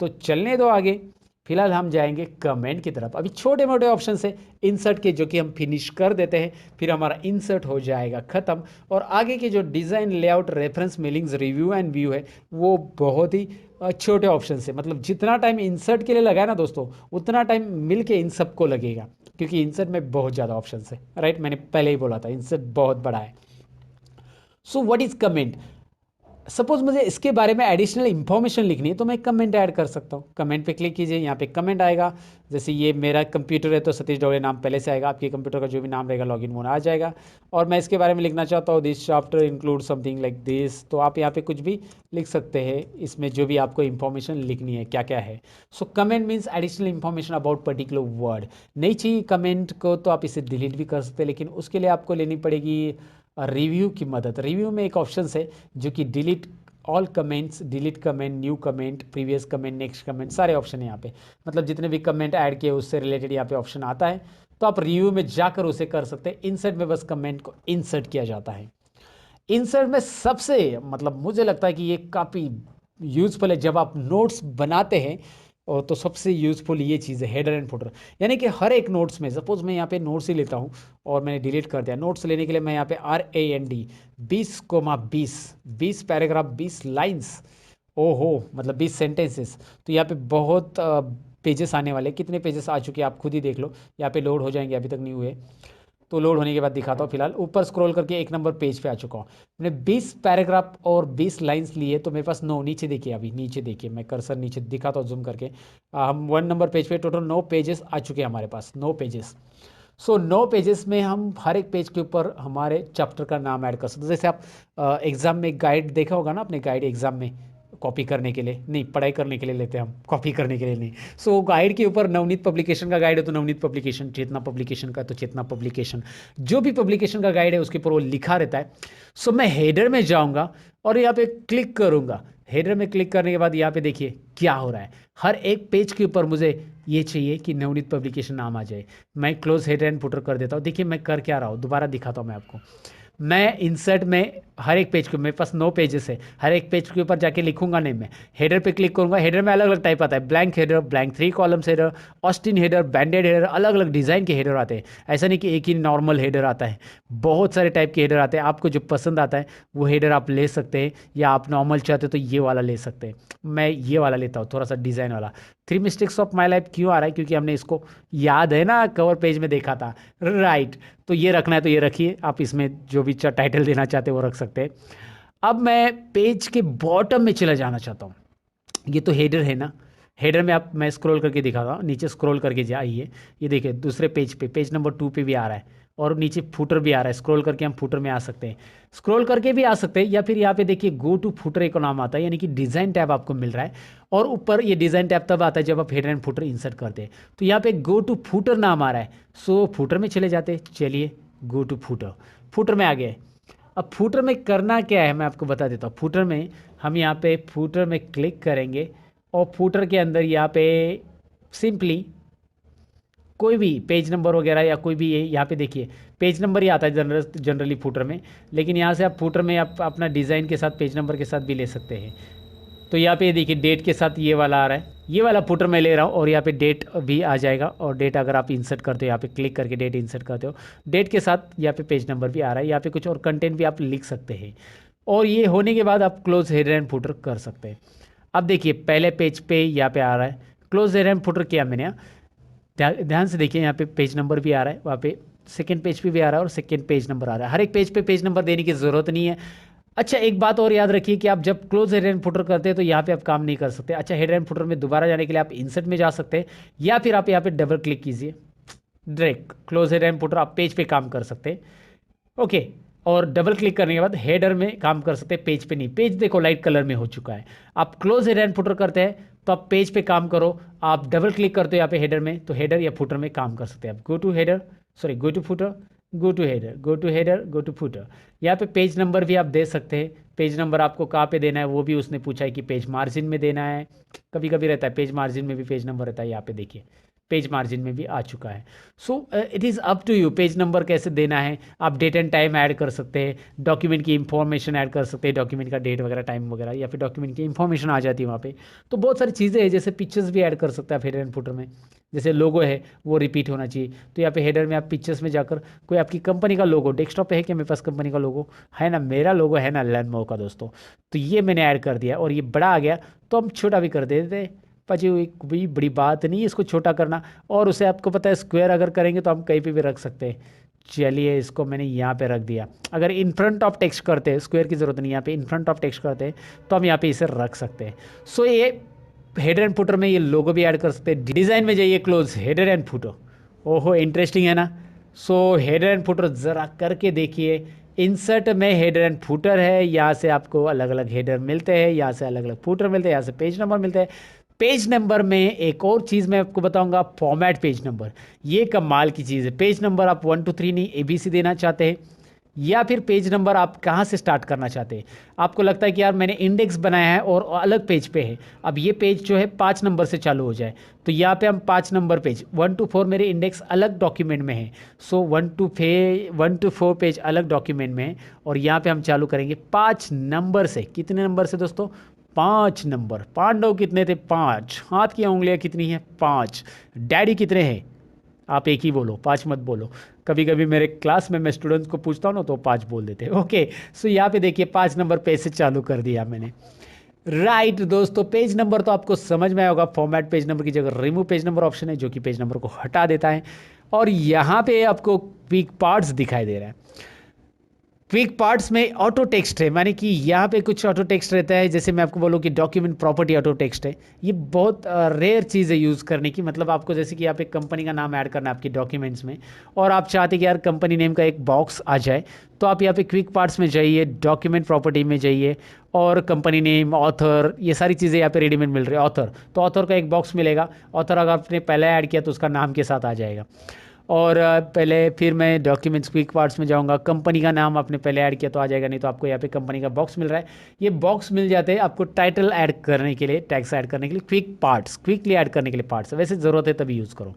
तो चलने दो आगे। फिलहाल हम जाएंगे कमेंट की तरफ। अभी छोटे मोटे ऑप्शन है इंसर्ट के, जो कि हम फिनिश कर देते हैं, फिर हमारा इंसर्ट हो जाएगा ख़त्म, और आगे के जो design, layout, reference, mailings, review and view है, वो बहुत ही छोटे ऑप्शन से, मतलब जितना टाइम इंसर्ट के लिए लगा है ना दोस्तों, उतना टाइम मिल के इन सबको लगेगा, क्योंकि इंसर्ट में बहुत ज़्यादा ऑप्शन है, राइट, मैंने पहले ही बोला था इंसर्ट बहुत बड़ा है। So what is comment? Suppose मुझे इसके बारे में एडिशनल इन्फॉर्मेशन लिखनी है तो मैं कमेंट ऐड कर सकता हूँ। कमेंट पे क्लिक कीजिए, यहाँ पे कमेंट आएगा। जैसे ये मेरा कंप्यूटर है तो सतीश डोले नाम पहले से आएगा, आपके कंप्यूटर का जो भी नाम रहेगा लॉगिन मोड आ जाएगा। और मैं इसके बारे में लिखना चाहता हूँ this chapter include something like this, तो आप यहाँ पे कुछ भी लिख सकते हैं इसमें जो भी आपको इन्फॉर्मेशन लिखनी है क्या क्या है। So comment means additional information about particular word. नहीं चाहिए कमेंट को तो आप इसे डिलीट भी कर सकते हैं, लेकिन उसके लिए आपको लेनी पड़ेगी रिव्यू की मदद। रिव्यू में एक ऑप्शन है जो कि delete all comments, delete comment, new comment, previous comment, next comment, सारे ऑप्शन है यहाँ पे। मतलब जितने भी कमेंट ऐड किए उससे रिलेटेड यहाँ पे ऑप्शन आता है, तो आप रिव्यू में जाकर उसे कर सकते हैं। इंसर्ट में बस कमेंट को इंसर्ट किया जाता है। इंसर्ट में सबसे मतलब मुझे लगता है कि ये काफ़ी यूजफुल है जब आप नोट्स बनाते हैं। और तो सबसे यूजफुल ये चीज़ है हेडर एंड फुटर। यानी कि हर एक नोट्स में, सपोज मैं यहाँ पे नोट्स ही लेता हूँ और मैंने डिलीट कर दिया। नोट्स लेने के लिए मैं यहाँ पे RAND 20,20 20 पैराग्राफ 20 लाइन्स, ओहो मतलब 20 सेंटेंसेस। तो यहाँ पे बहुत पेजेस आने वाले, कितने पेजेस आ चुके हैं आप खुद ही देख लो। यहाँ पे लोड हो जाएंगे, अभी तक नहीं हुए तो लोड होने के बाद दिखाता हूँ। फिलहाल ऊपर स्क्रॉल करके 1 नंबर पेज पे आ चुका हूँ। मैंने 20 पैराग्राफ और 20 लाइंस लिए, तो मेरे पास 9, नीचे देखिए, अभी नीचे देखिए, मैं कर्सर नीचे दिखाता हूँ जूम करके। हम 1 नंबर पेज पे टोटल 9 पेजेस आ चुके हैं हमारे पास, 9 पेजेस। सो 9 पेजेस में हम हर एक पेज के ऊपर हमारे चैप्टर का नाम ऐड कर सकते हैं। जैसे आप एग्जाम में गाइड देखा होगा ना, अपने गाइड एग्जाम में कॉपी करने के लिए नहीं, पढ़ाई करने के लिए लेते हैं हम, कॉपी करने के लिए नहीं। सो गाइड के ऊपर नवनीत पब्लिकेशन का गाइड है तो नवनीत पब्लिकेशन, चेतना पब्लिकेशन का तो चेतना पब्लिकेशन, जो भी पब्लिकेशन का गाइड है उसके ऊपर वो लिखा रहता है। सो मैं हेडर में जाऊंगा और यहाँ पे क्लिक करूंगा। हेडर में क्लिक करने के बाद यहाँ पे देखिए क्या हो रहा है। हर एक पेज के ऊपर मुझे ये चाहिए कि नवनीत पब्लिकेशन नाम आ जाए। मैं क्लोज हेडर एंड फुटर कर देता हूँ। देखिए मैं कर क्या रहा हूँ, दोबारा दिखाता हूँ मैं आपको। मैं इंसर्ट में हर एक पेज को, मेरे पास 9 पेजेस है, हर एक पेज के ऊपर जाके लिखूंगा नहीं, मैं हेडर पे क्लिक करूंगा। हेडर में अलग अलग टाइप आता है, blank header, blank 3 columns header, Austin header, banded header, अलग अलग डिज़ाइन के हेडर आते हैं। ऐसा नहीं कि एक ही नॉर्मल हेडर आता है, बहुत सारे टाइप के हेडर आते हैं। आपको जो पसंद आता है वो हेडर आप ले सकते हैं, या आप नॉर्मल चाहते हो तो ये वाला ले सकते हैं। मैं ये वाला लेता हूँ, थोड़ा सा डिज़ाइन वाला। 3 मिस्टेक्स ऑफ माई लाइफ क्यों आ रहा है, क्योंकि हमने इसको याद है ना कवर पेज में देखा था, राइट। तो ये रखना है तो ये रखिए, आप इसमें जो भी टाइटल देना चाहते हैं वो रख सकते हैं। अब मैं पेज के बॉटम में चला जाना चाहता हूँ। ये तो हेडर है ना, हेडर में आप, मैं स्क्रॉल करके दिखाता हूँ, नीचे स्क्रॉल करके जाइए। ये देखिए दूसरे पेज पे, पेज नंबर 2 पे भी आ रहा है, और नीचे फुटर भी आ रहा है। स्क्रॉल करके हम फुटर में आ सकते हैं, स्क्रॉल करके भी आ सकते हैं, या फिर यहाँ पे देखिए गो टू फुटर एक नाम आता है, यानी कि डिज़ाइन टैब आपको मिल रहा है। और ऊपर ये डिज़ाइन टैब तब आता है जब आप हेडर एंड फुटर इंसर्ट करते हैं। तो यहाँ पे गो टू फुटर नाम आ रहा है, सो फुटर में चले जाते हैं। चलिए गो टू फुटर, फुटर में आ गए। अब फुटर में करना क्या है मैं आपको बता देता हूँ। फुटर में हम यहाँ पे फुटर में क्लिक करेंगे, और फुटर के अंदर यहाँ पे सिंपली कोई भी पेज नंबर वगैरह या कोई भी, यहाँ पे देखिए पेज नंबर ही आता है जनरली फुटर में, लेकिन यहाँ से आप फुटर में आप अपना डिज़ाइन के साथ पेज नंबर के साथ भी ले सकते हैं। तो यहाँ पे देखिए डेट के साथ ये वाला आ रहा है, ये वाला फुटर मैं ले रहा हूँ, और यहाँ पे डेट भी आ जाएगा। और डेट अगर आप इंसर्ट करते हो, यहाँ पे क्लिक करके डेट इंसर्ट करते हो, डेट के साथ यहाँ पे पेज नंबर भी आ रहा है। यहाँ पे कुछ और कंटेंट भी आप लिख सकते हैं। और ये होने के बाद आप क्लोज हेडर एंड फुटर कर सकते हैं। अब देखिए पहले पेज पे यहाँ पे आ रहा है क्लोज हेडर एंड फुटर किया मैंने यहाँ। ध्यान से देखिए, यहाँ पे पेज नंबर भी आ रहा है, वहाँ पे सेकंड पेज पे भी आ रहा है, और सेकंड पेज नंबर आ रहा है। हर एक पेज पे पेज नंबर देने की ज़रूरत नहीं है। अच्छा एक बात और याद रखिए कि आप जब क्लोज हेडर एंड फुटर करते हैं तो यहाँ पे आप काम नहीं कर सकते। अच्छा हेडर एंड फुटर में दोबारा जाने के लिए आप इंसर्ट में जा सकते हैं, या फिर आप यहाँ पे डबल क्लिक कीजिए, direct close header and footer आप पेज पे काम कर सकते हैं। ओके, और डबल क्लिक करने के बाद हेडर में काम कर सकते हैं, पेज पे नहीं। पेज देखो लाइट कलर में हो चुका है। आप क्लोज हेडर एंड फुटर करते हैं तो आप पेज पे काम करो, आप डबल क्लिक करते हो यहाँ पे हेडर में तो हेडर या फुटर में काम कर सकते हैं आप। Go to header, sorry go to footer, go to header, go to header, go to footer. यहाँ पे पेज नंबर भी आप दे सकते हैं। पेज नंबर आपको कहाँ पे देना है वो भी उसने पूछा है कि पेज मार्जिन में देना है, कभी कभी रहता है पेज मार्जिन में भी पेज नंबर रहता है। यहाँ पे देखिए पेज मार्जिन में भी आ चुका है। So it is up to you page number कैसे देना है। आप डेट एंड टाइम ऐड कर सकते हैं, डॉक्यूमेंट की इंफॉर्मेशन ऐड कर सकते हैं, डॉक्यूमेंट का डेट वगैरह टाइम वगैरह, या फिर डॉक्यूमेंट की इंफॉर्मेशन आ जाती है वहाँ पे। तो बहुत सारी चीज़ें हैं, जैसे पिक्चर्स भी ऐड कर सकता है हेडर एंड फुटर में। जैसे लोगो है वो रिपीट होना चाहिए, तो यहाँ पे हेडर में आप पिक्चर्स में जाकर कोई आपकी कंपनी का लोगो, डेस्कटॉप पे है कि मेरे पास कंपनी का लोगो है ना, मेरा लोगो है ना लैंडमार्क का दोस्तों, तो ये मैंने ऐड कर दिया। और ये बड़ा आ गया तो हम छोटा भी कर देते, पाजी एक भी बड़ी बात नहीं है इसको छोटा करना। और उसे आपको पता है स्क्वायर अगर करेंगे तो हम कहीं पे भी रख सकते हैं। चलिए इसको मैंने यहाँ पे रख दिया। अगर इन फ्रंट ऑफ टेक्स्ट करते हैं, स्क्वायर की ज़रूरत नहीं, यहाँ पे इन फ्रंट ऑफ टेक्स्ट करते हैं तो हम यहाँ पे इसे रख सकते हैं। सो ये हेडर एंड फुटर में ये लोगो भी ऐड कर सकते हैं। डिज़ाइन में जाइए, क्लोज हेडर एंड फुटर। ओहो इंटरेस्टिंग है ना। सो हेडर एंड फुटर ज़रा करके देखिए। इंसर्ट में हेडर एंड फुटर है, यहाँ से आपको अलग अलग हेडर मिलते हैं, यहाँ से अलग अलग फुटर मिलते हैं, यहाँ से पेज नंबर मिलते हैं। पेज नंबर में एक और चीज़ मैं आपको बताऊंगा, फॉर्मेट पेज नंबर। ये कमाल की चीज़ है। पेज नंबर आप 1 2 3 नहीं ABC देना चाहते हैं, या फिर पेज नंबर आप कहाँ से स्टार्ट करना चाहते हैं। आपको लगता है कि यार मैंने इंडेक्स बनाया है और अलग पेज पे है, अब ये पेज जो है 5 नंबर से चालू हो जाए, तो यहाँ पे हम 5 नंबर पेज 1 to 4 मेरे इंडेक्स अलग डॉक्यूमेंट में है। सो 1 to 4 पेज अलग डॉक्यूमेंट में है, और यहाँ पे हम चालू करेंगे 5 नंबर से। कितने नंबर से दोस्तों? 5 नंबर। पांडव कितने थे? 5। हाथ की उंगलियाँ कितनी हैं? 5। डैडी कितने हैं? आप एक ही बोलो, 5 मत बोलो। कभी कभी मेरे क्लास में मैं स्टूडेंट्स को पूछता हूँ ना तो 5 बोल देते हैं। ओके, सो यहाँ पे देखिए 5 नंबर पेज से चालू कर दिया मैंने। राइट दोस्तों, पेज नंबर तो आपको समझ में आया होगा। फॉर्मेट पेज नंबर की जगह रिमूव पेज नंबर ऑप्शन है जो कि पेज नंबर को हटा देता है। और यहाँ पे आपको क्विक पार्ट्स दिखाई दे रहा है। क्विक पार्ट्स में ऑटो टेक्स्ट है, माने कि यहाँ पे कुछ ऑटो टेक्स्ट रहता है। जैसे मैं आपको बोलूँ कि डॉक्यूमेंट प्रॉपर्टी ऑटो टेक्स्ट है, ये बहुत रेयर चीज़ है यूज़ करने की। मतलब आपको जैसे कि यहाँ पे कंपनी का नाम ऐड करना है आपके डॉक्यूमेंट्स में, और आप चाहते कि यार कंपनी नेम का एक बॉक्स आ जाए, तो आप यहाँ पे क्विक पार्ट्स में जाइए, डॉक्यूमेंट प्रॉपर्टी में जाइए, और कंपनी नेम, ऑथर, ये सारी चीज़ें यहाँ पे रेडीमेड मिल रही है। ऑथर, तो ऑथर का एक बॉक्स मिलेगा। ऑथर अगर आपने पहले ऐड किया तो उसका नाम के साथ आ जाएगा। और पहले फिर मैं डॉक्यूमेंट्स क्विक पार्ट्स में जाऊंगा, कंपनी का नाम आपने पहले ऐड किया तो आ जाएगा, नहीं तो आपको यहाँ पे कंपनी का बॉक्स मिल रहा है। ये बॉक्स मिल जाते हैं आपको टाइटल ऐड करने के लिए, टैग्स ऐड करने के लिए। क्विक पार्ट्स क्विकली ऐड करने के लिए पार्ट्स, वैसे ज़रूरत है तभी यूज़ करो,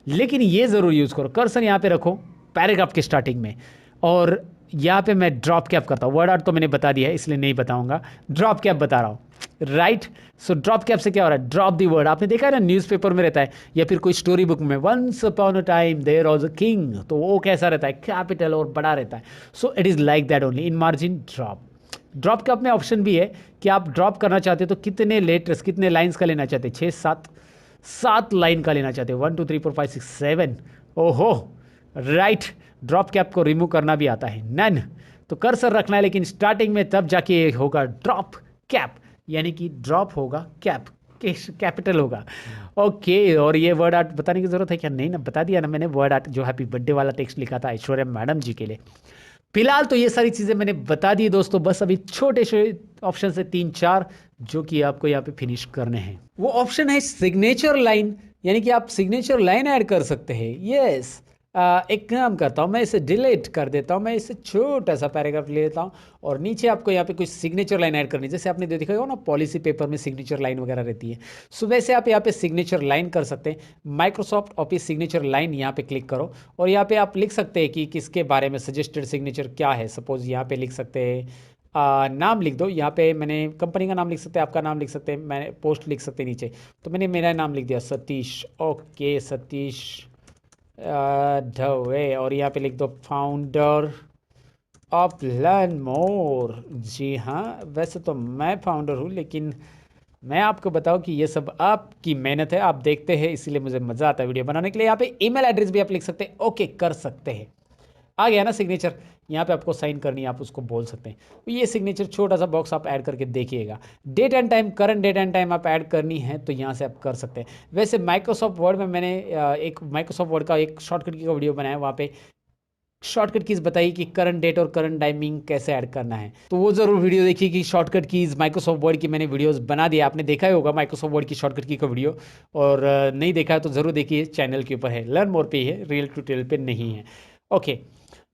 लेकिन ये ज़रूर यूज़ करो। कर्सर यहाँ पे रखो पैराग्राफ के स्टार्टिंग में, और यहाँ पे मैं ड्रॉप कैप करता हूँ। वर्ड आर्ट तो मैंने बता दिया है इसलिए नहीं बताऊंगा, ड्रॉप कैप बता रहा हूँ। राइट, सो ड्रॉप कैप से क्या हो रहा है? Drop the word. आपने देखा है ना न्यूज़पेपर में रहता है, या फिर कोई स्टोरी बुक में, once upon a time there was a king, तो वो कैसा रहता है? कैपिटल और बड़ा रहता है। So it is like that only in margin drop. Drop cap में ऑप्शन भी है कि आप ड्रॉप करना चाहते हो तो कितने लेटर्स, कितने लाइन्स का लेना चाहते हैं? 6 7 लाइन का लेना चाहते हो? 1 2 3 4 5 6 7। ओहो राइट, ड्रॉप कैप को रिमूव करना भी आता है। नन, तो कर्सर रखना है लेकिन स्टार्टिंग में, तब जाके होगा ड्रॉप कैप, यानी कि ड्रॉप होगा कैप, कैपिटल होगा। ओके, और ये वर्ड आर्ट बताने की जरूरत है क्या? नहीं ना, बता दिया ना मैंने। वर्ड आर्ट जो हैप्पी बर्थडे वाला टेक्स्ट लिखा था ऐश्वर्या मैडम जी के लिए। फिलहाल तो ये सारी चीज़ें मैंने बता दी दोस्तों, बस अभी छोटे से ऑप्शन से 3 4 जो कि आपको यहाँ पे फिनिश करने हैं। वो ऑप्शन है सिग्नेचर लाइन, यानी कि आप सिग्नेचर लाइन ऐड कर सकते हैं। यस, एक काम करता हूँ मैं, इसे डिलीट कर देता हूँ, मैं इसे छोटा सा पैराग्राफ ले लेता हूँ, और नीचे आपको यहाँ पे कुछ सिग्नेचर लाइन ऐड करनी है। जैसे आपने देखा होगा ना पॉलिसी पेपर में सिग्नेचर लाइन वगैरह रहती है, सो वैसे आप यहाँ पे सिग्नेचर लाइन कर सकते हैं। माइक्रोसॉफ्ट ऑफिस सिग्नेचर लाइन यहाँ पे क्लिक करो, और यहाँ पे आप लिख सकते हैं कि किसके बारे में सजेस्टेड सिग्नेचर क्या है। सपोज यहाँ पे लिख सकते हैं, नाम लिख दो। यहाँ पे मैंने कंपनी का नाम लिख सकते हैं, आपका नाम लिख सकते हैं, मैंने पोस्ट लिख सकते हैं नीचे, तो मैंने मेरा नाम लिख दिया सतीश। ओके, सतीश ढवे, और यहाँ पे लिख दो फाउंडर ऑफ लर्न मोर। जी हाँ, वैसे तो मैं फाउंडर हूँ, लेकिन मैं आपको बताऊँ कि ये सब आपकी मेहनत है, आप देखते हैं इसीलिए मुझे मज़ा आता है वीडियो बनाने के लिए। यहाँ पे ईमेल एड्रेस भी आप लिख सकते हैं। ओके, कर सकते हैं। आ गया ना सिग्नेचर, यहाँ पे आपको साइन करनी है, आप उसको बोल सकते हैं। तो ये सिग्नेचर छोटा सा बॉक्स आप ऐड करके देखिएगा। Date and time, current date and time आप ऐड करनी है तो यहाँ से आप कर सकते हैं। वैसे माइक्रोसॉफ्ट वर्ड में मैंने एक माइक्रोसॉफ्ट वर्ड का एक शॉर्टकट की का वीडियो बनाया, वहाँ पे शॉर्टकट कीज बताई कि करंट डेट और करंट टाइमिंग कैसे ऐड करना है, तो वो जरूर वीडियो देखिए कि शॉर्टकट कीज माइक्रोसॉफ्ट वर्ड की मैंने वीडियोस बना दिया। आपने देखा ही होगा माइक्रोसॉफ्ट वर्ड की शॉर्टकट की का वीडियो, और नहीं देखा है तो ज़रूर देखिए, चैनल के ऊपर है, लर्न मोर पे ही है, रियल ट्यूटोरियल पे नहीं है। ओके,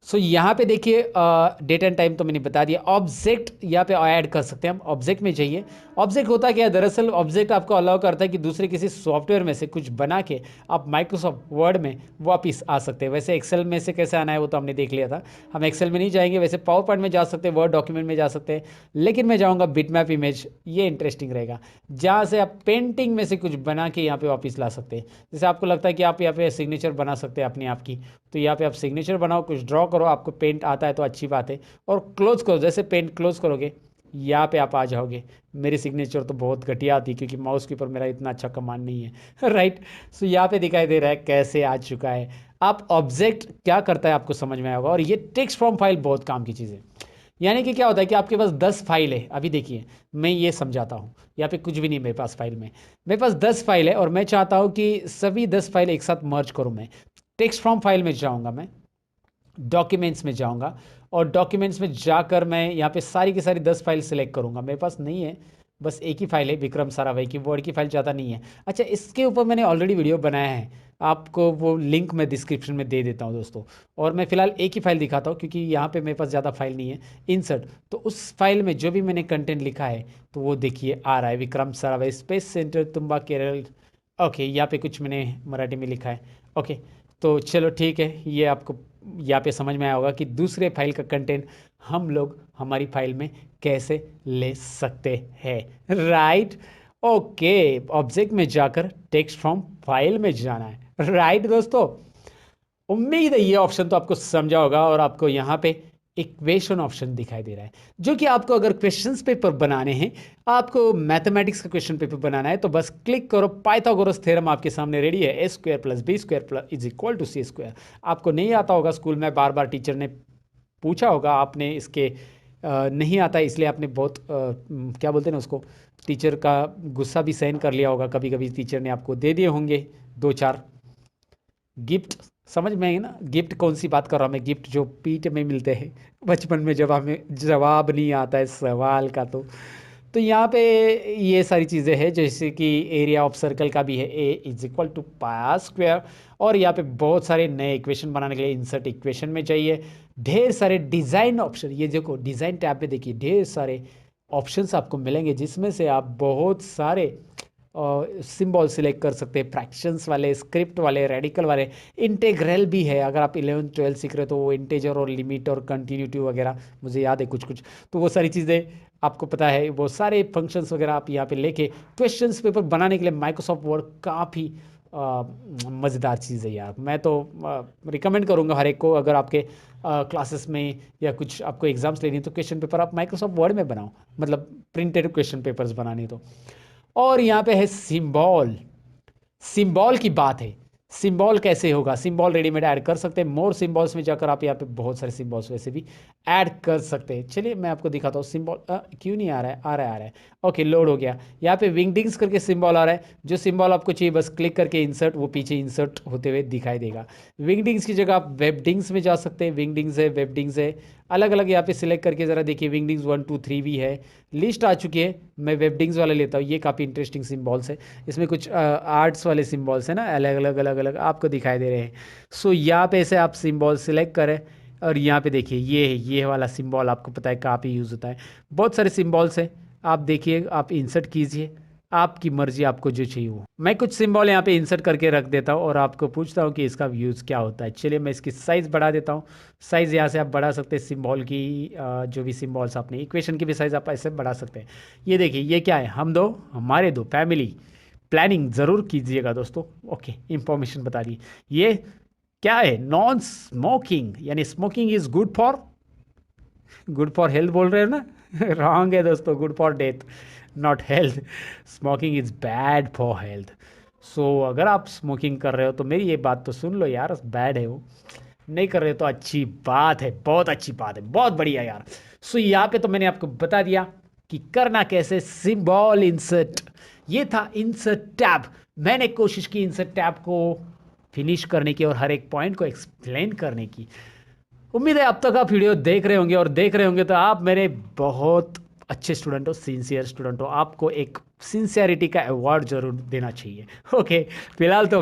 सो यहाँ पे देखिए डेट एंड टाइम तो मैंने बता दिया। ऑब्जेक्ट यहाँ पे ऐड कर सकते हैं हम, ऑब्जेक्ट में जाइए। ऑब्जेक्ट होता क्या है? दरअसल ऑब्जेक्ट आपको अलाउ करता है कि दूसरे किसी सॉफ्टवेयर में से कुछ बना के आप माइक्रोसॉफ्ट वर्ड में वापस आ सकते हैं। वैसे एक्सेल में से कैसे आना है वो तो हमने देख लिया था, हम एक्सेल में नहीं जाएंगे। वैसे पावर पॉइंट में जा सकते हैं, वर्ड डॉक्यूमेंट में जा सकते हैं, लेकिन मैं जाऊँगा बिटमैप इमेज, ये इंटरेस्टिंग रहेगा, जहाँ से आप पेंटिंग में से कुछ बना के यहाँ पे वापस ला सकते हैं। जैसे आपको लगता है कि आप यहाँ पे सिग्नेचर बना सकते हैं अपने आप की, तो यहाँ पे आप सिग्नेचर बनाओ, कुछ ड्रॉ करो, आपको पेंट आता है तो अच्छी बात है, और क्लोज करो। जैसे पेंट क्लोज करोगे यहाँ पे आप आ जाओगे। मेरी सिग्नेचर तो बहुत घटिया आती है क्योंकि माउस के ऊपर मेरा इतना अच्छा कमांड नहीं है। राइट, सो यहाँ पे दिखाई दे रहा है कैसे आ चुका है। आप ऑब्जेक्ट क्या करता है आपको समझ में आएगा। और ये टेक्स्ट फॉर्म फाइल बहुत काम की चीज़ है। यानी कि क्या होता है कि आपके पास 10 फाइल है। अभी देखिए मैं ये समझाता हूँ। यहाँ पे कुछ भी नहीं मेरे पास फाइल में, मेरे पास 10 फाइल है और मैं चाहता हूँ कि सभी 10 फाइल एक साथ मर्ज करूँ। मैं टेक्स्ट फॉर्म फाइल में जाऊँगा, मैं डॉक्यूमेंट्स में जाऊँगा और डॉक्यूमेंट्स में जाकर मैं यहाँ पे सारी की सारी 10 फाइल सेलेक्ट करूँगा। मेरे पास नहीं है, बस एक ही फाइल है, विक्रम साराभाई की। वर्ड की फाइल ज़्यादा नहीं है। अच्छा, इसके ऊपर मैंने ऑलरेडी वीडियो बनाया है, आपको वो लिंक मैं डिस्क्रिप्शन में दे देता हूँ दोस्तों। और मैं फिलहाल एक ही फाइल दिखाता हूँ क्योंकि यहाँ पे मेरे पास ज़्यादा फाइल नहीं है। इंसर्ट, तो उस फाइल में जो भी मैंने कंटेंट लिखा है तो वो देखिए आ रहा है, Vikram Sarabhai space centre Thumba Kerala. Okay, यहाँ पे कुछ मैंने मराठी में लिखा है। ओके, तो चलो ठीक है, ये आपको यहाँ पे समझ में आया होगा कि दूसरे फाइल का कंटेंट हम लोग हमारी फाइल में कैसे ले सकते हैं, राइट। ओके, ऑब्जेक्ट में जाकर टेक्स्ट फ्रॉम फाइल में जाना है, राइट दोस्तों। उम्मीद है ये ऑप्शन तो आपको समझा होगा। और आपको यहाँ पे इक्वेशन ऑप्शन दिखाई दे रहा है, जो कि आपको अगर क्वेश्चंस पेपर बनाने हैं, आपको मैथमेटिक्स का क्वेश्चन पेपर बनाना है तो बस क्लिक करो, पाइथागोरस थ्योरम आपके सामने रेडी है। A square plus B square plus is equal to C square. आपको नहीं आता होगा स्कूल में, बार बार टीचर ने पूछा होगा, आपने इसके नहीं आता इसलिए आपने बहुत क्या बोलते हैं ना उसको, टीचर का गुस्सा भी सहन कर लिया होगा। कभी कभी टीचर ने आपको दे दिए होंगे 2-4 गिफ्ट। समझ में है ना गिफ्ट कौन सी बात कर रहा हूँ मैं, गिफ्ट जो पीठ में मिलते हैं बचपन में जब हमें जवाब नहीं आता है सवाल का। तो यहाँ पे ये सारी चीज़ें हैं, जैसे कि एरिया ऑफ सर्कल का भी है, ए इज इक्वल टू पाया स्क्वायर। और यहाँ पे बहुत सारे नए इक्वेशन बनाने के लिए इंसर्ट इक्वेशन में चाहिए। ढेर सारे डिज़ाइन ऑप्शन, ये देखो डिज़ाइन टैब पे देखिए ढेर सारे ऑप्शंस आपको मिलेंगे, जिसमें से आप बहुत सारे सिंबल सिलेक्ट कर सकते हैं, फ्रैक्शंस वाले, स्क्रिप्ट वाले, रेडिकल वाले, इंटेग्रल भी है। अगर आप 11th-12th सीख रहे हो तो वो इंटेजर और लिमिट और कंटिन्यूटी वगैरह मुझे याद है कुछ कुछ, तो वो सारी चीज़ें आपको पता है। वो सारे फंक्शंस वगैरह आप यहाँ पे लेके क्वेश्चंस पेपर बनाने के लिए माइक्रोसॉफ्ट वर्ड काफ़ी मज़ेदार चीज़ है यार। मैं तो रिकमेंड करूँगा हर एक को, अगर आपके क्लासेस में या कुछ आपको एग्जाम्स लेनी है तो क्वेश्चन पेपर आप माइक्रोसॉफ्ट वर्ड में बनाओ, मतलब प्रिंटेड क्वेश्चन पेपर्स बनाने तो। और यहाँ पे है सिंबल, सिंबल की बात है। सिंबल कैसे होगा, सिंबल रेडीमेड ऐड कर सकते हैं। मोर सिंबल्स में जाकर आप यहाँ पे बहुत सारे सिंबल्स वैसे भी ऐड कर सकते हैं। चलिए मैं आपको दिखाता हूँ सिंबल। क्यों नहीं आ रहा है, आ रहा है। ओके, लोड हो गया। यहाँ पे विंगडिंग्स करके सिंबल आ रहा है। जो सिंबल आपको चाहिए बस क्लिक करके इंसर्ट, वो पीछे इंसर्ट होते हुए दिखाई देगा। विंगडिंग्स की जगह आप वेबडिंग्स में जा सकते हैं। विंगडिंग्स है, वेबडिंग्स है, अलग अलग यहाँ पे सिलेक्ट करके ज़रा देखिए। विंगडिंग्स 1 2 3 भी है, लिस्ट आ चुकी है। मैं वेबडिंग्स वाला लेता हूँ, ये काफ़ी इंटरेस्टिंग सिंबल्स है। इसमें कुछ आर्ट्स वाले सिंबल्स हैं ना, अलग अलग अलग अलग आपको दिखाई दे रहे हैं। सो यहाँ पे से आप सिंबल सिलेक्ट करें और यहाँ पे देखिए ये वाला सिंबल आपको पता है काफ़ी यूज़ होता है। बहुत सारे सिंबल्स हैं, आप देखिए, आप इंसर्ट कीजिए, आपकी मर्जी, आपको जो चाहिए वो। मैं कुछ सिंबल यहाँ पे इंसर्ट करके रख देता हूँ और आपको पूछता हूँ कि इसका यूज़ क्या होता है। चलिए मैं इसकी साइज़ बढ़ा देता हूँ। साइज़ यहाँ से आप बढ़ा सकते हैं, सिंबल की जो भी सिंबल्स आपने, इक्वेशन की भी साइज़ आप ऐसे बढ़ा सकते हैं। ये देखिए ये क्या है, हम दो हमारे दो, फैमिली प्लानिंग ज़रूर कीजिएगा दोस्तों। ओके, इंफॉर्मेशन बता दी। ये क्या है, नॉन स्मोकिंग, यानी smoking is good for health बोल रहे हो ना रॉन्ग है दोस्तों, good for death not health. Smoking is bad for health. So अगर आप स्मोकिंग कर रहे हो तो मेरी ये बात तो सुन लो यार, बैड है वो। नहीं कर रहे हो तो अच्छी बात है, बहुत अच्छी बात है, बहुत बढ़िया यार। सो यहाँ पे तो मैंने आपको बता दिया कि करना कैसे सिंबल इंसर्ट। ये था इंसर्ट टैब। मैंने कोशिश की इंसर्ट टैब को फिनिश करने की और हर एक पॉइंट को एक्सप्लेन करने की। उम्मीद है अब तक आप वीडियो देख रहे होंगे, और देख रहे होंगे तो आप मेरे बहुत अच्छे स्टूडेंट हो, सिंसियर स्टूडेंट हो। आपको एक सिंसियरिटी का अवार्ड जरूर देना चाहिए। ओके, फिलहाल तो